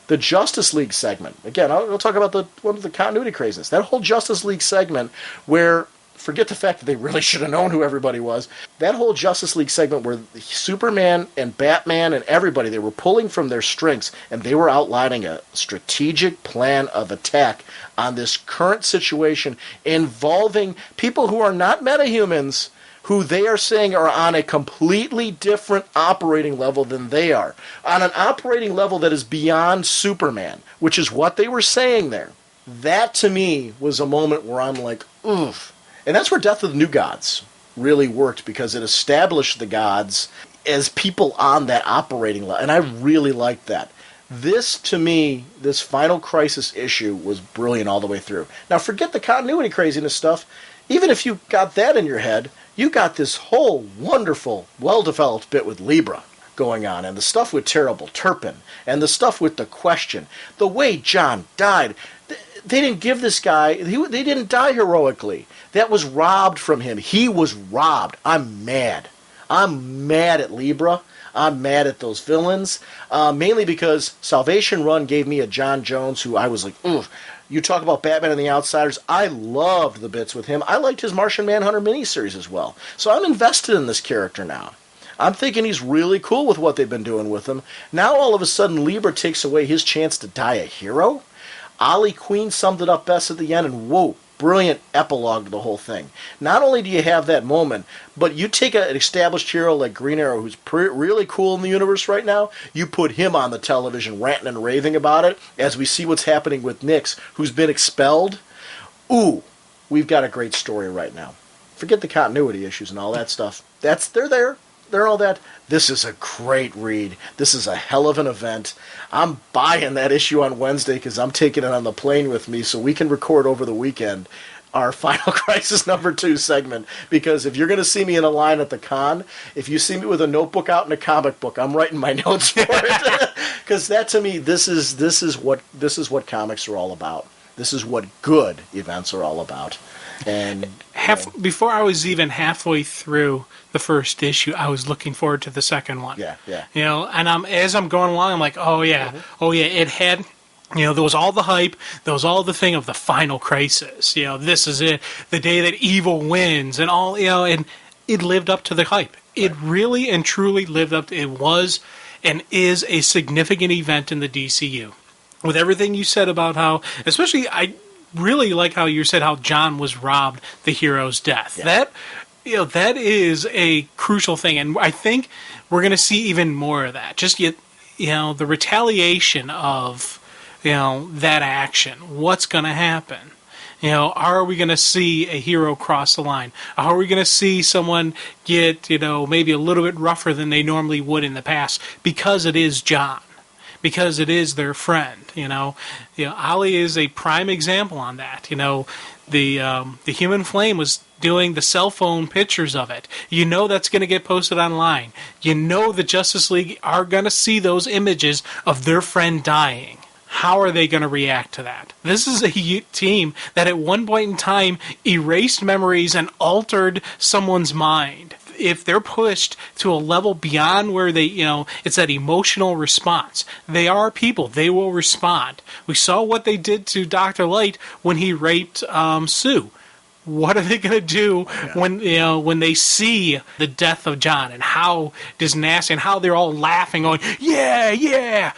The Justice League segment, again, I'll talk about one of the continuity craziness. That whole Justice League segment where, forget the fact that they really should have known who everybody was. That whole Justice League segment where Superman and Batman and everybody, they were pulling from their strengths, and they were outlining a strategic plan of attack on this current situation involving people who are not metahumans, who they are saying are on a completely different operating level than they are. On an operating level that is beyond Superman, which is what they were saying there. That, to me, was a moment where I'm like, oof. And that's where Death of the New Gods really worked, because it established the gods as people on that operating level. And I really liked that. This, to me, this Final Crisis issue was brilliant all the way through. Now, forget the continuity craziness stuff. Even if you got that in your head, you got this whole wonderful, well-developed bit with Libra going on, and the stuff with Terrible Turpin, and the stuff with the Question, the way John died. they didn't give this guy, they didn't die heroically. That was robbed from him. He was robbed. I'm mad. I'm mad at Libra. I'm mad at those villains, mainly because Salvation Run gave me a John Jones who I was like, ugh. You talk about Batman and the Outsiders. I loved the bits with him. I liked his Martian Manhunter miniseries as well. So I'm invested in this character now. I'm thinking he's really cool with what they've been doing with him. Now all of a sudden Libra takes away his chance to die a hero? Ollie Queen summed it up best at the end, and whoa, brilliant epilogue to the whole thing. Not only do you have that moment, but you take an established hero like Green Arrow, who's really cool in the universe right now, you put him on the television ranting and raving about it, as we see what's happening with Nyx, who's been expelled. Ooh, we've got a great story right now. Forget the continuity issues and all that stuff. They're there. They're all that. This is a great read. This is a hell of an event. I'm buying that issue on Wednesday because I'm taking it on the plane with me so we can record over the weekend our Final Crisis #2 segment. Because if you're going to see me in a line at the con, if you see me with a notebook out and a comic book, I'm writing my notes for it. Because that to me, this is what comics are all about. This is what good events are all about. And before I was even halfway through the first issue, I was looking forward to the second one. Yeah. And as I'm going along, I'm like, it had, there was all the hype, there was all the thing of the Final Crisis. This is it, the day that evil wins, and all, and it lived up to the hype. It really and truly lived up to, it was and is a significant event in the DCU. With everything you said about how, especially I really like how you said how John was robbed the hero's death. Yeah. That is a crucial thing, and I think we're going to see even more of that. Just the retaliation of that action. What's going to happen? Are we going to see a hero cross the line? Are we going to see someone get maybe a little bit rougher than they normally would in the past because it is John? Because it is their friend, Ollie is a prime example on that. The Human Flame was doing the cell phone pictures of it. That's going to get posted online. The Justice League are going to see those images of their friend dying. How are they going to react to that? This is a team that at one point in time erased memories and altered someone's mind. If they're pushed to a level beyond where they, it's that emotional response. They are people. They will respond. We saw what they did to Dr. Light when he raped Sue. What are they going to do when they see the death of John and how this nasty and how they're all laughing, going, yeah.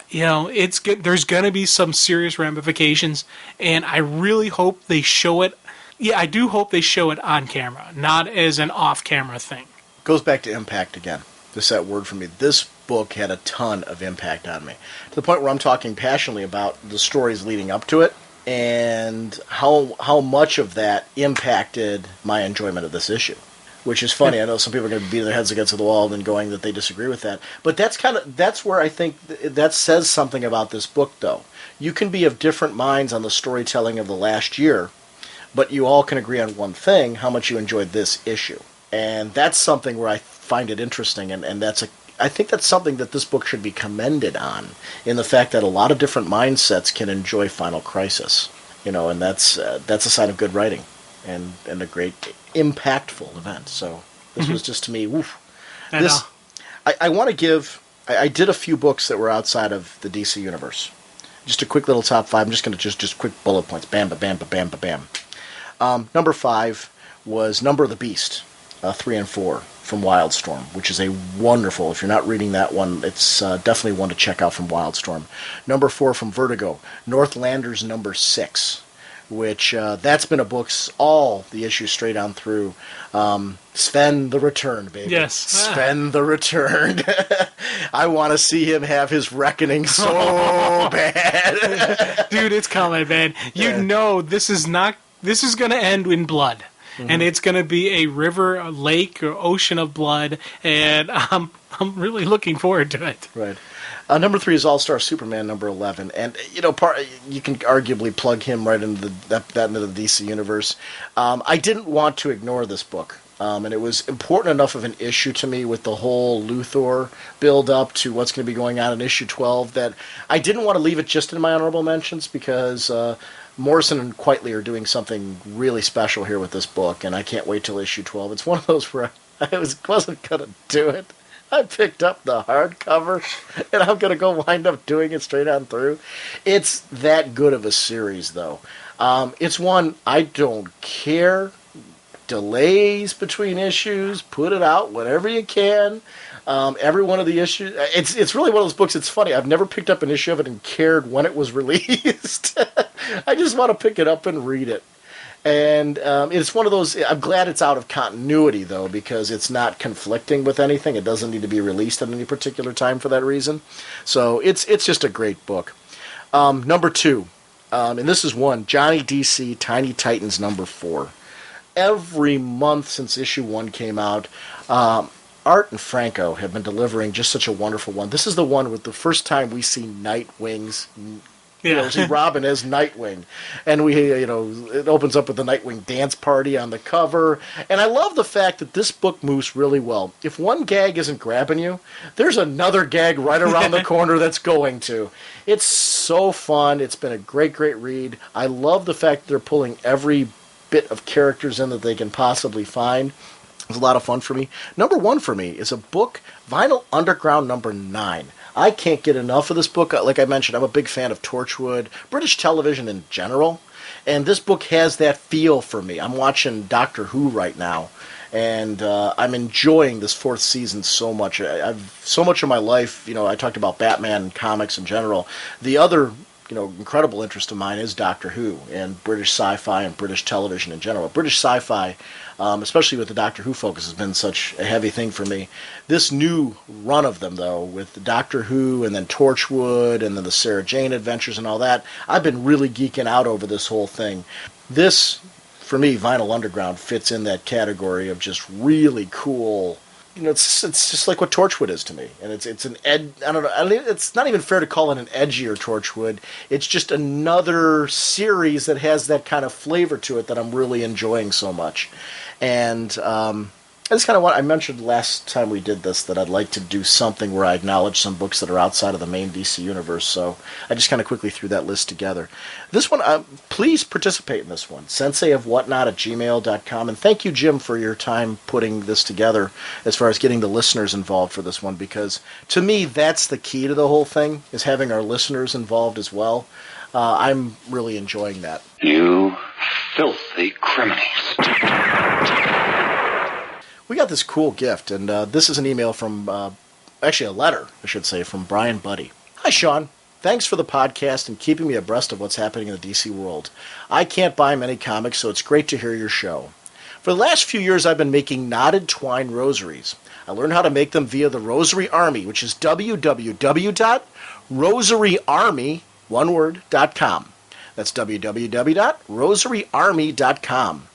It's good. There's going to be some serious ramifications, and I really hope they show it. Yeah, I do hope they show it on camera, not as an off-camera thing. Goes back to impact again. Just that word for me. This book had a ton of impact on me, to the point where I'm talking passionately about the stories leading up to it and how much of that impacted my enjoyment of this issue. Which is funny. I know some people are going to beat their heads against the wall and going that they disagree with that. But that's where I think that says something about this book, though. You can be of different minds on the storytelling of the last year, but you all can agree on one thing, how much you enjoyed this issue. And that's something where I find it interesting, and I think that's something that this book should be commended on, in the fact that a lot of different mindsets can enjoy Final Crisis. And that's a sign of good writing and a great impactful event. So this was just, to me, woof. I want to give, I did a few books that were outside of the DC universe. Just a quick little top 5. I'm just going to just quick bullet points. Bam, ba, bam, ba, bam, ba, bam. Number 5 was Number of the Beast, 3 and 4 from Wildstorm, which is a wonderful, if you're not reading that one, it's definitely one to check out from Wildstorm. Number 4 from Vertigo, Northlanders number 6, which that's been a book, all the issues straight on through. Sven the Return, baby. Yes. Sven the Return. I want to see him have his reckoning so bad. Dude, it's coming, man. This is going to end in blood. Mm-hmm. And it's going to be a river, a lake, or ocean of blood, and I'm really looking forward to it. Right. Number 3 is All-Star Superman, number 11, and you can arguably plug him right into that into the DC universe. I didn't want to ignore this book. And it was important enough of an issue to me with the whole Luthor build up to what's going to be going on in issue 12 that I didn't want to leave it just in my honorable mentions because Morrison and Quitely are doing something really special here with this book, and I can't wait till issue 12. It's one of those where wasn't going to do it. I picked up the hardcover, and I'm going to go wind up doing it straight on through. It's that good of a series, though. It's one I don't care. Delays between issues, put it out whenever you can. Every one of the issues, it's really one of those books. It's funny. I've never picked up an issue of it and cared when it was released. I just want to pick it up and read it. And it's one of those. I'm glad it's out of continuity though, because it's not conflicting with anything. It doesn't need to be released at any particular time for that reason. So it's just a great book. Number 2, and this is one, Johnny DC Tiny Titans number 4. Every month since issue 1 came out, Art and Franco have been delivering just such a wonderful one. This is the one with the first time we see Nightwing's, see Robin as Nightwing, and it opens up with the Nightwing dance party on the cover. And I love the fact that this book moves really well. If one gag isn't grabbing you, there's another gag right around the corner that's going to. It's so fun. It's been a great read. I love the fact that they're pulling every bit of characters in that they can possibly find. It's a lot of fun for me. Number 1 for me is a book, Vinyl Underground number 9. I can't get enough of this book. Like I mentioned, I'm a big fan of Torchwood, British television in general, and this book has that feel for me. I'm watching Doctor Who right now, and I'm enjoying this 4th season so much. I've so much of my life, I talked about Batman and comics in general. The other incredible interest of mine is Doctor Who and British sci-fi and British television in general. British sci-fi, especially with the Doctor Who focus, has been such a heavy thing for me. This new run of them, though, with Doctor Who and then Torchwood and then the Sarah Jane Adventures and all that, I've been really geeking out over this whole thing. This, for me, Vinyl Underground fits in that category of just really cool. It's just like what Torchwood is to me, and it's an I don't know. It's not even fair to call it an edgier Torchwood. It's just another series that has that kind of flavor to it that I'm really enjoying so much. And that's kind of what I mentioned last time we did this, that I'd like to do something where I acknowledge some books that are outside of the main DC universe. So I just kind of quickly threw that list together. This one, please participate in this one. senseiofwhatnot@gmail.com. And thank you, Jim, for your time putting this together as far as getting the listeners involved for this one, because to me, that's the key to the whole thing, is having our listeners involved as well. I'm really enjoying that. You filthy criminals. We got this cool gift, and this is an email from, actually a letter, I should say, from Brian Buddy. Hi, Sean. Thanks for the podcast and keeping me abreast of what's happening in the DC world. I can't buy many comics, so it's great to hear your show. For the last few years, I've been making knotted twine rosaries. I learned how to make them via the Rosary Army, which is www.rosaryarmy.com. That's www.rosaryarmy.com.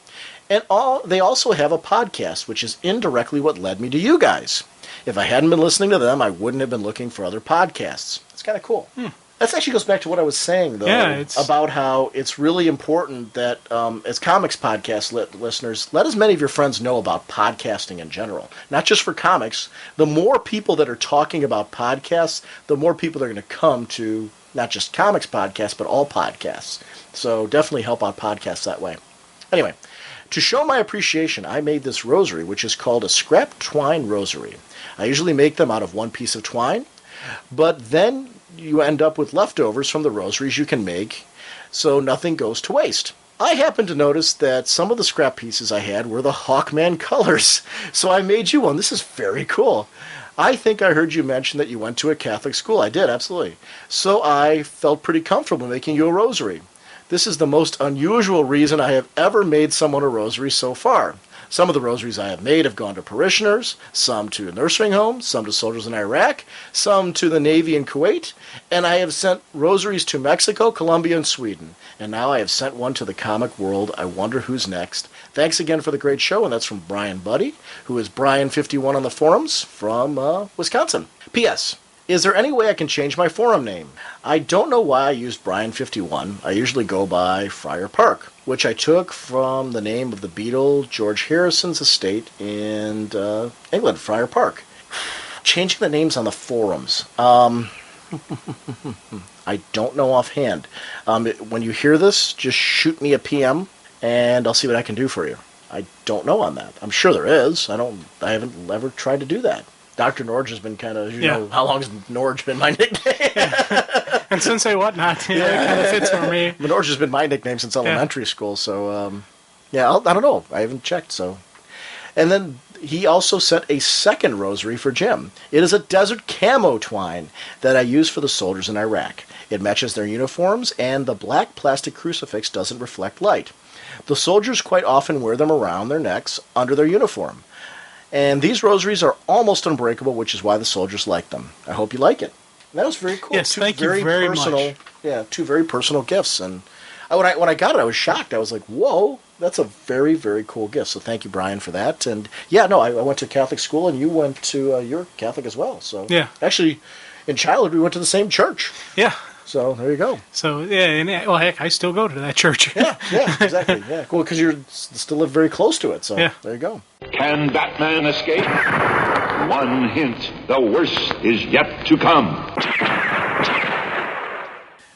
And they also have a podcast, which is indirectly what led me to you guys. If I hadn't been listening to them, I wouldn't have been looking for other podcasts. It's kind of cool. That actually goes back to what I was saying, though, about how it's really important that, as comics podcast listeners, let as many of your friends know about podcasting in general. Not just for comics. The more people that are talking about podcasts, the more people are going to come to not just comics podcasts, but all podcasts. So definitely help out podcasts that way. Anyway, to show my appreciation, I made this rosary, which is called a scrap twine rosary. I usually make them out of one piece of twine, but then you end up with leftovers from the rosaries you can make, so nothing goes to waste. I happened to notice that some of the scrap pieces I had were the Hawkman colors, so I made you one. This is very cool. I think I heard you mention that you went to a Catholic school. I did, absolutely. So I felt pretty comfortable making you a rosary. This is the most unusual reason I have ever made someone a rosary so far. Some of the rosaries I have made have gone to parishioners, some to nursing homes, some to soldiers in Iraq, some to the Navy in Kuwait, and I have sent rosaries to Mexico, Colombia, and Sweden. And now I have sent one to the comic world. I wonder who's next. Thanks again for the great show, and that's from Brian Buddy, who is Brian51 on the forums from Wisconsin. P.S. Is there any way I can change my forum name? I don't know why I used Brian51. I usually go by Friar Park. which I took from the name of the Beatle George Harrison's estate in England, Friar Park. Changing the names on the forums. I don't know offhand. When you hear this, just shoot me a PM, and I'll see what I can do for you. I don't know on that. I'm sure there is. I haven't ever tried to do that. Dr. Norge has been kind of, you know, how long has Norge been my nickname? And Sensei Whatnot, it kind of fits for me. Norge has been my nickname since elementary school, so, I don't know. I haven't checked, so. And then he also sent a second rosary for Jim. It is a desert camo twine that I use for the soldiers in Iraq. It matches their uniforms, and the black plastic crucifix doesn't reflect light. The soldiers quite often wear them around their necks under their uniform. And these rosaries are almost unbreakable, which is why the soldiers like them. I hope you like it. And that was very cool. Yes, thank you very much. Yeah, two very personal gifts. And when I got it, I was shocked. I was like, whoa, that's a very, very cool gift. So thank you, Brian, for that. And I went to Catholic school, and you went to, you're Catholic as well. So actually, in childhood, we went to the same church. Yeah. So there you go. So heck, I still go to that church. yeah, exactly. Yeah, cool, because you still live very close to it. So there you go. Can Batman escape? One hint: the worst is yet to come.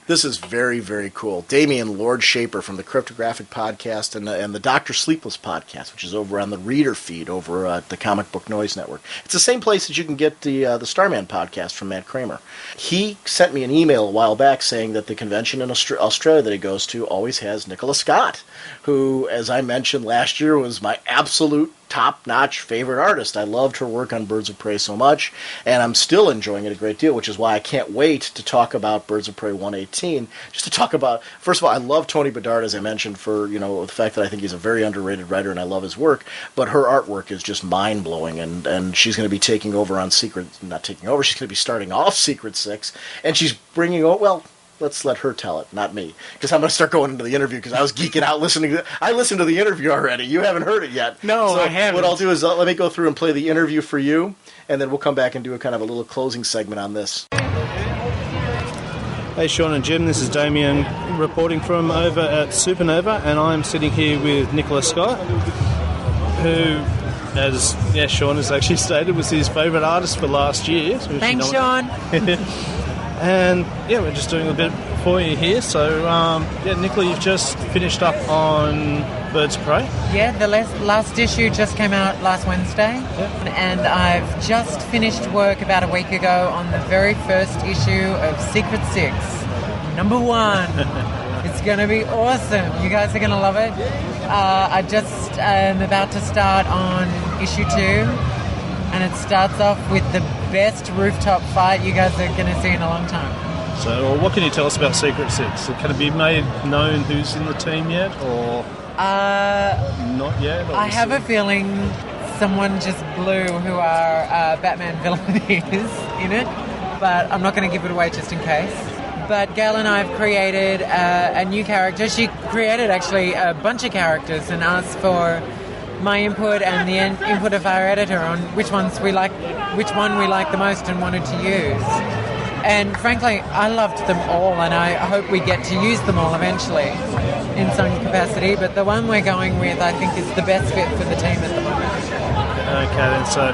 This is very, very cool. Damian Lord Shaper from the Cryptographic Podcast and the Dr. Sleepless Podcast, which is over on the Reader feed over at the Comic Book Noise Network. It's the same place that you can get the Starman Podcast from Matt Kramer. He sent me an email a while back saying that the convention in Australia that he goes to always has Nicola Scott, who, as I mentioned last year, was my absolute top-notch favorite artist. I loved her work on Birds of Prey so much, and I'm still enjoying it a great deal, which is why I can't wait to talk about Birds of Prey 118. Just to talk about, first of all, I love Tony Bedard, as I mentioned, for the fact that I think he's a very underrated writer, and I love his work, but her artwork is just mind-blowing, and she's going to be taking over on she's going to be starting off Secret 6, and she's bringing let's let her tell it, not me. Because I'm going to start going into the interview because I was geeking out listening to it. I listened to the interview already. You haven't heard it yet. No, so I haven't. What I'll do is let me go through and play the interview for you, and then we'll come back and do a kind of a little closing segment on this. Hey Sean and Jim, this is Damien reporting from over at Supernova, and I'm sitting here with Nicola Scott, who, as Sean has actually stated, was his favourite artist for last year. So thanks, Sean. And we're just doing a bit for you here. So Nicola, you've just finished up on Birds of Prey. Yeah, the last issue just came out last Wednesday, and I've just finished work about a week ago on the very first issue of Secret 6, number 1. It's going to be awesome. You guys are going to love it. I just am about to start on issue 2. And it starts off with the best rooftop fight you guys are going to see in a long time. So what can you tell us about Secret 6? Can it be made known who's in the team yet, or not yet? I have a feeling someone just blew who our Batman villain is in it, but I'm not going to give it away just in case. But Gail and I have created a new character. She created actually a bunch of characters and asked for my input and the input of our editor on which one we like the most and wanted to use. And frankly, I loved them all, and I hope we get to use them all eventually in some capacity. But the one we're going with, I think, is the best fit for the team at the moment. Okay, then. So,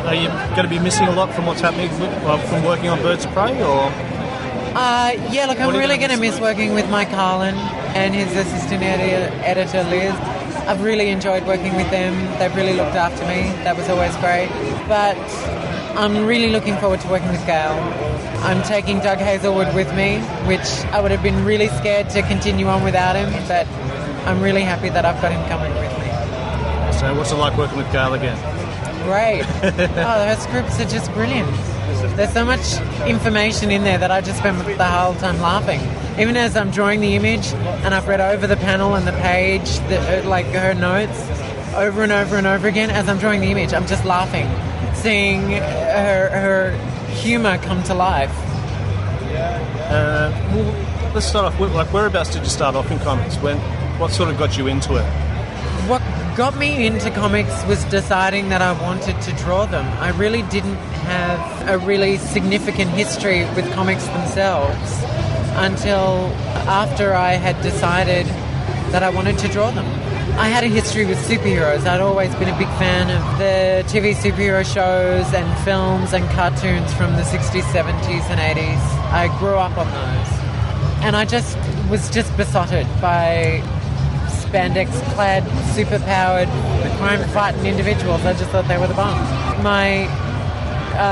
are you going to be missing a lot from what's happening from working on Birds of Prey, or? Look, I'm really going to miss working with Mike Harlan and his assistant editor Liz. I've really enjoyed working with them. They've really looked after me. That was always great. But I'm really looking forward to working with Gail. I'm taking Doug Hazelwood with me, which I would have been really scared to continue on without him, but I'm really happy that I've got him coming with me. So what's it like working with Gail again? Great. Her scripts are just brilliant. There's so much information in there that I just spend the whole time laughing. Even as I'm drawing the image and I've read over the panel and the page, her notes, over and over and over again, as I'm drawing the image, I'm just laughing, seeing her humour come to life. Let's start off with, whereabouts did you start off in comics? What sort of got you into it? What got me into comics was deciding that I wanted to draw them. I really didn't have a really significant history with comics themselves until after I had decided that I wanted to draw them. I had a history with superheroes. I'd always been a big fan of the TV superhero shows and films and cartoons from the 60s, 70s and 80s. I grew up on those. And I was besotted by spandex-clad, super-powered, crime-fighting individuals. I just thought they were the bomb. My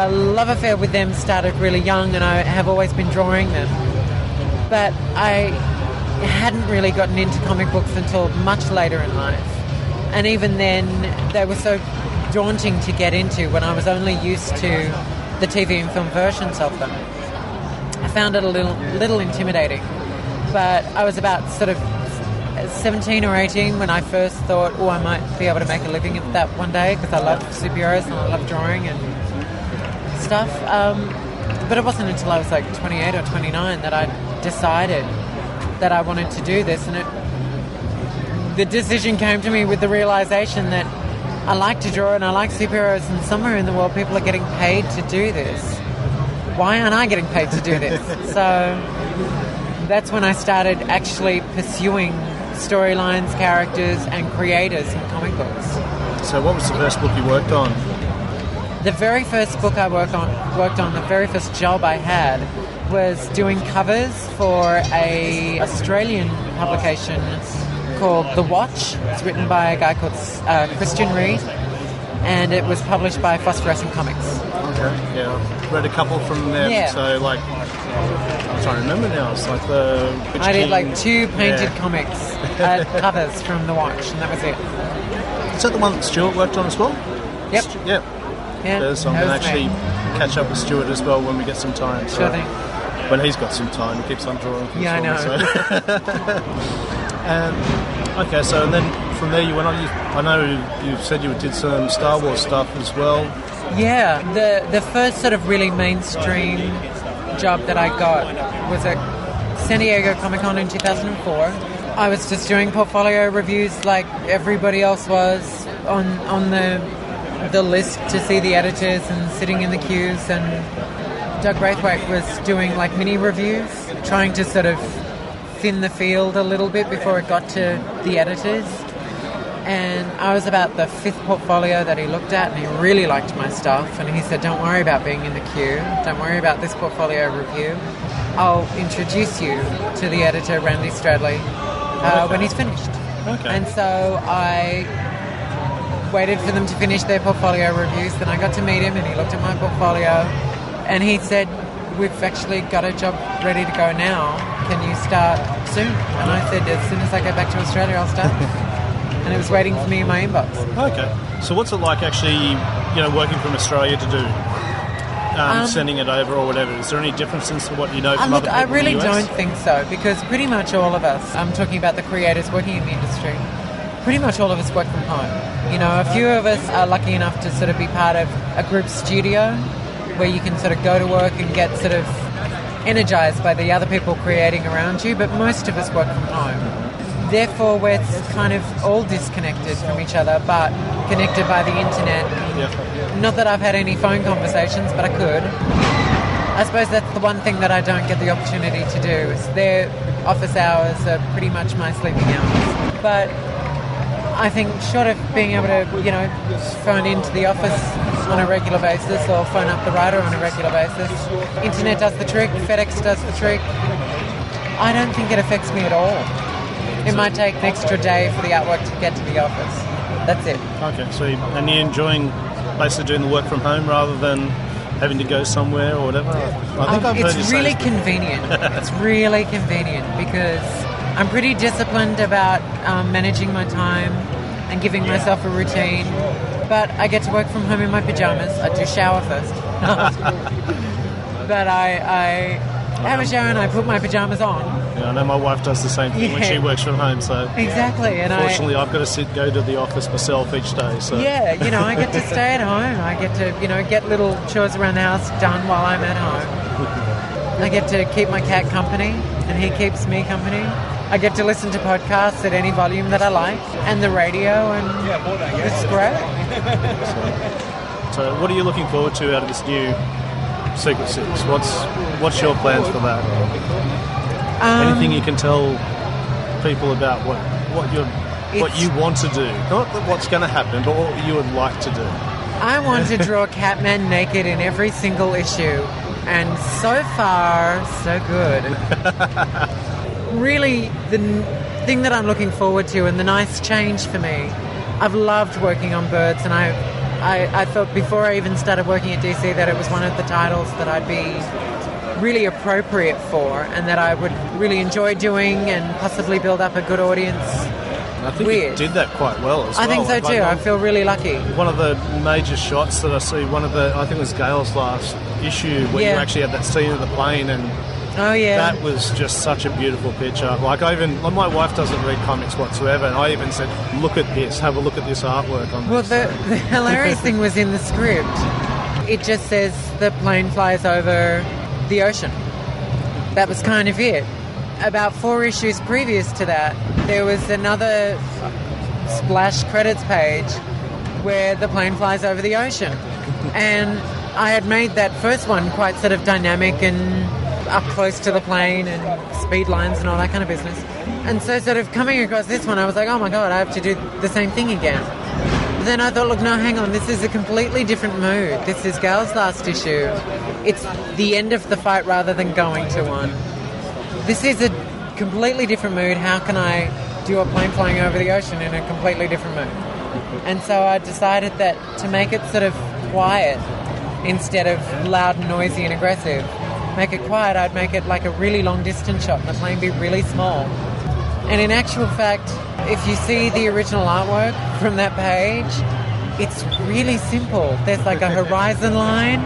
love affair with them started really young, and I have always been drawing them. But I hadn't really gotten into comic books until much later in life. And even then, they were so daunting to get into when I was only used to the TV and film versions of them. I found it a little intimidating. But I was about sort of 17 or 18 when I first thought, I might be able to make a living at that one day, because I love superheroes and I love drawing and stuff. But it wasn't until I was like 28 or 29 that I decided that I wanted to do this, and the decision came to me with the realization that I like to draw and I like superheroes, and somewhere in the world people are getting paid to do this. Why aren't I getting paid to do this? So that's when I started actually pursuing storylines, characters and creators in comic books. So what was the first book you worked on? The very first book I worked on, the very first job I had was doing covers for a Australian publication called The Watch. It's written by a guy called Christian Reed, and it was published by Phosphorescent Comics. Okay, yeah. Read a couple from them, Yeah. so like, I'm trying to remember now, it's like the... Witch I did King, like 2 painted yeah. comics, covers from The Watch, and that was it. Is that the one that Stuart worked on as well? Yep. Yep. Yeah, So I'm going to that was actually me. catch up with Stuart as well when we get some time. So Sure thing. when he's got some time, he keeps on drawing things. Yeah, I know. Okay, so and then from there you went on. I know you said you did some Star Wars stuff as well. Yeah, the first sort of really mainstream job that I got was at San Diego Comic-Con in 2004. I was just doing portfolio reviews like everybody else was on the list to see the editors and sitting in the queues, and Doug Braithwaite was doing like mini reviews, trying to sort of thin the field a little bit before it got to the editors. And I was about the 5th portfolio that he looked at, and he really liked my stuff, and he said, don't worry about being in the queue, don't worry about this portfolio review, I'll introduce you to the editor, Randy Stradley, when he's finished. Okay. And so I waited for them to finish their portfolio reviews, then I got to meet him, and he looked at my portfolio, and he said, we've actually got a job ready to go now, can you start soon? And I said, as soon as I get back to Australia, I'll start. And it was waiting for me in my inbox. Okay. So what's it like actually, working from Australia to do? Sending it over or whatever. Is there any differences to what you know from other people I really in the US? don't think so, because pretty much all of us, I'm talking about the creators working in the industry, pretty much all of us work from home. A few of us are lucky enough to sort of be part of a group studio where you can sort of go to work and get sort of energized by the other people creating around you, but most of us work from home. Therefore, we're kind of all disconnected from each other, but connected by the internet. Yeah. Not that I've had any phone conversations, but I could. I suppose that's the one thing that I don't get the opportunity to do, is their office hours are pretty much my sleeping hours. But I think short of being able to, phone into the office on a regular basis or phone up the writer on a regular basis, internet does the trick, FedEx does the trick. I don't think it affects me at all. It might take an extra day for the artwork to get to the office. That's it. Okay, so and you're enjoying basically doing the work from home rather than having to go somewhere or whatever? I think I've heard you it's say really this. convenient. It's really convenient because I'm pretty disciplined about managing my time and giving myself a routine. But I get to work from home in my pajamas. I do shower first. But I have a shower and I put my pajamas on. Yeah, I know my wife does the same thing when Yeah. she works from home. So Exactly. And fortunately, I've got to go to the office myself each day. So Yeah, I get to stay at home. I get to, get little chores around the house done while I'm at home. I get to keep my cat company, and he keeps me company. I get to listen to podcasts at any volume that I like, and the radio, and it's great. So what are you looking forward to out of this new Secret Six? What's your plans for that? Anything you can tell people about what you want to do, not what's going to happen, but what you would like to do. I want to draw Catman naked in every single issue, and so far, so good. Really, the thing that I'm looking forward to, and the nice change for me, I've loved working on birds, and I felt before I even started working at DC that it was one of the titles that I'd be really appropriate for, and that I would really enjoy doing and possibly build up a good audience. I think you did that quite well as well. I think so too. I feel really lucky. One of the major shots that I see, I think it was Gail's last issue, where you actually had that scene of the plane, and that was just such a beautiful picture. Like my wife doesn't read comics whatsoever, and I even said, look at this, have a look at this artwork on this. Well, the hilarious thing was in the script. It just says the plane flies over the ocean. That was kind of it. About 4 issues previous to that, there was another splash credits page where the plane flies over the ocean. And I had made that first one quite sort of dynamic and up close to the plane and speed lines and all that kind of business. And so sort of coming across this one, I was like, oh my God, I have to do the same thing again. But then I thought, look, no, hang on, this is a completely different mood. This is Gal's last issue. It's the end of the fight rather than going to one. This is a completely different mood. How can I do a plane flying over the ocean in a completely different mood? And so I decided that to make it sort of quiet instead of loud and noisy and aggressive, make it quiet, I'd make it like a really long distance shot and the plane be really small. And in actual fact, if you see the original artwork from that page, it's really simple. There's like a horizon line,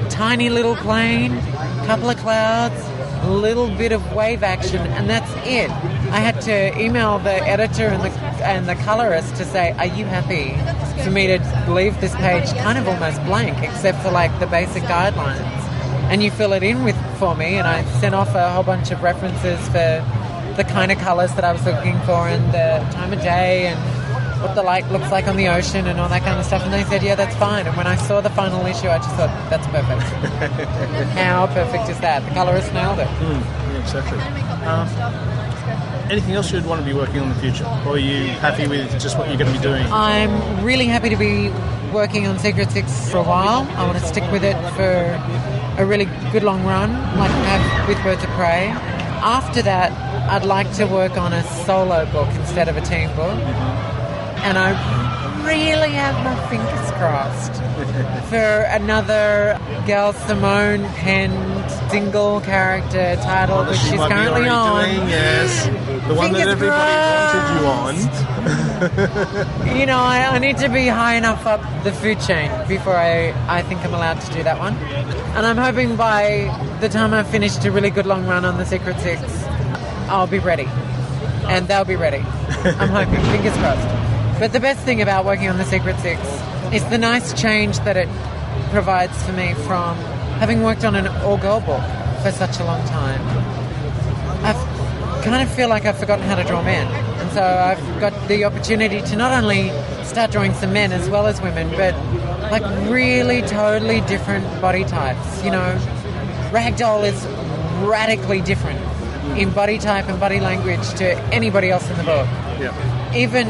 tiny little plane, couple of clouds, a little bit of wave action, and that's it. I had to email the editor and the colorist to say, are you happy for me to leave this page kind of almost blank, except for like the basic guidelines? And you fill it in for me, and I sent off a whole bunch of references for the kind of colors that I was looking for and the time of day and what the light looks like on the ocean and all that kind of stuff. And they said, yeah, that's fine. And when I saw the final issue, I just thought, that's perfect. How perfect is that? The colorist nailed it. Exactly. Anything else you'd want to be working on in the future? Or are you happy with just what you're going to be doing? I'm really happy to be working on Secret Six for a while. I want to stick with it for a really good long run, like I have with Birds of Prey. After that, I'd like to work on a solo book instead of a team book. And I really have my fingers crossed for another Gail Simone penned single character title, which she's currently on. Doing, yes. The one that everybody wanted you on. You know, I need to be high enough up the food chain before I think I'm allowed to do that one. And I'm hoping by the time I've finished a really good long run on the Secret Six, I'll be ready. And they'll be ready. I'm hoping. Fingers crossed. But the best thing about working on the Secret Six is the nice change that it provides for me from having worked on an all-girl book for such a long time. I kind of feel like I've forgotten how to draw men. And so I've got the opportunity to not only start drawing some men as well as women, but like really totally different body types. You know, Ragdoll is radically different in body type and body language to anybody else in the book. Yeah. Even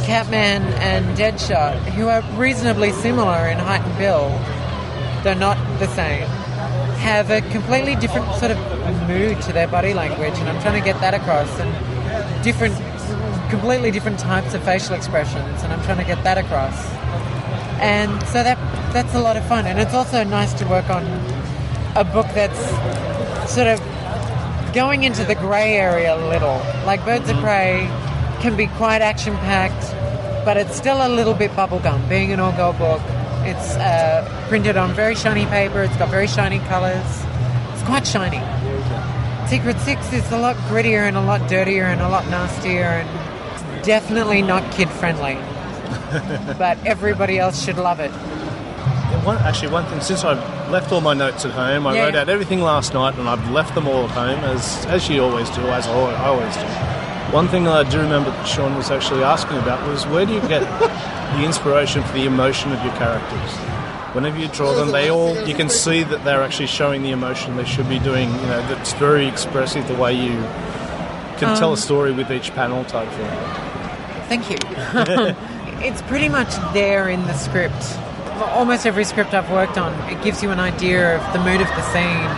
Catman and Deadshot, who are reasonably similar in height and build, though not the same, have a completely different sort of mood to their body language, and I'm trying to get that across, and completely different types of facial expressions, and I'm trying to get that across. And so that's a lot of fun, and it's also nice to work on a book that's sort of going into the grey area a little. Like Birds of Prey can be quite action-packed, but it's still a little bit bubblegum, being an all-girl book. It's printed on very shiny paper, it's got very shiny colours. It's quite shiny. Secret Six is a lot grittier and a lot dirtier and a lot nastier and definitely not kid-friendly. But everybody else should love it. One thing, since I've left all my notes at home, I wrote out everything last night and I've left them all at home, as you always do, as I always do. One thing that I do remember that Sean was actually asking about was, where do you get the inspiration for the emotion of your characters? Whenever you draw them, you can see that they're actually showing the emotion they should be doing. You know, that's very expressive, the way you can tell a story with each panel type thing. Thank you. It's pretty much there in the script. Almost every script I've worked on, it gives you an idea of the mood of the scene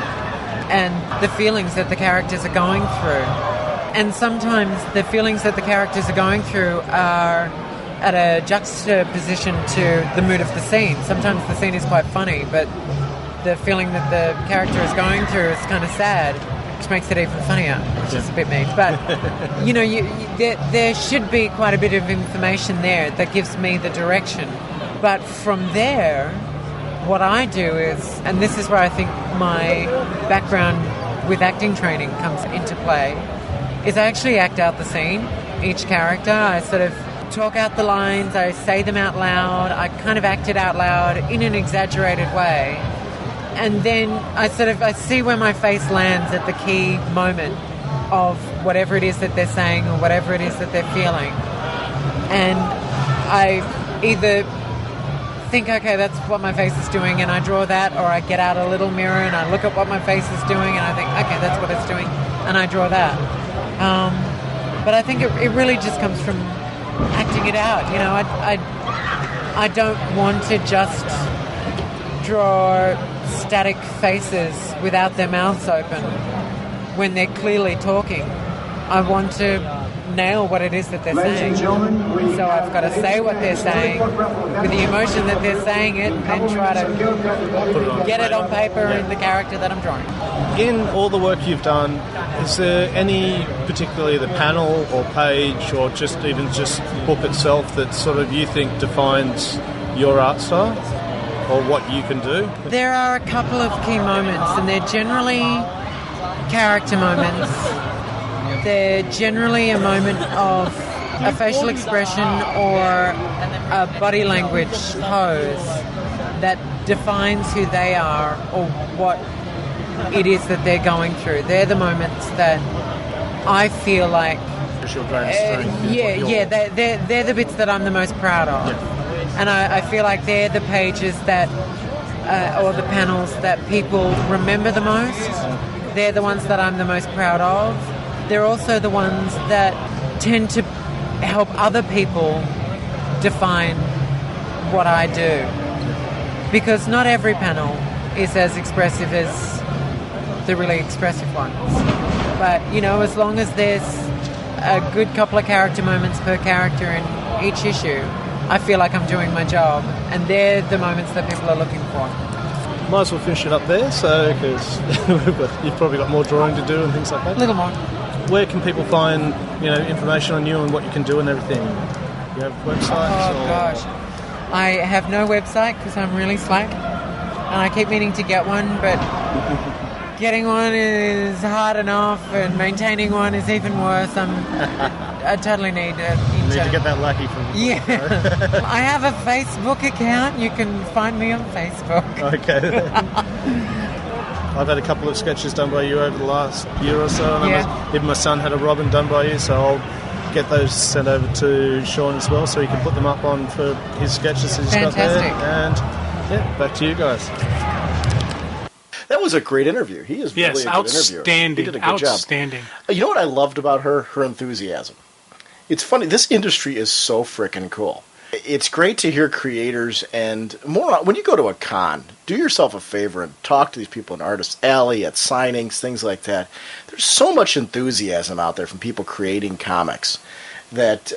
and the feelings that the characters are going through. And sometimes the feelings that the characters are going through are at a juxtaposition to the mood of the scene. Sometimes the scene is quite funny, but the feeling that the character is going through is kind of sad, which makes it even funnier, which is a bit mean. But, there should be quite a bit of information there that gives me the direction. But from there, what I do is, and this is where I think my background with acting training comes into play, is I actually act out the scene, each character. I sort of talk out the lines, I say them out loud, I kind of act it out loud in an exaggerated way. And then I see where my face lands at the key moment of whatever it is that they're saying or whatever it is that they're feeling. And I either think, okay, that's what my face is doing, and I draw that, or I get out a little mirror and I look at what my face is doing and I think, okay, that's what it's doing, and I draw that. But I think it really just comes from acting it out. I don't want to just draw static faces without their mouths open when they're clearly talking. I want to nail what it is that they're saying. So I've got to say what they're saying with the emotion that they're saying it, and try to get it on paper in the character that I'm drawing. In all the work you've done, is there any, particularly the panel or page or just book itself, that sort of you think defines your art style or what you can do? There are a couple of key moments, and they're generally character moments. They're generally a moment of a facial expression or a body language pose that defines who they are or what it is that they're going through. They're the moments that I feel like... they're the bits that I'm the most proud of. Yeah. And I feel like they're the pages that, or the panels that people remember the most. They're the ones that I'm the most proud of. They're also the ones that tend to help other people define what I do. Because not every panel is as expressive as the really expressive ones. But, as long as there's a good couple of character moments per character in each issue, I feel like I'm doing my job. And they're the moments that people are looking for. Might as well finish it up there, because you've probably got more drawing to do and things like that. A little more. Where can people find, information on you and what you can do and everything? You have websites? Gosh. I have no website because I'm really slack. And I keep meaning to get one, but getting one is hard enough, and maintaining one is even worse. I totally need it. You need to get that lucky from... Yeah. I have a Facebook account. You can find me on Facebook. Okay. I've had a couple of sketches done by you over the last year or so, and even my son had a Robin done by you, so I'll get those sent over to Sean as well, so he can put them up on for his sketches that he's got there. And back to you guys. That was a great interview. He is really a good outstanding. He did a good outstanding job. You know what I loved about her? Her enthusiasm. It's funny. This industry is so frickin' cool. It's great to hear creators, and more when you go to a con, do yourself a favor and talk to these people in Artist Alley, at signings, things like that. There's so much enthusiasm out there from people creating comics that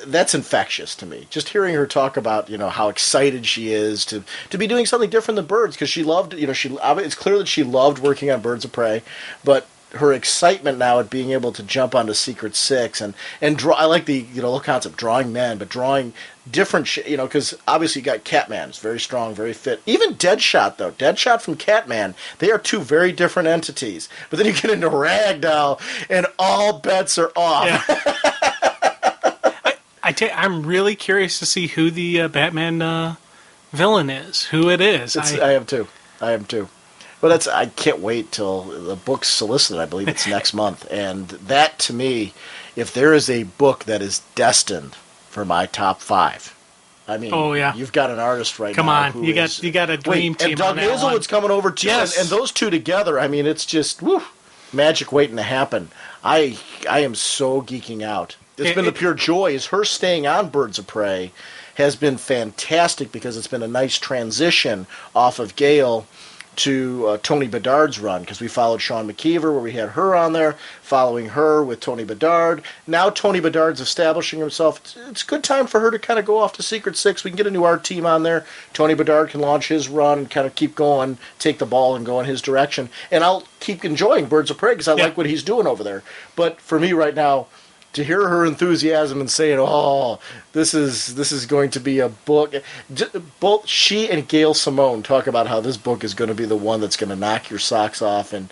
that's infectious to me. Just hearing her talk about how excited she is to be doing something different than Birds, because she loved it's clear that she loved working on Birds of Prey, but her excitement now at being able to jump onto Secret Six and draw. I like the whole concept, drawing men, but drawing different because obviously you got Catman, it's very strong, very fit. Even Deadshot though, Deadshot from Catman, they are two very different entities. But then you get into Ragdoll, and all bets are off. Yeah. I'm really curious to see who the Batman villain is, who it is. I am too. But I can't wait till the book's solicited. I believe it's next month. And that, to me, if there is a book that is destined for my top 5, I mean, you've got an artist right Come now. on, you got a dream team. And Doug Hazelwood's coming over too. Yes. And those two together, I mean, it's just magic waiting to happen. I am so geeking out. It's been the pure joy. Is her staying on Birds of Prey has been fantastic because it's been a nice transition off of Gale to Tony Bedard's run, because we followed Sean McKeever where we had her on there, following her with Tony Bedard. Now Tony Bedard's establishing himself. It's a good time for her to kind of go off to Secret Six. We can get a new art team on there. Tony Bedard can launch his run and kind of keep going, take the ball and go in his direction. And I'll keep enjoying Birds of Prey because I like what he's doing over there. But for me right now, to hear her enthusiasm and saying, "Oh, this is going to be a book," both she and Gail Simone talk about how this book is going to be the one that's going to knock your socks off, and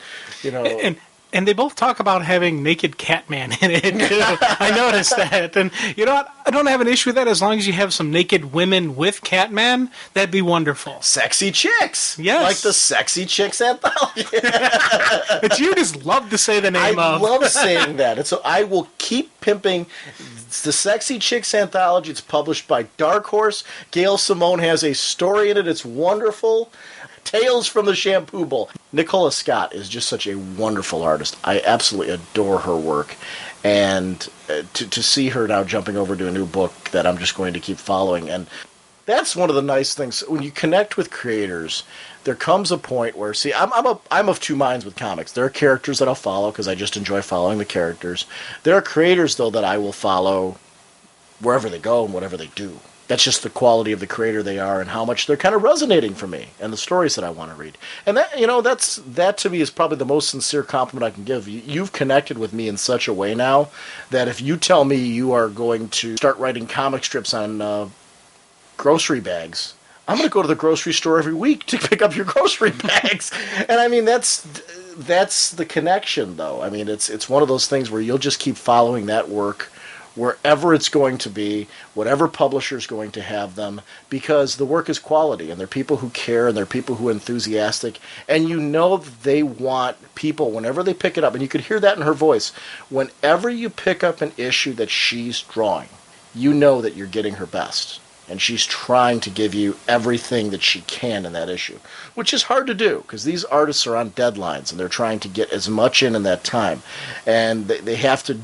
and they both talk about having naked Catman in it too. I noticed that, and you know what? I don't have an issue with that as long as you have some naked women with Catman. That'd be wonderful. Sexy chicks, yes, like the Sexy Chicks anthology. But you just love to say the name I of. love saying that, and so I will keep pimping. It's the Sexy Chicks anthology. It's published by Dark Horse. Gail Simone has a story in it. It's wonderful. Tales from the Shampoo Bowl. Nicola Scott is just such a wonderful artist. I absolutely adore her work. And to see her now jumping over to a new book that I'm just going to keep following. And that's one of the nice things. When you connect with creators, there comes a point where, see, I'm of two minds with comics. There are characters that I'll follow because I just enjoy following the characters. There are creators, though, that I will follow wherever they go and whatever they do. That's just the quality of the creator they are and how much they're kind of resonating for me and the stories that I want to read. And that, that to me is probably the most sincere compliment I can give. You've connected with me in such a way now that if you tell me you are going to start writing comic strips on grocery bags, I'm going to go to the grocery store every week to pick up your grocery bags. And I mean, that's the connection, though. I mean, it's one of those things where you'll just keep following that work wherever it's going to be, whatever publisher's going to have them, because the work is quality, and they're people who care, and they're people who are enthusiastic, and you know they want people, whenever they pick it up, and you could hear that in her voice, whenever you pick up an issue that she's drawing, you know that you're getting her best, and she's trying to give you everything that she can in that issue, which is hard to do, because these artists are on deadlines, and they're trying to get as much in that time, and they have to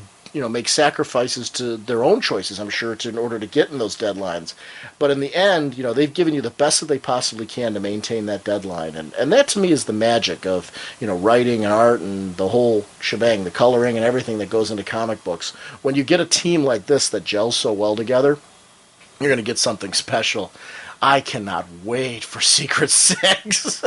make sacrifices to their own choices, I'm sure, in order to get in those deadlines. But in the end, they've given you the best that they possibly can to maintain that deadline. And that, to me, is the magic of, writing and art and the whole shebang, the coloring and everything that goes into comic books. When you get a team like this that gels so well together, you're going to get something special. I cannot wait for Secret Six.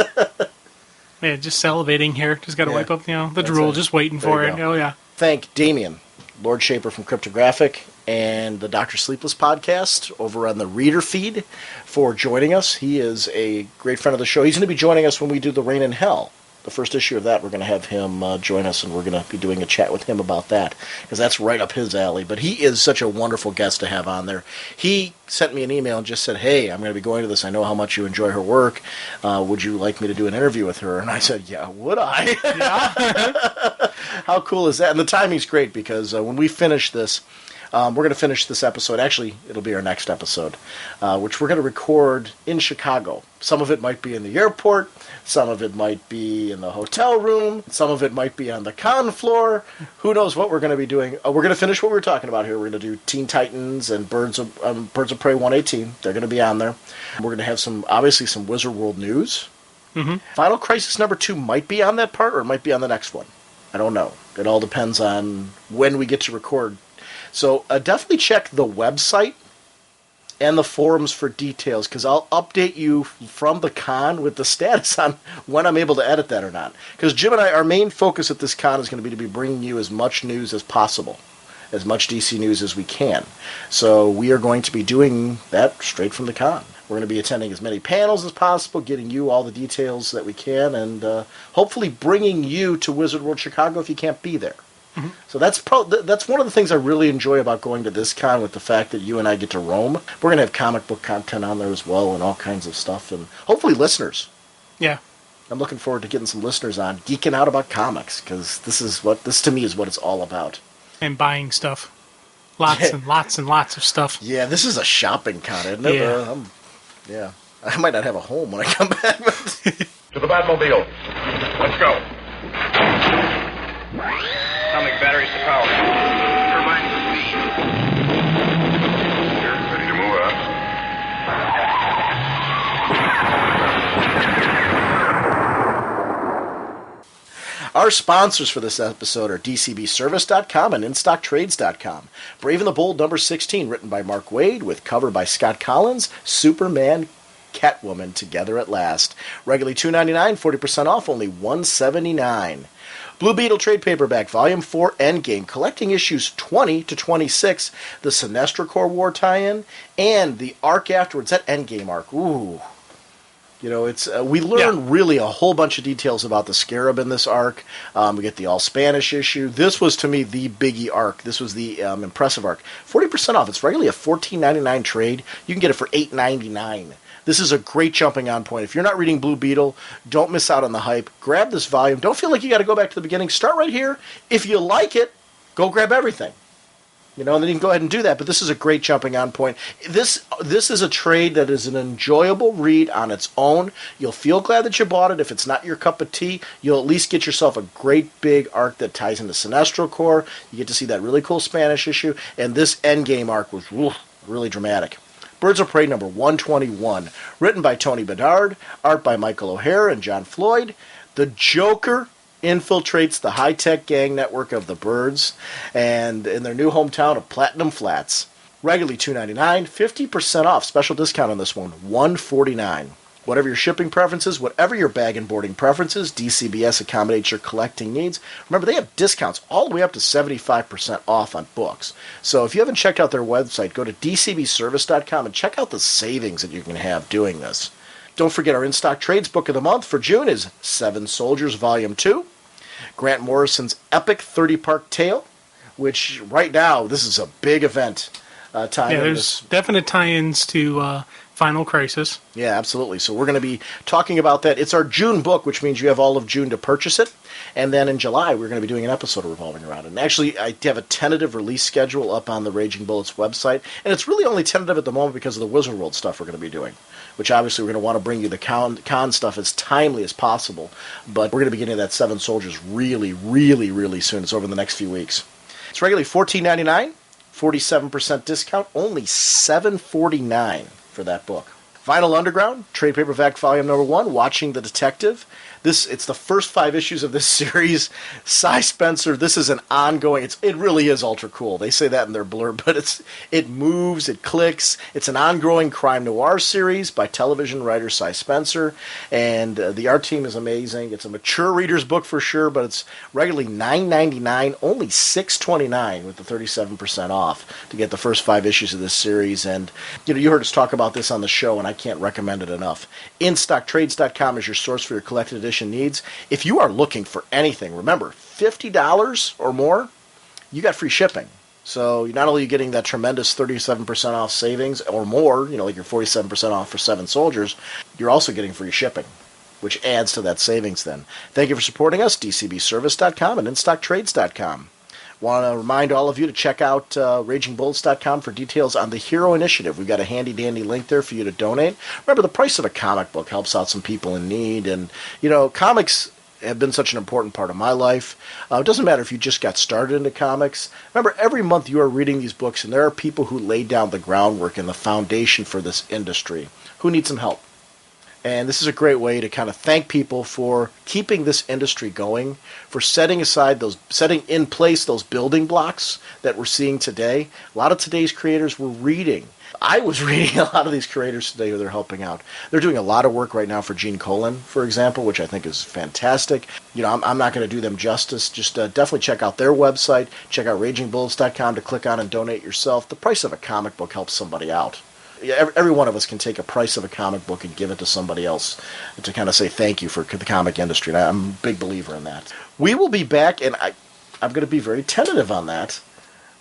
Yeah, just salivating here. Just got to wipe up, the drool. Just waiting for it. Oh, yeah. Thank Damien, Lord Shaper from Cryptographic, and the Dr. Sleepless podcast over on the Reader feed for joining us. He is a great friend of the show. He's going to be joining us when we do The Rain in Hell. The first issue of that, we're going to have him join us, and we're going to be doing a chat with him about that, because that's right up his alley. But he is such a wonderful guest to have on there. He sent me an email and just said, "Hey, I'm going to be going to this. I know how much you enjoy her work. Would you like me to do an interview with her?" And I said, "Yeah, would I?" Yeah. How cool is that? And the timing's great, because when we finish this, we're going to finish this episode. Actually, it'll be our next episode, which we're going to record in Chicago. Some of it might be in the airport. Some of it might be in the hotel room. Some of it might be on the con floor. Who knows what we're going to be doing. We're going to finish what we were talking about here. We're going to do Teen Titans and Birds of Prey 118. They're going to be on there. We're going to have some Wizard World news. Mm-hmm. Final Crisis number 2 might be on that part, or it might be on the next one. I don't know. It all depends on when we get to record. So definitely check the website and the forums for details, because I'll update you from the con with the status on when I'm able to edit that or not. Because Jim and I, our main focus at this con is going to be bringing you as much news as possible, as much DC news as we can. So we are going to be doing that straight from the con. We're going to be attending as many panels as possible, getting you all the details that we can, and hopefully bringing you to Wizard World Chicago if you can't be there. Mm-hmm. So that's one of the things I really enjoy about going to this con, with the fact that you and I get to roam. We're going to have comic book content on there as well, and all kinds of stuff, and hopefully listeners. Yeah. I'm looking forward to getting some listeners on, geeking out about comics, because this to me is what it's all about. And buying stuff. Lots and lots and lots of stuff. Yeah, this is a shopping con, isn't it? Yeah. Yeah. I might not have a home when I come back. To the Batmobile. Let's go. Atomic batteries to power. Turbines to speed. Our sponsors for this episode are DCBService.com and InStockTrades.com. Brave and the Bold number 16, written by Mark Waid, with cover by Scott Collins, Superman, Catwoman, together at last. Regularly $2.99, 40% off, only $1.79. Blue Beetle trade paperback, Volume 4, Endgame, collecting issues 20 to 26, the Sinestro Corps War tie-in, and the arc afterwards, that Endgame arc. Ooh. You know, it's we learn really a whole bunch of details about the Scarab in this arc. We get the all-Spanish issue. This was, to me, the biggie arc. This was the impressive arc. 40% off. It's regularly a $14.99 trade. You can get it for $8.99. This is a great jumping on point. If you're not reading Blue Beetle, don't miss out on the hype. Grab this volume. Don't feel like you got to go back to the beginning. Start right here. If you like it, go grab everything. You know, and then you can go ahead and do that. But this is a great jumping on point. This is a trade that is an enjoyable read on its own. You'll feel glad that you bought it. If it's not your cup of tea, you'll at least get yourself a great big arc that ties into Sinestro Corps. You get to see that really cool Spanish issue. And this Endgame arc was really dramatic. Birds of Prey number 121, written by Tony Bedard, art by Michael O'Hare and John Floyd. The Joker infiltrates the high-tech gang network of the Birds, and in their new hometown of Platinum Flats. Regularly $2.99, 50% off. Special discount on this one, $1.49. Whatever your shipping preferences, whatever your bag and boarding preferences, DCBS accommodates your collecting needs. Remember, they have discounts all the way up to 75% off on books. So if you haven't checked out their website, go to DCBService.com and check out the savings that you can have doing this. Don't forget our in-stock trades book of the month for June is Seven Soldiers Volume 2, Grant Morrison's epic 30-part tale, which right now, this is a big event. There's definite tie-ins to Final Crisis. Yeah, absolutely. So we're going to be talking about that. It's our June book, which means you have all of June to purchase it. And then in July, we're going to be doing an episode revolving around it. And actually, I have a tentative release schedule up on the Raging Bullets website. And it's really only tentative at the moment because of the Wizard World stuff we're going to be doing, which obviously we're going to want to bring you the con stuff as timely as possible. But we're going to be getting that Seven Soldiers really, really, really soon. It's over the next few weeks. It's regularly $14.99, 47% discount, only $7.49 for that book. Vinyl Underground, trade paperback volume number 1, Watching the Detective. It's the first 5 issues of this series. Cy Spencer, this is an ongoing, it really is ultra cool. They say that in their blurb, but it moves, it clicks. It's an ongoing crime noir series by television writer Cy Spencer, and the art team is amazing. It's a mature reader's book for sure, but it's regularly $9.99, only $6.29 with the 37% off to get the first 5 issues of this series. And you heard us talk about this on the show, and I can't recommend it enough. InStockTrades.com is your source for your collected edition needs. If you are looking for anything, remember, $50 or more, you got free shipping. So not only are you getting that tremendous 37% off savings or more, like your 47% off for Seven Soldiers, you're also getting free shipping, which adds to that savings then. Thank you for supporting us, DCBService.com and InStockTrades.com. Want to remind all of you to check out RagingBullets.com for details on the Hero Initiative. We've got a handy-dandy link there for you to donate. Remember, the price of a comic book helps out some people in need. And, comics have been such an important part of my life. It doesn't matter if you just got started into comics. Remember, every month you are reading these books, and there are people who laid down the groundwork and the foundation for this industry who need some help. And this is a great way to kind of thank people for keeping this industry going, for setting in place those building blocks that we're seeing today. A lot of today's creators were reading. I was reading a lot of these creators today who they're helping out. They're doing a lot of work right now for Gene Colan, for example, which I think is fantastic. I'm not going to do them justice. Just definitely check out their website. Check out RagingBullets.com to click on and donate yourself. The price of a comic book helps somebody out. Every one of us can take a price of a comic book and give it to somebody else to kind of say thank you for the comic industry. And I'm a big believer in that. We will be back, and I'm going to be very tentative on that.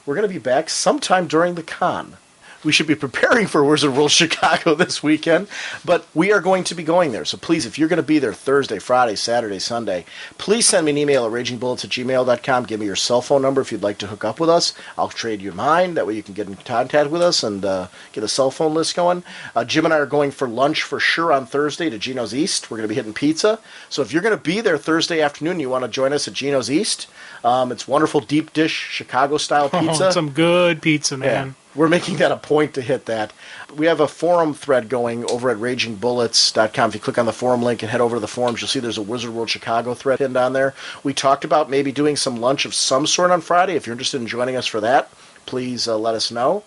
We're going to be back sometime during the con. We should be preparing for Wizard World Chicago this weekend, but we are going to be going there. So please, if you're going to be there Thursday, Friday, Saturday, Sunday, please send me an email at ragingbullets@gmail.com. Give me your cell phone number if you'd like to hook up with us. I'll trade you mine. That way you can get in contact with us and get a cell phone list going. Jim and I are going for lunch for sure on Thursday to Gino's East. We're going to be hitting pizza. So if you're going to be there Thursday afternoon and you want to join us at Gino's East, it's wonderful deep dish Chicago-style pizza. Some good pizza, man. Yeah. We're making that a point to hit that. We have a forum thread going over at ragingbullets.com. If you click on the forum link and head over to the forums, you'll see there's a Wizard World Chicago thread pinned on there. We talked about maybe doing some lunch of some sort on Friday. If you're interested in joining us for that, please let us know.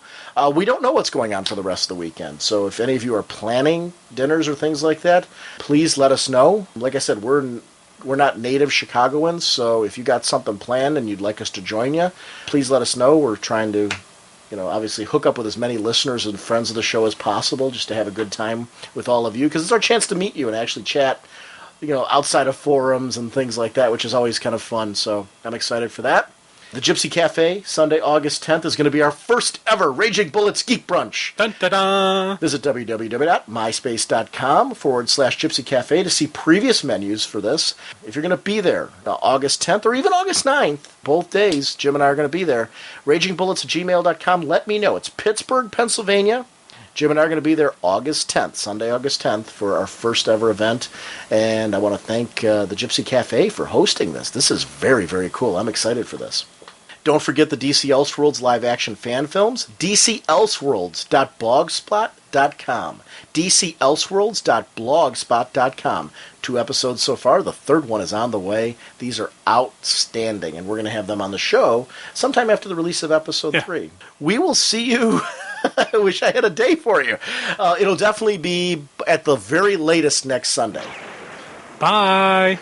We don't know what's going on for the rest of the weekend, so if any of you are planning dinners or things like that, please let us know. Like I said, we're not native Chicagoans, so if you got something planned and you'd like us to join you, please let us know. We're trying to, obviously hook up with as many listeners and friends of the show as possible just to have a good time with all of you, because it's our chance to meet you and actually chat, outside of forums and things like that, which is always kind of fun, so I'm excited for that. The Gypsy Café, Sunday, August 10th, is going to be our first ever Raging Bullets Geek Brunch. Dun, da, da. Visit www.myspace.com/Gypsy Cafe to see previous menus for this. If you're going to be there August 10th or even August 9th, both days, Jim and I are going to be there. RagingBullets@gmail.com. Let me know. It's Pittsburgh, Pennsylvania. Jim and I are going to be there August 10th, Sunday, August 10th, for our first ever event. And I want to thank the Gypsy Cafe for hosting this. This is very, very cool. I'm excited for this. Don't forget the DC Elseworlds live-action fan films, dcelseworlds.blogspot.com. dcelseworlds.blogspot.com. 2 episodes so far. The third one is on the way. These are outstanding, and we're going to have them on the show sometime after the release of episode 3. We will see you... I wish I had a day for you. It'll definitely be at the very latest next Sunday. Bye.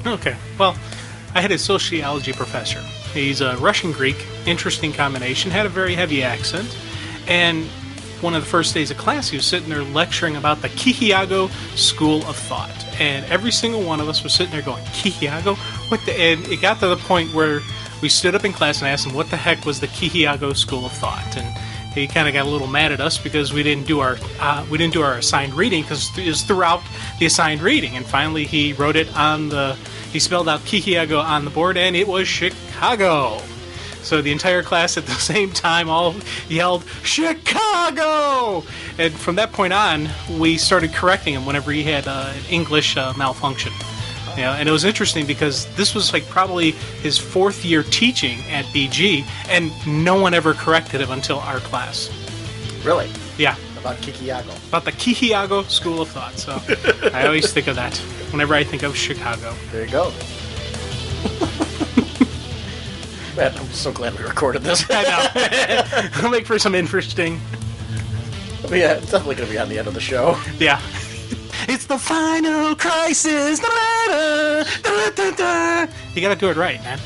Okay, well... I had a sociology professor. He's a Russian Greek, interesting combination, had a very heavy accent, and one of the first days of class he was sitting there lecturing about the Kihiago school of thought, and every single one of us was sitting there going, Kihiago? And it got to the point where we stood up in class and asked him what the heck was the Kihiago school of thought, and he kind of got a little mad at us because we didn't do our assigned reading, because it was throughout the assigned reading, and finally he wrote it on he spelled out Kihiago on the board, and it was Chicago. So the entire class at the same time all yelled, Chicago! And from that point on, we started correcting him whenever he had an English malfunction. And it was interesting because this was like probably his 4th year teaching at BG, and no one ever corrected him until our class. Really? Yeah. About Kihiago. About the Kihiago school of thought. So I always think of that whenever I think of Chicago. There you go. Man, I'm so glad we recorded this. I know. It'll make for some interesting. But yeah, it's definitely going to be on the end of the show. Yeah. It's the final crisis. You gotta do it right, man.